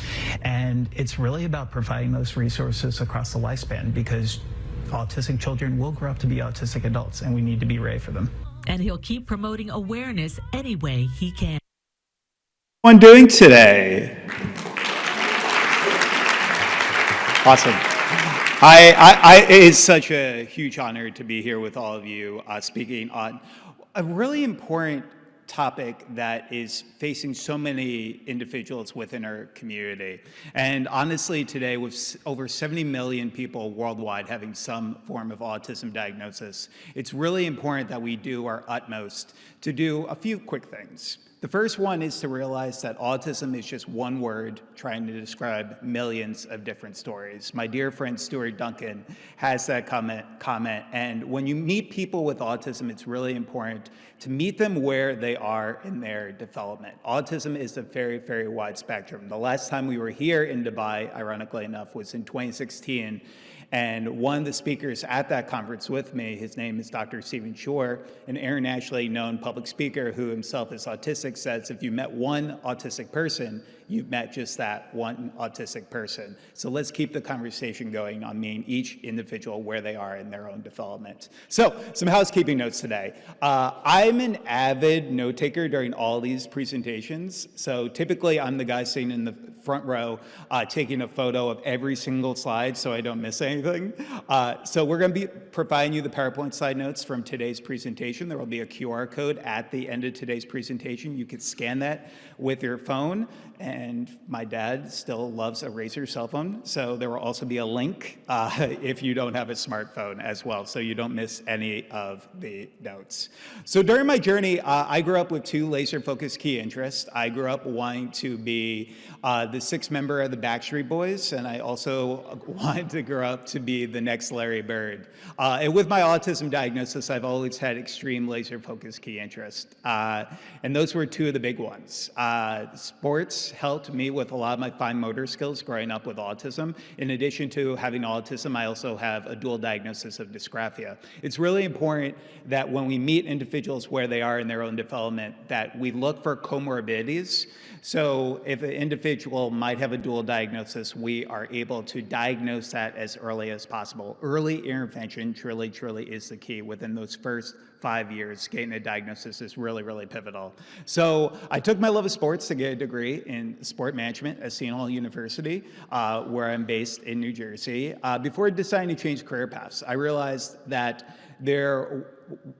And it's really about providing those resources across the lifespan, because autistic children will grow up to be autistic adults, and we need to be ready for them. And he'll keep promoting awareness any way he can. What I'm doing today. Awesome. It's such a huge honor to be here with all of you speaking on a really important topic that is facing so many individuals within our community. And honestly, today, with over 70 million people worldwide having some form of autism diagnosis, it's really important that we do our utmost to do a few quick things. The first one is to realize that autism is just one word trying to describe millions of different stories. My dear friend Stuart Duncan has that comment, and when you meet people with autism, it's really important to meet them where they are in their development. Autism is a very, very wide spectrum. The last time we were here in Dubai, ironically enough, was in 2016, And one of the speakers at that conference with me, his name is Dr. Stephen Shore, an internationally known public speaker who himself is autistic, says if you met one autistic person, you've met just that one autistic person. So let's keep the conversation going on meeting each individual where they are in their own development. So some housekeeping notes today. I'm an avid note taker during all these presentations. So typically I'm the guy sitting in the front row taking a photo of every single slide so I don't miss anything. So we're going to be providing you the PowerPoint slide notes from today's presentation. There will be a QR code at the end of today's presentation. You can scan that with your phone. And my dad still loves a Razr cell phone, so there will also be a link if you don't have a smartphone as well, so you don't miss any of the notes. So during my journey, I grew up with two laser-focused key interests. I grew up wanting to be the sixth member of the Backstreet Boys, and I also wanted to grow up to be the next Larry Bird. And with my autism diagnosis, I've always had extreme laser-focused key interest, and those were two of the big ones. Sports helped me with a lot of my fine motor skills growing up with autism. In addition to having autism, I also have a dual diagnosis of dysgraphia. It's really important that when we meet individuals where they are in their own development, that we look for comorbidities. So if an individual might have a dual diagnosis, we are able to diagnose that as early as possible. Early intervention truly is the key. Within those first 5 years, getting a diagnosis is really pivotal. So I took my love of sports to get a degree in sport management at Seton Hall University, where I'm based in New Jersey. Before deciding to change career paths, I realized that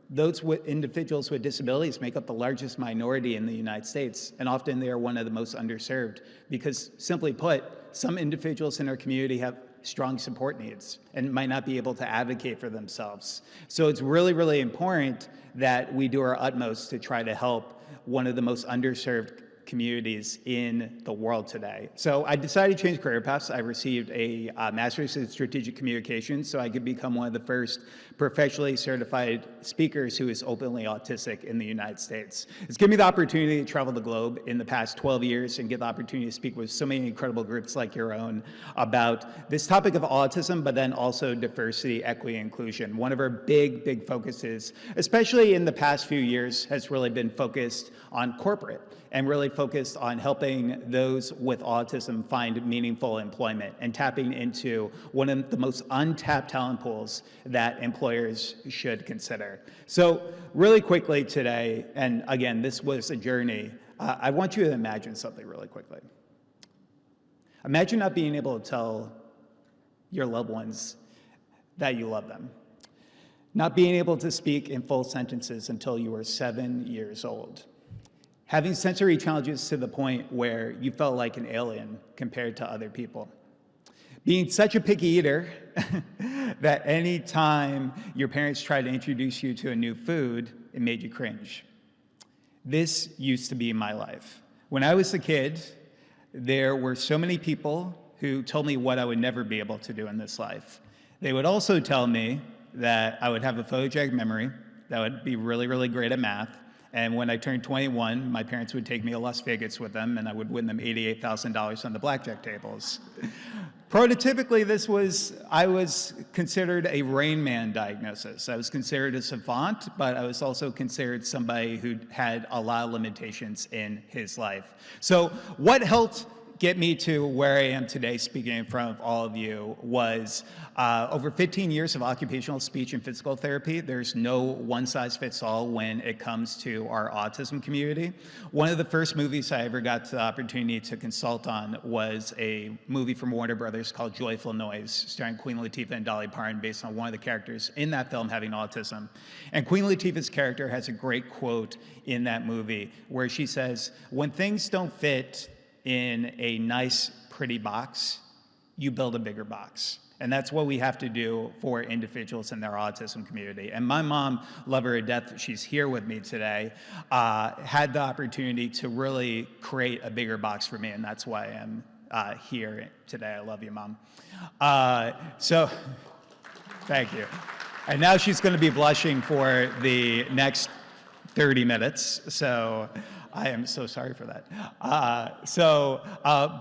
those individuals with disabilities make up the largest minority in the United States, and often they are one of the most underserved because, simply put, some individuals in our community have strong support needs and might not be able to advocate for themselves. So it's really important that we do our utmost to try to help one of the most underserved communities in the world today. So I decided to change career paths. I received a master's in strategic communications so I could become one of the first professionally certified speakers who is openly autistic in the United States. It's given me the opportunity to travel the globe in the past 12 years and get the opportunity to speak with so many incredible groups like your own about this topic of autism, but then also diversity, equity, inclusion. One of our big focuses, especially in the past few years, has really been focused on corporate and really focused on helping those with autism find meaningful employment and tapping into one of the most untapped talent pools that employers should consider. So really quickly today, and again, this was a journey, I want you to imagine something really quickly. Imagine not being able to tell your loved ones that you love them. Not being able to speak in full sentences until you were 7 years old. Having sensory challenges to the point where you felt like an alien compared to other people. Being such a picky eater that any time your parents tried to introduce you to a new food, it made you cringe. This used to be my life. When I was a kid, there were so many people who told me what I would never be able to do in this life. They would also tell me that I would have a photogenic memory, that I would be really great at math, and when I turned 21, my parents would take me to Las Vegas with them, and I would win them $88,000 on the blackjack tables. Prototypically, I was considered a Rain Man diagnosis. I was considered a savant, but I was also considered somebody who had a lot of limitations in his life. So what helped get me to where I am today speaking in front of all of you was over 15 years of occupational speech and physical therapy. There's no one-size-fits-all when it comes to our autism community. One of the first movies I ever got the opportunity to consult on was a movie from Warner Brothers called Joyful Noise, starring Queen Latifah and Dolly Parton, based on one of the characters in that film having autism. And Queen Latifah's character has a great quote in that movie where she says, "When things don't fit in a nice, pretty box, you build a bigger box." And that's what we have to do for individuals in their autism community. And my mom, love her to death, she's here with me today, had the opportunity to really create a bigger box for me, and that's why I'm here today. I love you, Mom. So, thank you. And now she's going to be blushing for the next 30 minutes. So, I am so sorry for that.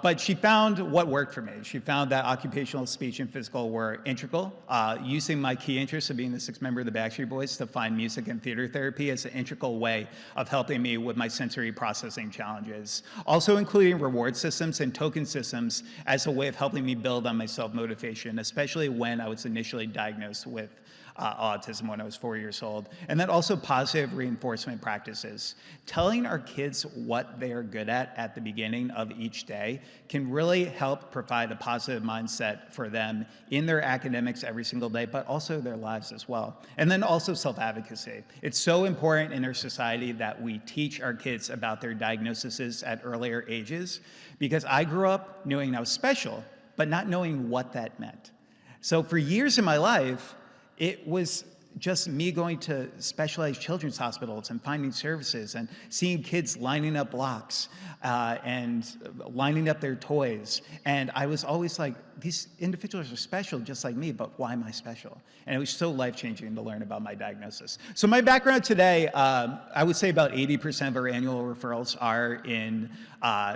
But she found what worked for me. She found that occupational, speech, and physical were integral. Using my key interest of being the sixth member of the Backstreet Boys to find music and theater therapy as an integral way of helping me with my sensory processing challenges. Also including reward systems and token systems as a way of helping me build on my self-motivation, especially when I was initially diagnosed with autism when I was 4 years old. And then also positive reinforcement practices. Telling our kids what they're good at the beginning of each day can really help provide a positive mindset for them in their academics every single day, but also their lives as well. And then also self-advocacy. It's so important in our society that we teach our kids about their diagnoses at earlier ages, because I grew up knowing I was special, but not knowing what that meant. So for years in my life, it was just me going to specialized children's hospitals and finding services and seeing kids lining up blocks and lining up their toys. And I was always like, these individuals are special just like me, but why am I special? And it was so life-changing to learn about my diagnosis. So my background today, I would say about 80% of our annual referrals are in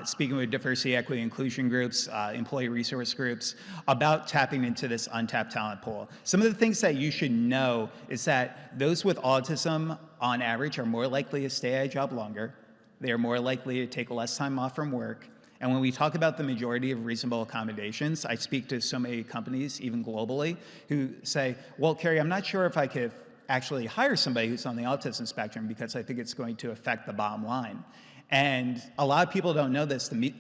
speaking with diversity, equity, inclusion groups, employee resource groups, about tapping into this untapped talent pool. Some of the things that you should know is that those with autism, on average, are more likely to stay at a job longer. They are more likely to take less time off from work. And when we talk about the majority of reasonable accommodations, I speak to so many companies, even globally, who say, well, Kerry, I'm not sure if I could actually hire somebody who's on the autism spectrum because I think it's going to affect the bottom line. And a lot of people don't know this. The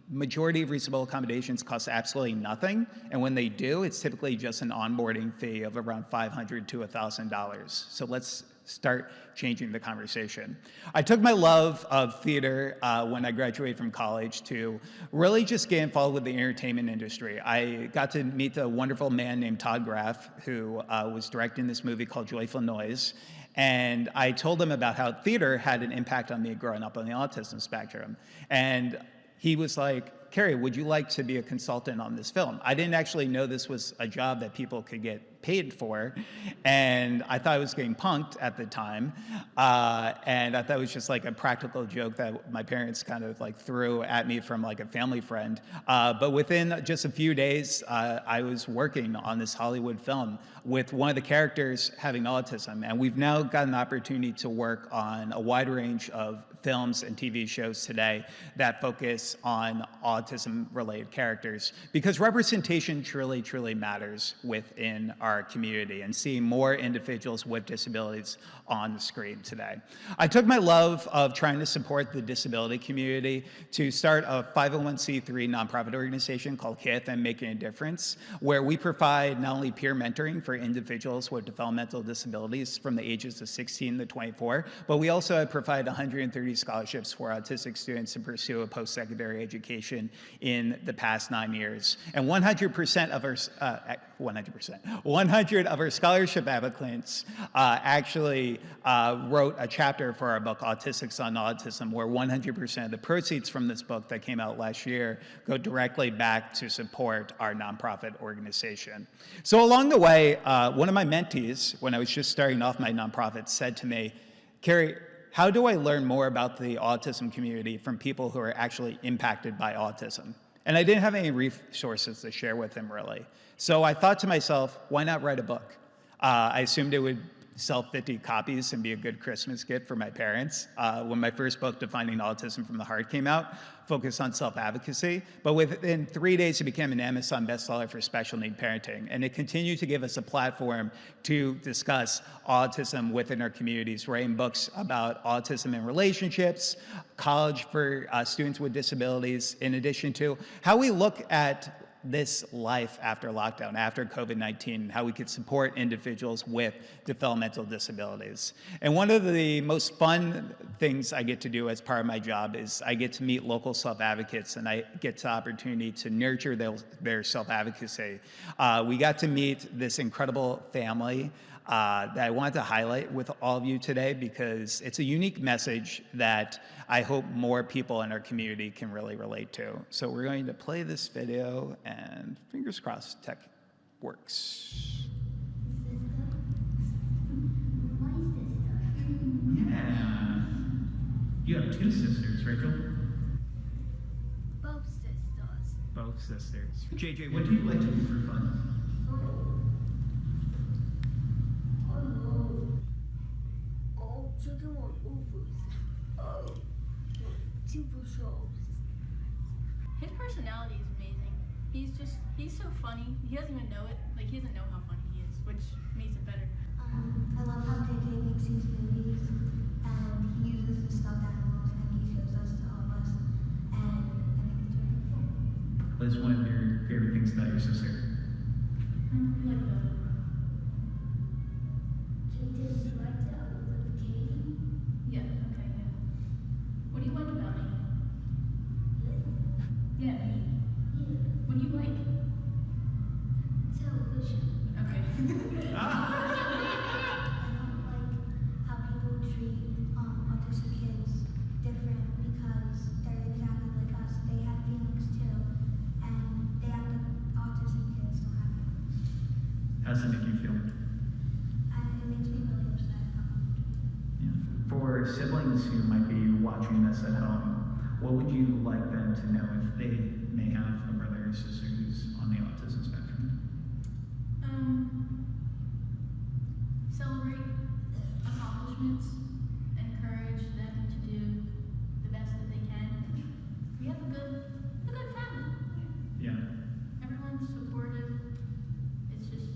majority of reasonable accommodations cost absolutely nothing. And when they do, it's typically just an onboarding fee of around $500 to $1,000. So let's start changing the conversation. I took my love of theater when I graduated from college to really just get involved with the entertainment industry. I got to meet a wonderful man named Todd Graff, who was directing this movie called Joyful Noise. And I told him about how theater had an impact on me growing up on the autism spectrum. And he was like, Kerry, would you like to be a consultant on this film? I didn't actually know this was a job that people could get paid for, and I thought I was getting punked at the time, and I thought it was just like a practical joke that my parents kind of like threw at me from like a family friend. But within just a few days, I was working on this Hollywood film with one of the characters having autism, and we've now got an opportunity to work on a wide range of films and TV shows today that focus on autism-related characters, because representation truly, truly matters within our community, and seeing more individuals with disabilities on the screen today. I took my love of trying to support the disability community to start a 501c3 nonprofit organization called KFM Making a Difference, where we provide not only peer mentoring for individuals with developmental disabilities from the ages of 16 to 24, but we also provide 130 scholarships for autistic students to pursue a post-secondary education in the past 9 years. And 100% of our 100 of our scholarship applicants actually wrote a chapter for our book, Autistics on Autism, where 100% of the proceeds from this book that came out last year go directly back to support our nonprofit organization. So along the way, one of my mentees, when I was just starting off my nonprofit, said to me, Kerry, how do I learn more about the autism community from people who are actually impacted by autism? And I didn't have any resources to share with him, really. So I thought to myself, why not write a book? I assumed it would sell 50 copies and be a good Christmas gift for my parents. When my first book, Defining Autism from the Heart, came out, focused on self-advocacy. But within 3 days, it became an Amazon bestseller for special need parenting. And it continued to give us a platform to discuss autism within our communities, writing books about autism in relationships, college for students with disabilities, in addition to how we look at this life after lockdown, after COVID-19, how we could support individuals with developmental disabilities. And one of the most fun things I get to do as part of my job is I get to meet local self-advocates, and I get the opportunity to nurture their self-advocacy. We got to meet this incredible family that I wanted to highlight with all of you today, because it's a unique message that I hope more people in our community can really relate to. So we're going to play this video, and fingers crossed tech works. You have two sisters, Rachel? Both sisters. Both sisters. JJ, what do you like to do for fun? Checking on movies. TV shows. His personality is amazing. He's so funny. He doesn't even know it. Like, he doesn't know how funny he is, which makes it better. I love how JJ makes these movies, and he uses the stuffed animals, and he shows us to all of us, and I think it's really cool. What is one of your favorite things about your sister? JJ likes it. I would live Katie. Yeah, okay, yeah. What do you like about me? Yeah, me. Yeah. What do you like? Television. Okay. How people treat autistic kids different because they're exactly like us. They have feelings too, and they act like autistic kids don't have feelings. How does it make you feel? It makes me really upset. For siblings who might be watching this at home, what would you like them to know if they may have a brother or sister who's on the autism spectrum? Celebrate accomplishments, encourage them to do the best that they can. We have a good family. Yeah. Everyone's supportive. It's just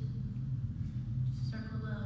circle of love.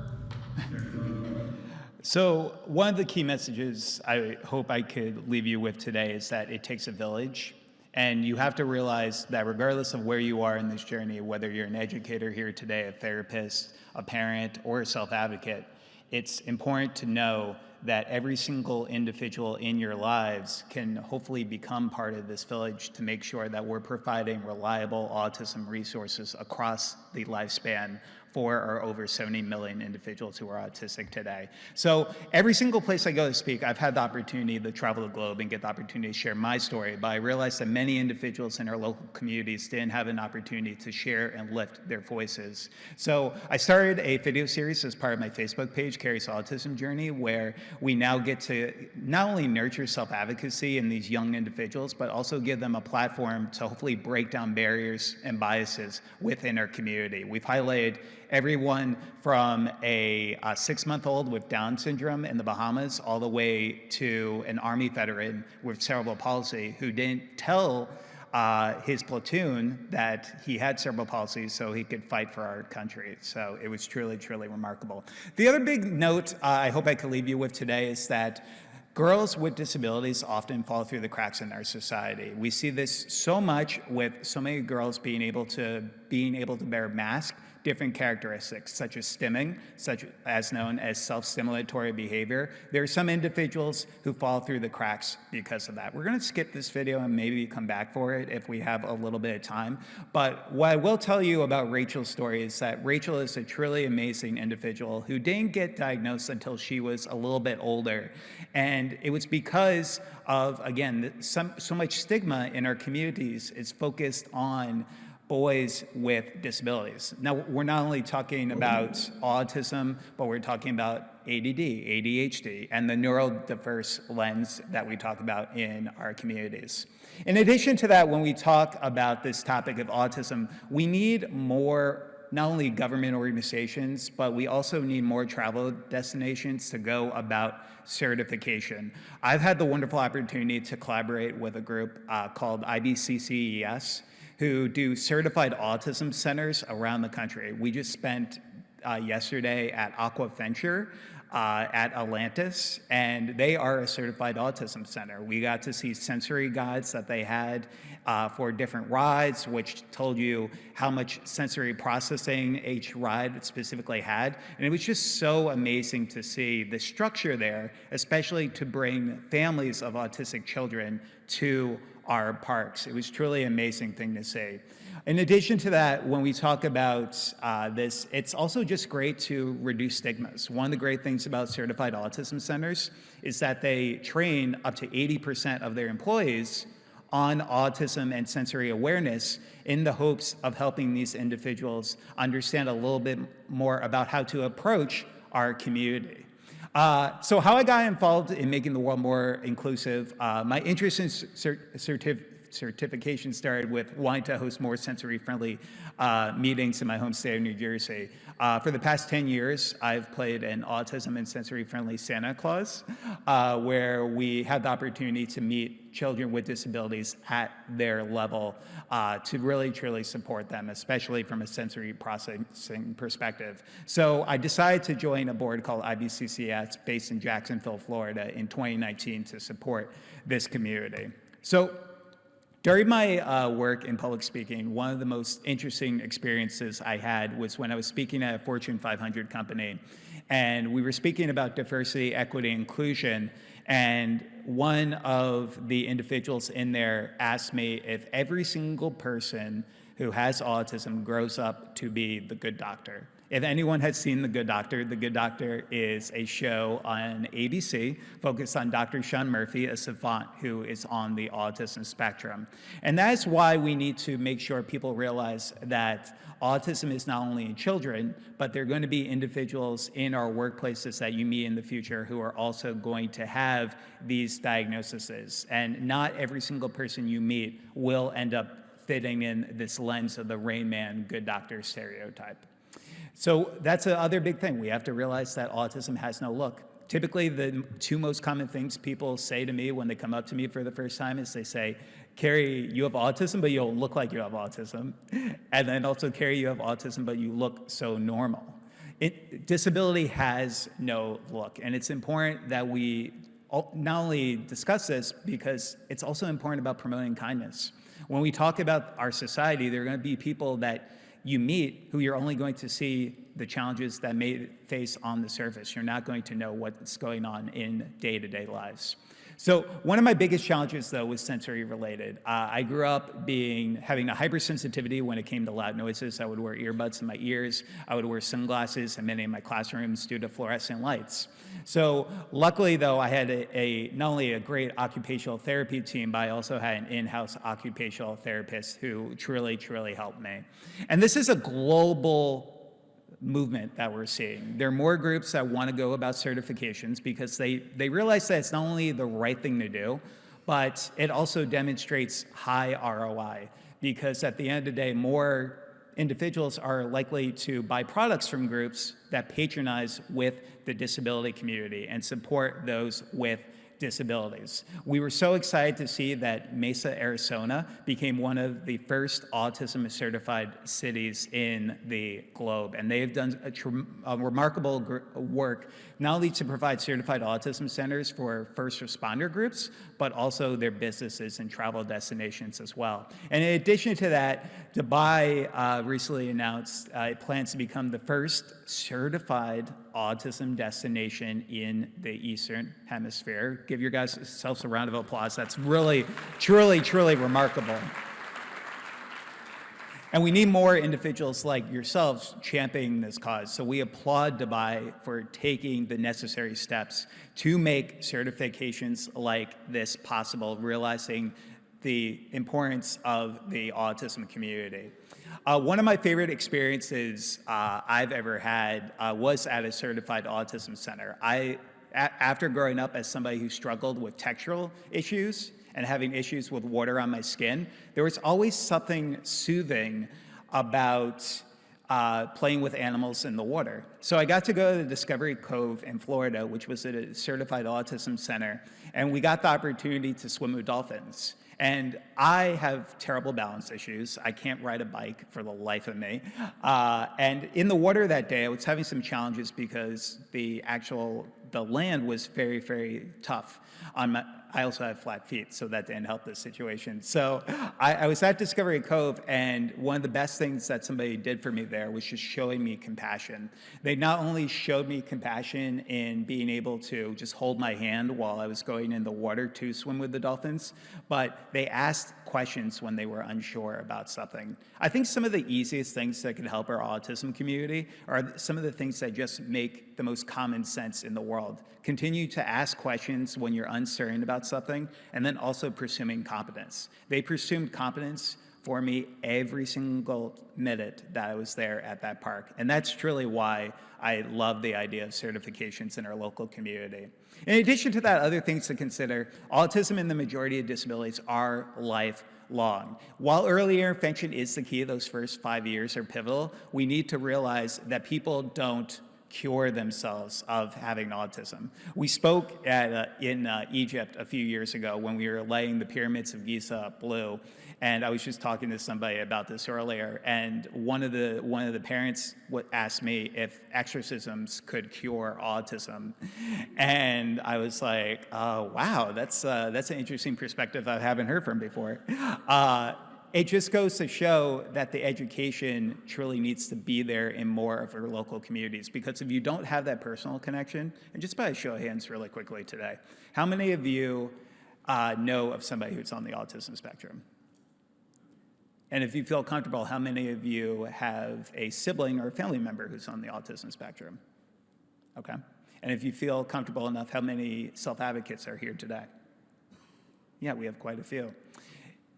So one of the key messages I hope I could leave you with today is that it takes a village. And you have to realize that regardless of where you are in this journey, whether you're an educator here today, a therapist, a parent, or a self-advocate, it's important to know that every single individual in your lives can hopefully become part of this village to make sure that we're providing reliable autism resources across the lifespan for our over 70 million individuals who are autistic today. So every single place I go to speak, I've had the opportunity to travel the globe and get the opportunity to share my story, but I realized that many individuals in our local communities didn't have an opportunity to share and lift their voices. So I started a video series as part of my Facebook page, Kerry's Autism Journey, where we now get to not only nurture self-advocacy in these young individuals, but also give them a platform to hopefully break down barriers and biases within our community. We've highlighted everyone from a 6-month-old with Down syndrome in the Bahamas all the way to an Army veteran with cerebral palsy who didn't tell his platoon that he had cerebral palsy so he could fight for our country. So it was truly, truly remarkable. The other big note I hope I could leave you with today is that girls with disabilities often fall through the cracks in our society. We see this so much with so many girls being able to bear masks, different characteristics such as stimming, such as known as self-stimulatory behavior. There are some individuals who fall through the cracks because of that. We're going to skip this video and maybe come back for it if we have a little bit of time. But what I will tell you about Rachel's story is that Rachel is a truly amazing individual who didn't get diagnosed until she was a little bit older. And it was because of, again, so much stigma in our communities is focused on boys with disabilities. Now, we're not only talking about autism, but we're talking about ADD, ADHD, and the neurodiverse lens that we talk about in our communities. In addition to that, when we talk about this topic of autism, we need more not only government organizations, but we also need more travel destinations to go about certification. I've had the wonderful opportunity to collaborate with a group called IBCCES, who do certified autism centers around the country. We just spent yesterday at Aquaventure at Atlantis, and they are a certified autism center. We got to see sensory guides that they had for different rides, which told you how much sensory processing each ride specifically had. And it was just so amazing to see the structure there, especially to bring families of autistic children to our parks. It was truly an amazing thing to see. In addition to that, when we talk about this, it's also just great to reduce stigmas. One of the great things about certified autism centers is that they train up to 80% of their employees on autism and sensory awareness in the hopes of helping these individuals understand a little bit more about how to approach our community. So how I got involved in making the world more inclusive, my interest in certification started with wanting to host more sensory-friendly meetings in my home state of New Jersey. For the past 10 years, I've played an autism and sensory-friendly Santa Claus, where we had the opportunity to meet children with disabilities at their level to really, truly support them, especially from a sensory processing perspective. So I decided to join a board called IBCCS based in Jacksonville, Florida in 2019 to support this community. So during my work in public speaking, one of the most interesting experiences I had was when I was speaking at a Fortune 500 company, and we were speaking about diversity, equity, inclusion, and one of the individuals in there asked me if every single person who has autism grows up to be the good doctor. If anyone has seen The Good Doctor is a show on ABC focused on Dr. Sean Murphy, a savant who is on the autism spectrum. And that is why we need to make sure people realize that autism is not only in children, but there are going to be individuals in our workplaces that you meet in the future who are also going to have these diagnoses. And not every single person you meet will end up fitting in this lens of the Rain Man, good doctor stereotype. So that's the other big thing. We have to realize that autism has no look. Typically, the two most common things people say to me when they come up to me for the first time is they say, Kerry, you have autism, but you don't look like you have autism. And then also, Kerry, you have autism, but you look so normal. Disability has no look. And it's important that we not only discuss this, because it's also important about promoting kindness. When we talk about our society, there are going to be people that you meet who you're only going to see the challenges that may face on the surface. You're not going to know what's going on in day-to-day lives. So one of my biggest challenges, though, was sensory related. I grew up having a hypersensitivity when it came to loud noises. I would wear earbuds in my ears. I would wear sunglasses in many of my classrooms due to fluorescent lights. So luckily, though, I had not only a great occupational therapy team, but I also had an in-house occupational therapist who truly, truly helped me. And this is a global movement that we're seeing. There are more groups that want to go about certifications because they realize that it's not only the right thing to do, but it also demonstrates high ROI, because at the end of the day, more individuals are likely to buy products from groups that patronize with the disability community and support those with disabilities. We were so excited to see that Mesa, Arizona became one of the first autism certified cities in the globe. And they have done a remarkable work, not only to provide certified autism centers for first responder groups, but also their businesses and travel destinations as well. And in addition to that, Dubai recently announced it plans to become the first certified autism destination in the Eastern Hemisphere. Give your guys yourselves a round of applause. That's really, truly, truly remarkable. And we need more individuals like yourselves championing this cause. So we applaud Dubai for taking the necessary steps to make certifications like this possible, realizing the importance of the autism community. One of my favorite experiences I've ever had was at a certified autism center. After growing up as somebody who struggled with textural issues and having issues with water on my skin, there was always something soothing about playing with animals in the water. So I got to go to the Discovery Cove in Florida, which was at a certified autism center, and we got the opportunity to swim with dolphins. And I have terrible balance issues. I can't ride a bike for the life of me. And in the water that day, I was having some challenges because the land was very, very tough. I also have flat feet, so that didn't help the situation. So I was at Discovery Cove, and one of the best things that somebody did for me there was just showing me compassion. They not only showed me compassion in being able to just hold my hand while I was going in the water to swim with the dolphins, but they asked questions when they were unsure about something. I think some of the easiest things that can help our autism community are some of the things that just make the most common sense in the world. Continue to ask questions when you're uncertain about something, and then also pursuing competence. They pursued competence for me every single minute that I was there at that park. And that's truly why I love the idea of certifications in our local community. In addition to that, other things to consider, autism and the majority of disabilities are lifelong. While early intervention is the key, those first 5 years are pivotal, we need to realize that people don't cure themselves of having autism. We spoke in Egypt a few years ago when we were laying the pyramids of Giza blue, and I was just talking to somebody about this earlier, and one of the parents asked me if exorcisms could cure autism, and I was like, oh, wow, that's an interesting perspective I haven't heard from before. It just goes to show that the education truly needs to be there in more of our local communities, because if you don't have that personal connection, and just by a show of hands really quickly today, how many of you know of somebody who's on the autism spectrum? And if you feel comfortable, how many of you have a sibling or a family member who's on the autism spectrum? Okay. And if you feel comfortable enough, how many self-advocates are here today? Yeah, we have quite a few.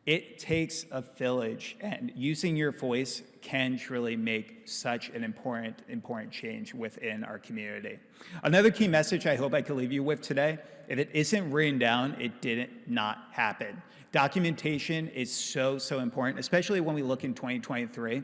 It takes a village, and using your voice can truly make such an important change within our community. Another key message I hope I could leave you with today, if it isn't written down, it didn't not happen. Documentation is so important, especially when we look in 2023.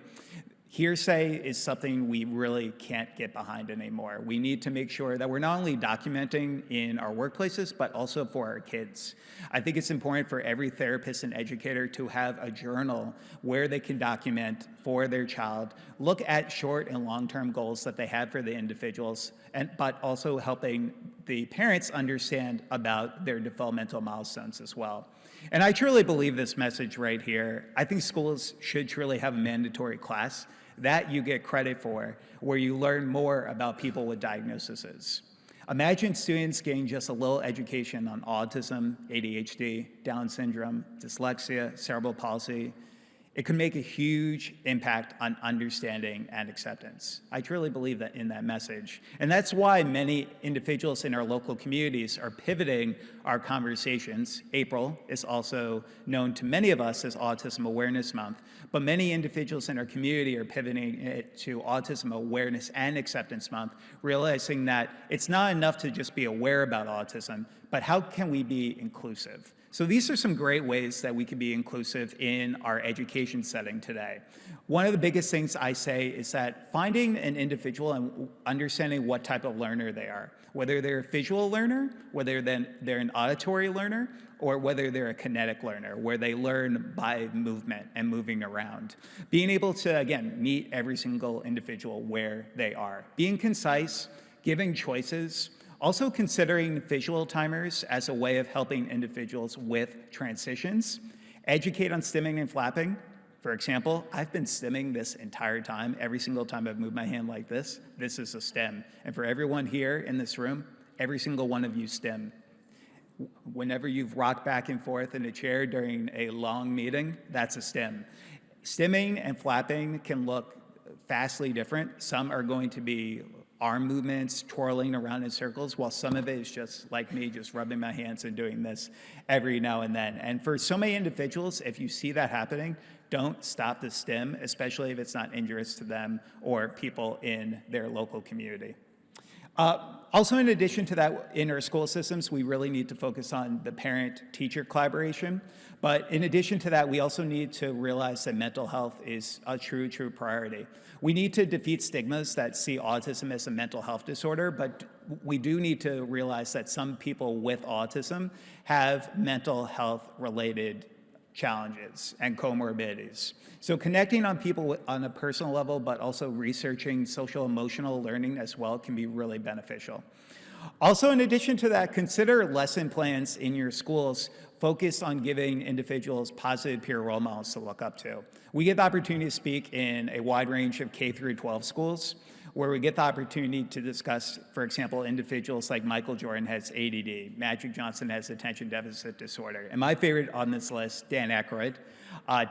Hearsay is something we really can't get behind anymore. We need to make sure that we're not only documenting in our workplaces, but also for our kids. I think it's important for every therapist and educator to have a journal where they can document for their child, look at short and long-term goals that they have for the individuals, but also helping the parents understand about their developmental milestones as well. And I truly believe this message right here. I think schools should truly have a mandatory class that you get credit for, where you learn more about people with diagnoses. Imagine students getting just a little education on autism, ADHD, Down syndrome, dyslexia, cerebral palsy. It could make a huge impact on understanding and acceptance. I truly believe that in that message. And that's why many individuals in our local communities are pivoting our conversations. April is also known to many of us as Autism Awareness Month, but many individuals in our community are pivoting it to Autism Awareness and Acceptance Month, realizing that it's not enough to just be aware about autism, but how can we be inclusive? So these are some great ways that we can be inclusive in our education setting today. One of the biggest things I say is that finding an individual and understanding what type of learner they are, whether they're a visual learner, whether they're an auditory learner, or whether they're a kinetic learner, where they learn by movement and moving around. Being able to, again, meet every single individual where they are. Being concise, giving choices, also considering visual timers as a way of helping individuals with transitions. Educate on stimming and flapping. For example, I've been stimming this entire time. Every single time I've moved my hand like this is a stim. And for everyone here in this room, every single one of you stim. Whenever you've rocked back and forth in a chair during a long meeting, that's a stim. Stimming and flapping can look vastly different. Some are going to be arm movements, twirling around in circles, while some of it is just like me, just rubbing my hands and doing this every now and then. And for so many individuals, if you see that happening, don't stop the stim, especially if it's not injurious to them or people in their local community. Also, in addition to that, in our school systems, we really need to focus on the parent-teacher collaboration. But in addition to that, we also need to realize that mental health is a true priority. We need to defeat stigmas that see autism as a mental health disorder, but we do need to realize that some people with autism have mental health-related challenges and comorbidities. So connecting on people on a personal level, but also researching social emotional learning as well can be really beneficial. Also, in addition to that, consider lesson plans in your schools focused on giving individuals positive peer role models to look up to. We get the opportunity to speak in a wide range of K through 12 schools, where we get the opportunity to discuss, for example, individuals like Michael Jordan has ADD, Magic Johnson has attention deficit disorder, and my favorite on this list, Dan Aykroyd.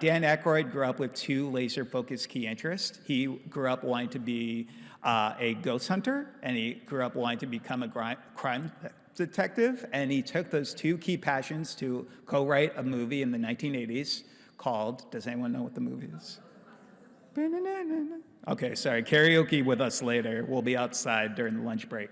Dan Aykroyd grew up with two laser-focused key interests. He grew up wanting to be a ghost hunter, and he grew up wanting to become a crime detective, and he took those two key passions to co-write a movie in the 1980s called, does anyone know what the movie is? Okay, sorry, karaoke with us later. We'll be outside during the lunch break.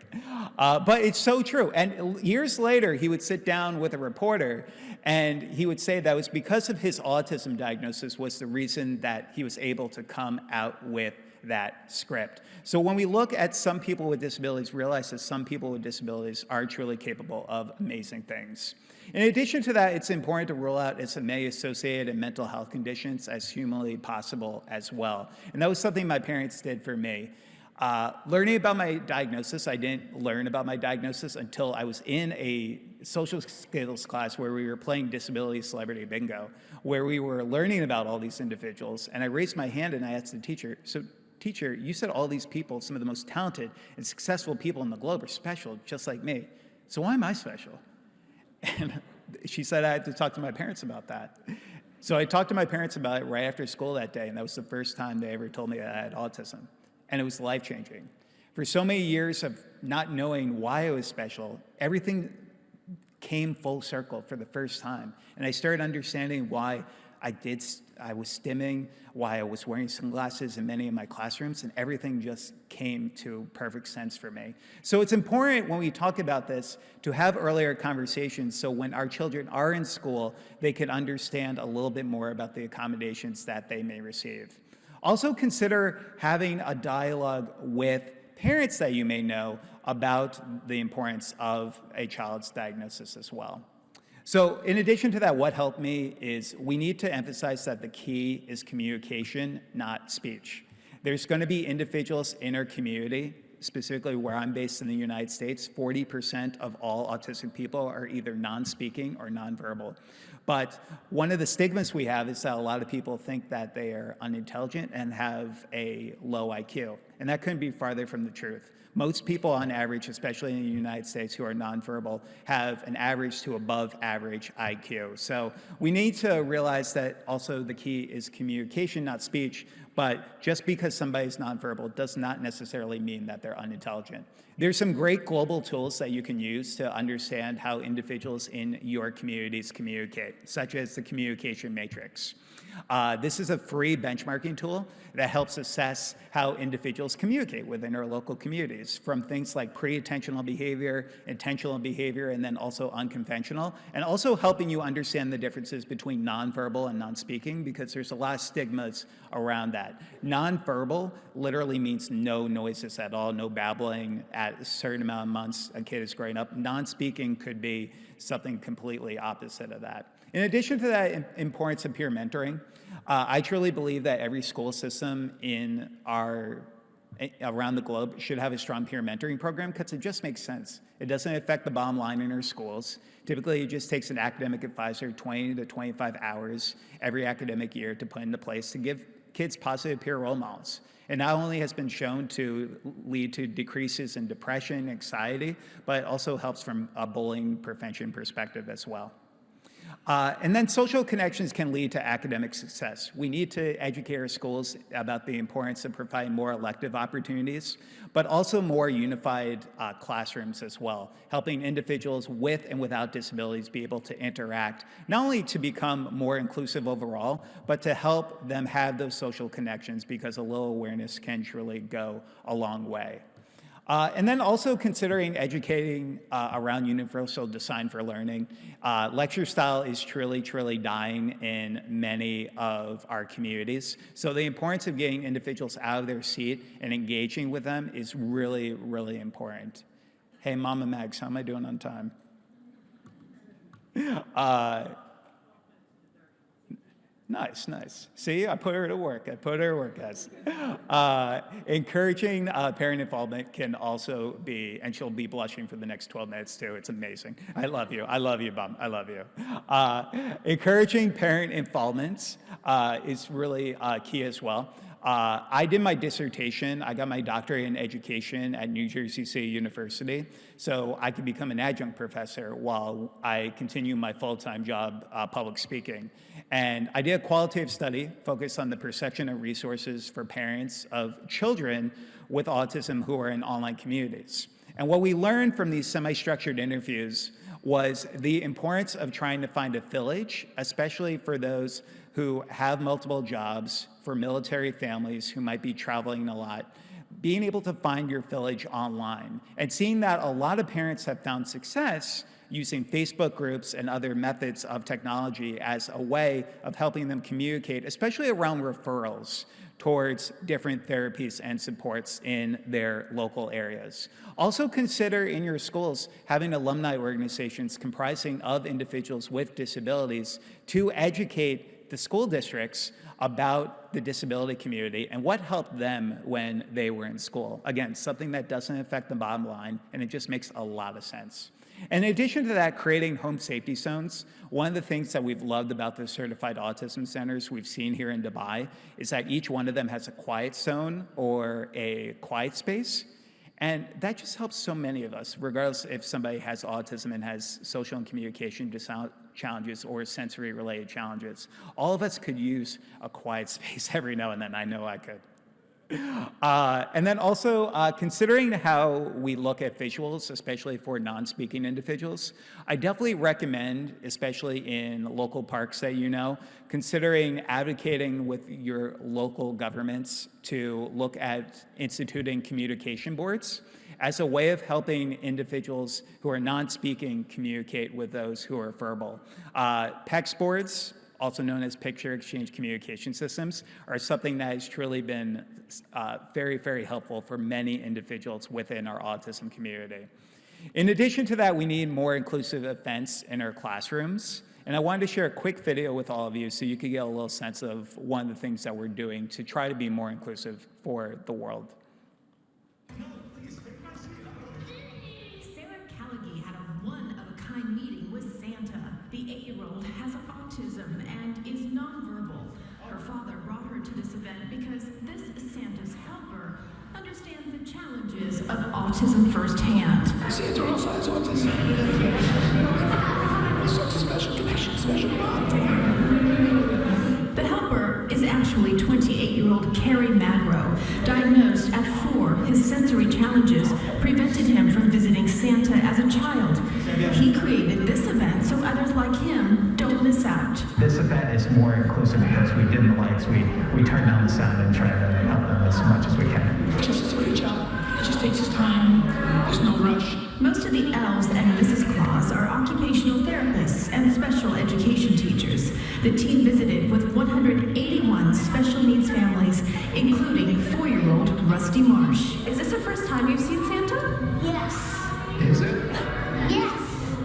But it's so true. And years later, he would sit down with a reporter and he would say that it was because of his autism diagnosis was the reason that he was able to come out with that script. So when we look at some people with disabilities, realize that some people with disabilities are truly capable of amazing things. In addition to that, it's important to rule out SMA-associated mental health conditions as humanly possible as well. And that was something my parents did for me. Learning about my diagnosis, I didn't learn about my diagnosis until I was in a social skills class where we were playing disability celebrity bingo, where we were learning about all these individuals. And I raised my hand and I asked the teacher, so teacher, you said all these people, some of the most talented and successful people in the globe are special, just like me. So why am I special? And she said I had to talk to my parents about that. So I talked to my parents about it right after school that day, and that was the first time they ever told me that I had autism. And it was life-changing. For so many years of not knowing why I was special, everything came full circle for the first time. And I started understanding why I was stimming, why I was wearing sunglasses in many of my classrooms, and everything just came to perfect sense for me. So it's important when we talk about this to have earlier conversations so when our children are in school, they can understand a little bit more about the accommodations that they may receive. Also consider having a dialogue with parents that you may know about the importance of a child's diagnosis as well. So in addition to that, what helped me is we need to emphasize that the key is communication, not speech. There's going to be individuals in our community, specifically where I'm based in the United States, 40% of all autistic people are either non-speaking or nonverbal. But one of the stigmas we have is that a lot of people think that they are unintelligent and have a low IQ. And that couldn't be farther from the truth. Most people on average, especially in the United States who are nonverbal, have an average to above average IQ. So we need to realize that also the key is communication, not speech, but just because somebody's nonverbal does not necessarily mean that they're unintelligent. There's some great global tools that you can use to understand how individuals in your communities communicate, such as the communication matrix. This is a free benchmarking tool that helps assess how individuals communicate within our local communities, from things like pre-attentional behavior, intentional behavior, and then also unconventional, and also helping you understand the differences between nonverbal and non-speaking, because there's a lot of stigmas around that. Nonverbal literally means no noises at all, no babbling at a certain amount of months a kid is growing up. Non-speaking could be something completely opposite of that. In addition to that importance of peer mentoring, I truly believe that every school system around the globe should have a strong peer mentoring program because it just makes sense. It doesn't affect the bottom line in our schools. Typically, it just takes an academic advisor 20 to 25 hours every academic year to put into place to give kids positive peer role models. It not only has been shown to lead to decreases in depression, anxiety, but it also helps from a bullying prevention perspective as well. And then social connections can lead to academic success. We need to educate our schools about the importance of providing more elective opportunities, but also more unified classrooms as well, helping individuals with and without disabilities be able to interact, not only to become more inclusive overall, but to help them have those social connections, because a little awareness can truly go a long way. And then also considering educating around universal design for learning. Lecture style is truly, truly dying in many of our communities. So the importance of getting individuals out of their seat and engaging with them is really, really important. Hey, Mama Mags, how am I doing on time? Nice, nice. See, I put her to work. Guys. Encouraging parent involvement can also be, and she'll be blushing for the next 12 minutes too. It's amazing. I love you, Mom. I love you. Encouraging parent involvement is really key as well. I did my dissertation. I got my doctorate in education at New Jersey City University, so I could become an adjunct professor while I continue my full-time job public speaking. And I did a qualitative study focused on the perception of resources for parents of children with autism who are in online communities. And what we learned from these semi-structured interviews was the importance of trying to find a village, especially for those who have multiple jobs, for military families who might be traveling a lot, being able to find your village online. And seeing that a lot of parents have found success using Facebook groups and other methods of technology as a way of helping them communicate, especially around referrals towards different therapies and supports in their local areas. Also consider in your schools having alumni organizations comprising of individuals with disabilities to educate the school districts about the disability community and what helped them when they were in school. Again, something that doesn't affect the bottom line, and it just makes a lot of sense. In addition to that, creating home safety zones, one of the things that we've loved about the certified autism centers we've seen here in Dubai is that each one of them has a quiet zone or a quiet space. And that just helps so many of us, regardless if somebody has autism and has social and communication challenges or sensory-related challenges. All of us could use a quiet space every now and then. I know I could. And then also considering how we look at visuals, especially for non-speaking individuals, I definitely recommend, especially in local parks that you know, considering advocating with your local governments to look at instituting communication boards as a way of helping individuals who are non-speaking communicate with those who are verbal. PECS boards, also known as Picture Exchange Communication Systems, are something that has truly been very, very helpful for many individuals within our autism community. In addition to that, we need more inclusive events in our classrooms. And I wanted to share a quick video with all of you so you could get a little sense of one of the things that we're doing to try to be more inclusive for the world. Meeting with Santa. The 8-year-old has autism and is nonverbal. Her father brought her to this event because this Santa's helper understands the challenges of autism firsthand. Santa also has autism. Such a special connection, special bond. The helper is actually 28-year-old Kerry Magro. Diagnosed at 4, his sensory challenges prevented him from visiting Santa as a child. He created this event so others like him don't miss out. This event is more inclusive because we dim the lights, we turn down the sound and try to help them as much as we can. Just does a great job. It just takes his time. There's no rush. Most of the elves and Mrs. Claus are occupational therapists and special education teachers. The team visited with 181 special needs families, including 4-year-old Rusty Marsh. Is this the first time you've seen Santa? Yes. Is it? Yes.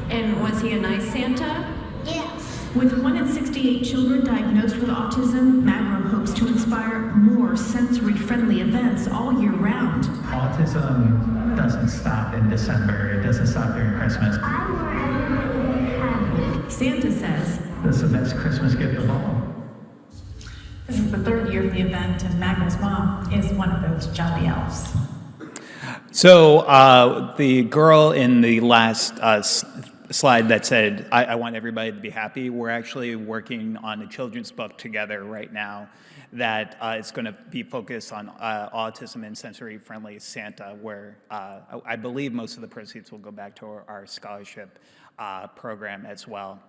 And was he a nice Santa? Yes. With 1 in 68 children diagnosed with autism, Magro hopes to inspire more sensory-friendly events all year round. Autism doesn't stop in December. It doesn't stop during Christmas. Santa says, This is the best Christmas gift of all. this is the 3rd year of the event, and Magro's mom is one of those jolly elves. So the girl in the last slide that said, I want everybody to be happy, we're actually working on a children's book together right now that is going to be focused on autism and sensory-friendly Santa, where I believe most of the proceeds will go back to our scholarship program as well.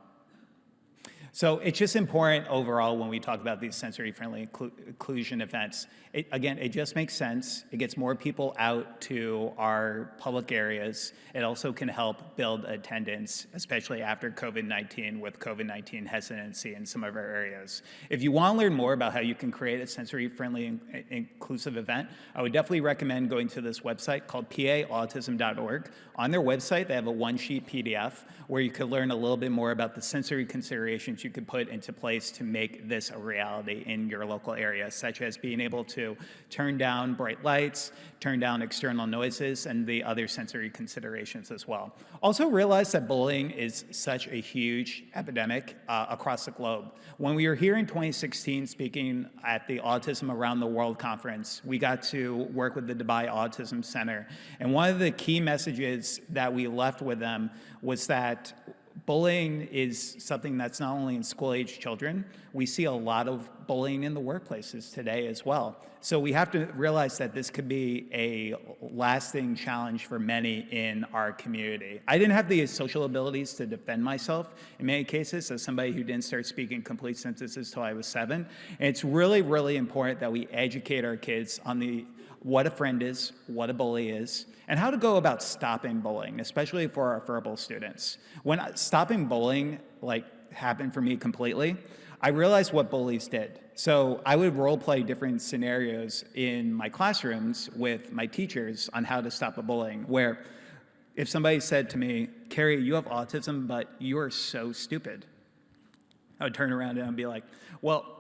So it's just important overall when we talk about these sensory-friendly inclusion events. Again, it just makes sense. It gets more people out to our public areas. It also can help build attendance, especially after COVID-19, with COVID-19 hesitancy in some of our areas. If you want to learn more about how you can create a sensory-friendly inclusive event, I would definitely recommend going to this website called paautism.org. On their website, they have a one-sheet PDF where you could learn a little bit more about the sensory considerations you could put into place to make this a reality in your local area, such as being able to turn down bright lights, turn down external noises, and the other sensory considerations as well. Also realize that bullying is such a huge epidemic across the globe. When we were here in 2016 speaking at the Autism Around the World conference, we got to work with the Dubai Autism Center. And one of the key messages that we left with them was that bullying is something that's not only in school-age children, we see a lot of bullying in the workplaces today as well. So we have to realize that this could be a lasting challenge for many in our community. I didn't have the social abilities to defend myself in many cases as somebody who didn't start speaking complete sentences till I was 7. And it's really, really important that we educate our kids on what a friend is, what a bully is, and how to go about stopping bullying, especially for our verbal students. When stopping bullying happened for me completely, I realized what bullies did. So I would role play different scenarios in my classrooms with my teachers on how to stop a bullying, where if somebody said to me, "Kerry, you have autism, but you are so stupid," I would turn around and I'd be like, "Well,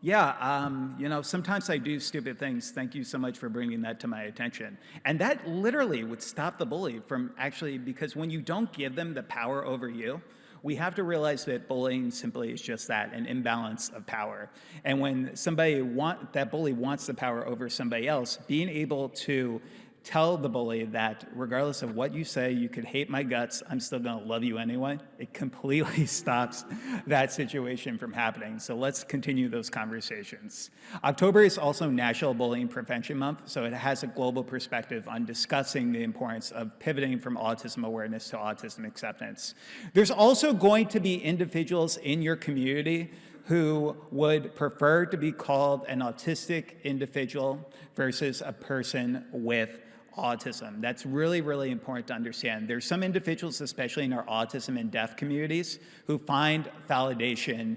yeah, sometimes I do stupid things. Thank you so much for bringing that to my attention." And that literally would stop the bully from because when you don't give them the power over you, we have to realize that bullying simply is just that, an imbalance of power. And when that bully wants the power over somebody else, being able to tell the bully that regardless of what you say, you could hate my guts, I'm still gonna love you anyway, it completely stops that situation from happening. So let's continue those conversations. October is also National Bullying Prevention Month, so it has a global perspective on discussing the importance of pivoting from autism awareness to autism acceptance. There's also going to be individuals in your community who would prefer to be called an autistic individual versus a person with autism. That's really, really important to understand. There's some individuals, especially in our autism and deaf communities, who find validation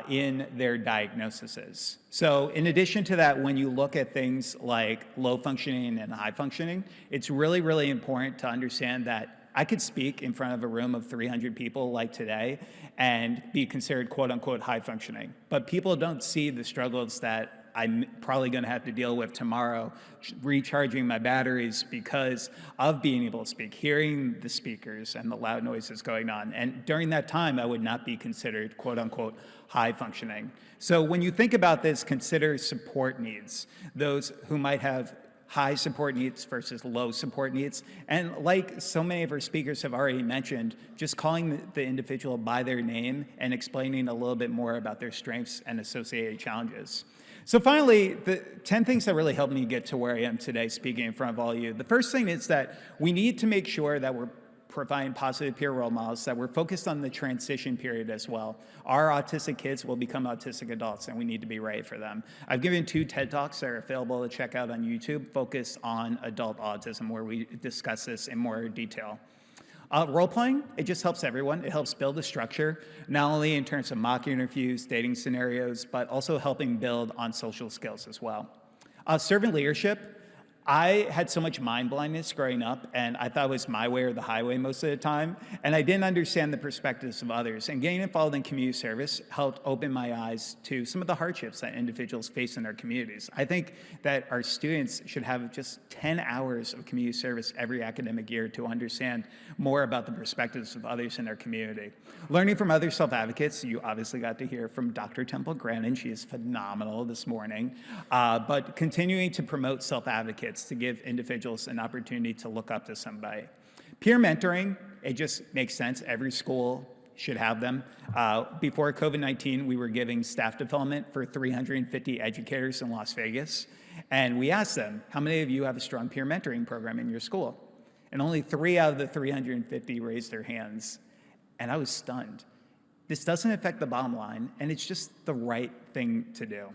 in their diagnoses. So in addition to that, when you look at things like low functioning and high functioning, it's really, really important to understand that I could speak in front of a room of 300 people like today and be considered quote unquote high functioning. But people don't see the struggles that I'm probably going to have to deal with tomorrow, recharging my batteries because of being able to speak, hearing the speakers and the loud noises going on. And during that time, I would not be considered quote unquote high functioning. So when you think about this, consider support needs, those who might have high support needs versus low support needs. And like so many of our speakers have already mentioned, just calling the individual by their name and explaining a little bit more about their strengths and associated challenges. So finally, the 10 things that really helped me get to where I am today speaking in front of all of you. The first thing is that we need to make sure that we're providing positive peer role models, that we're focused on the transition period as well. Our autistic kids will become autistic adults, and we need to be ready for them. I've given 2 TED Talks that are available to check out on YouTube, focused on adult autism, where we discuss this in more detail. Role-playing, it just helps everyone. It helps build a structure, not only in terms of mock interviews, dating scenarios, but also helping build on social skills as well. Servant leadership, I had so much mind blindness growing up, and I thought it was my way or the highway most of the time, and I didn't understand the perspectives of others. And getting involved in community service helped open my eyes to some of the hardships that individuals face in our communities. I think that our students should have just 10 hours of community service every academic year to understand more about the perspectives of others in our community. Learning from other self-advocates, you obviously got to hear from Dr. Temple Grandin. She is phenomenal this morning. But continuing to promote self-advocates to give individuals an opportunity to look up to somebody. Peer mentoring, it just makes sense. Every school should have them. Before COVID-19, we were giving staff development for 350 educators in Las Vegas. And we asked them, how many of you have a strong peer mentoring program in your school? And only 3 out of the 350 raised their hands. And I was stunned. This doesn't affect the bottom line, and it's just the right thing to do.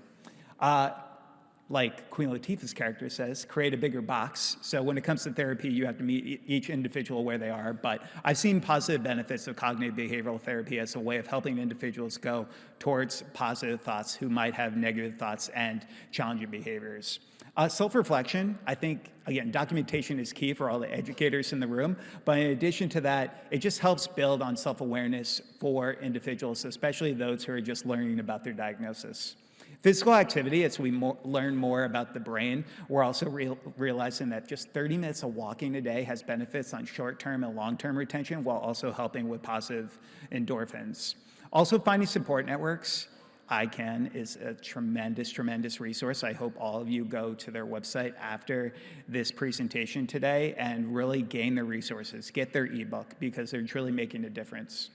Like Queen Latifah's character says, create a bigger box. So when it comes to therapy, you have to meet each individual where they are. But I've seen positive benefits of cognitive behavioral therapy as a way of helping individuals go towards positive thoughts who might have negative thoughts and challenging behaviors. Self-reflection, I think, again, documentation is key for all the educators in the room. But in addition to that, it just helps build on self-awareness for individuals, especially those who are just learning about their diagnosis. Physical activity, as we learn more about the brain, we're also realizing that just 30 minutes of walking a day has benefits on short-term and long-term retention, while also helping with positive endorphins. Also, finding support networks. ICAN is a tremendous, tremendous resource. I hope all of you go to their website after this presentation today and really gain their resources, get their ebook, because they're truly making a difference.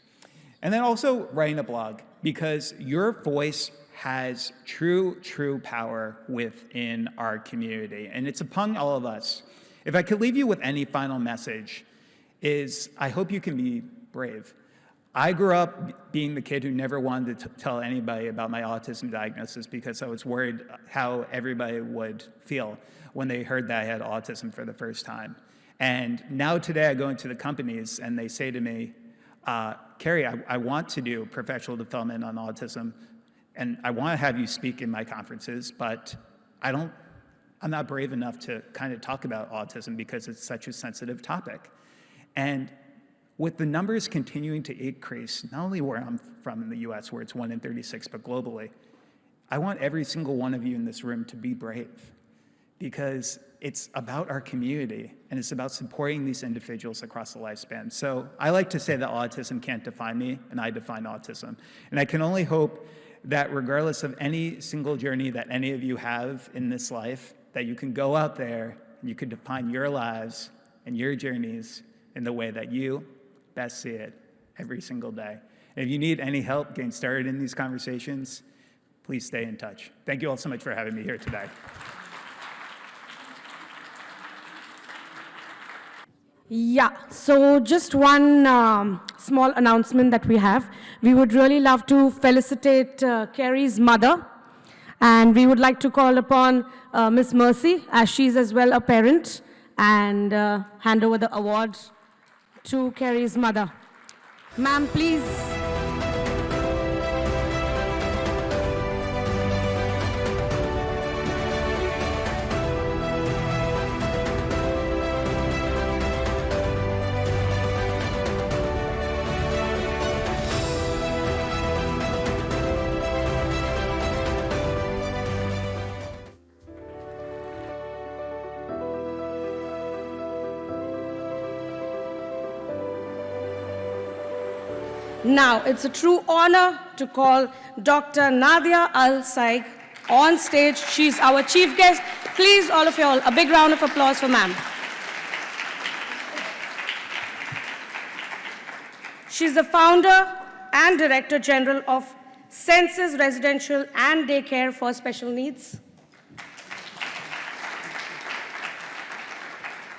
And then also writing a blog, because your voice has true power within our community, and it's upon all of us. If I could leave you with any final message, is I hope you can be brave. I grew up being the kid who never wanted to tell anybody about my autism diagnosis because I was worried how everybody would feel when they heard that I had autism for the first time. And now today I go into the companies and they say to me, Kerry, I want to do professional development on autism, and I want to have you speak in my conferences, but I'm not brave enough to kind of talk about autism because it's such a sensitive topic. And with the numbers continuing to increase, not only where I'm from in the US, where it's 1 in 36, but globally, I want every single one of you in this room to be brave, because it's about our community and it's about supporting these individuals across the lifespan. So I like to say that autism can't define me, and I define autism. And I can only hope that regardless of any single journey that any of you have in this life, that you can go out there and you can define your lives and your journeys in the way that you best see it every single day. And if you need any help getting started in these conversations, please stay in touch. Thank you all so much for having me here today. Yeah, so just one small announcement that we have. We would really love to felicitate Kerry's mother, and we would like to call upon Miss Mercy, as she's as well a parent, and hand over the award to Kerry's mother. Ma'am, please. Now, it's a true honor to call Dr. Nadia Al-Saig on stage. She's our chief guest. Please, all of you all, a big round of applause for ma'am. She's the founder and director general of Senses Residential and Daycare for Special Needs.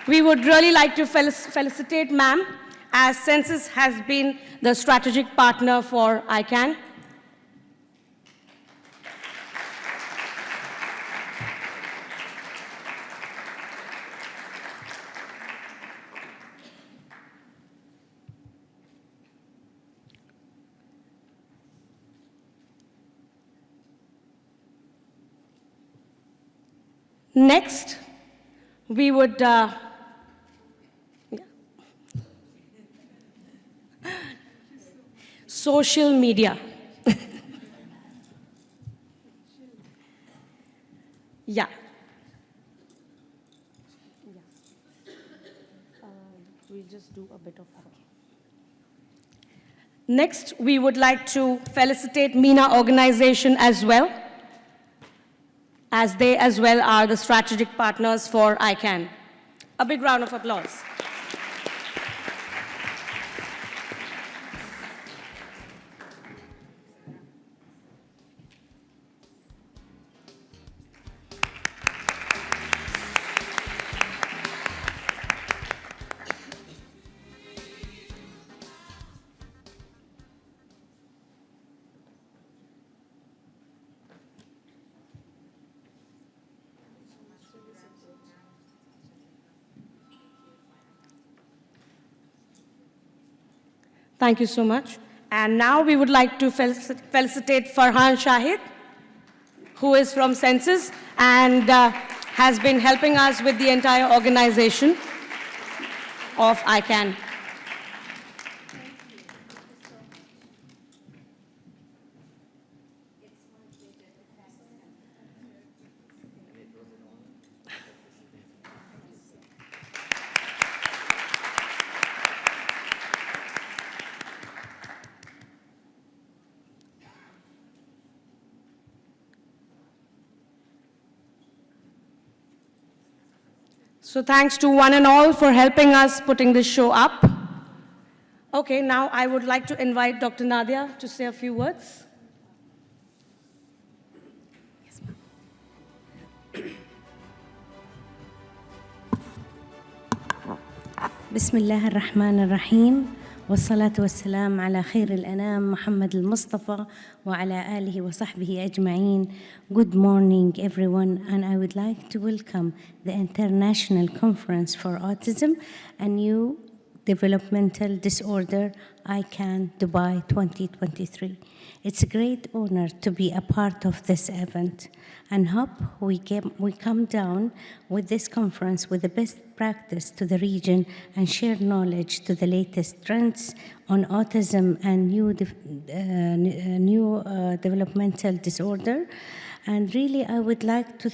We would really like to felicitate ma'am, as Senses has been the strategic partner for ICAN. Next, we would social media. Yeah. We'll just do a bit of that. Next, we would like to felicitate MENA organization as well, as they as well are the strategic partners for ICAN. A big round of applause. Thank you so much. And now we would like to felicitate Farhan Shahid, who is from Senses and has been helping us with the entire organization of ICAN. So thanks to one and all for helping us putting this show up. Okay, now I would like to invite Dr. Nadia to say a few words. بسم الله الرحمن الرحيم والصلاة والسلام على خير الأنام محمد المصطفى وعلى آله وصحبه أجمعين. Good morning everyone, and I would like to welcome the International Conference for Autism and Neurodevelopmental Disorder, ICAN, Dubai 2023. It's a great honor to be a part of this event and hope we come down with this conference with the best practice to the region and share knowledge to the latest trends on autism and developmental disorder. And really, I would like to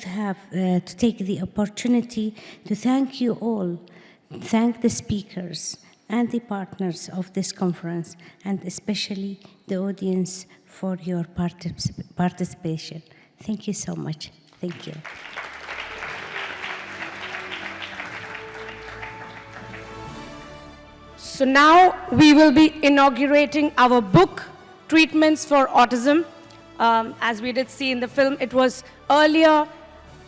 take the opportunity to thank you all, thank the speakers and the partners of this conference, and especially the audience for your participation. Thank you so much. Thank you. So now we will be inaugurating our book, Treatments for Autism. As we did see in the film, it was earlier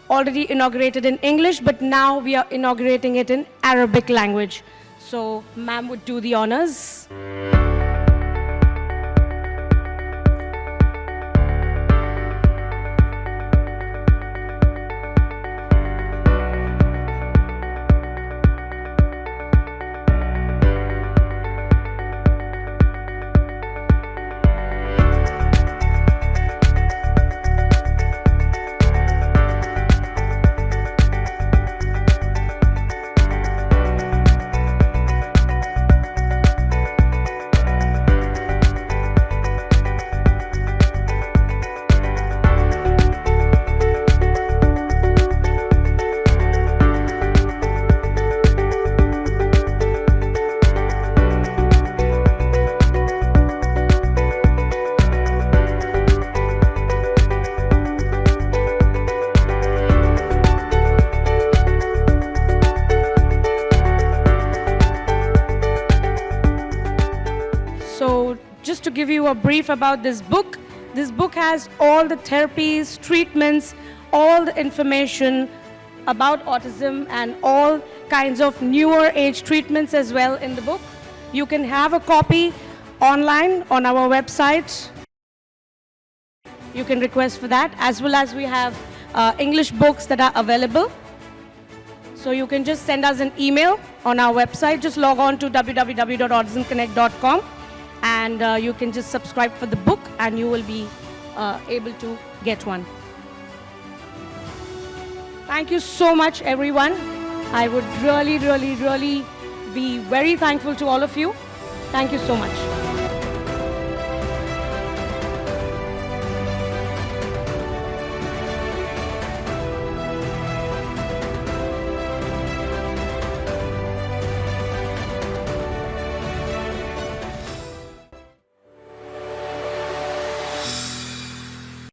already inaugurated in English, but now we are inaugurating it in Arabic language. So ma'am would do the honors. To give you a brief about this book has all the therapies, treatments, all the information about autism and all kinds of newer age treatments as well in the book. You can have a copy online on our website. You can request for that, as well as we have English books that are available. So you can just send us an email on our website. Just log on to www.autismconnect.com. and you can just subscribe for the book and you will be able to get one. Thank you so much, everyone. I would really be very thankful to all of you. Thank you so much.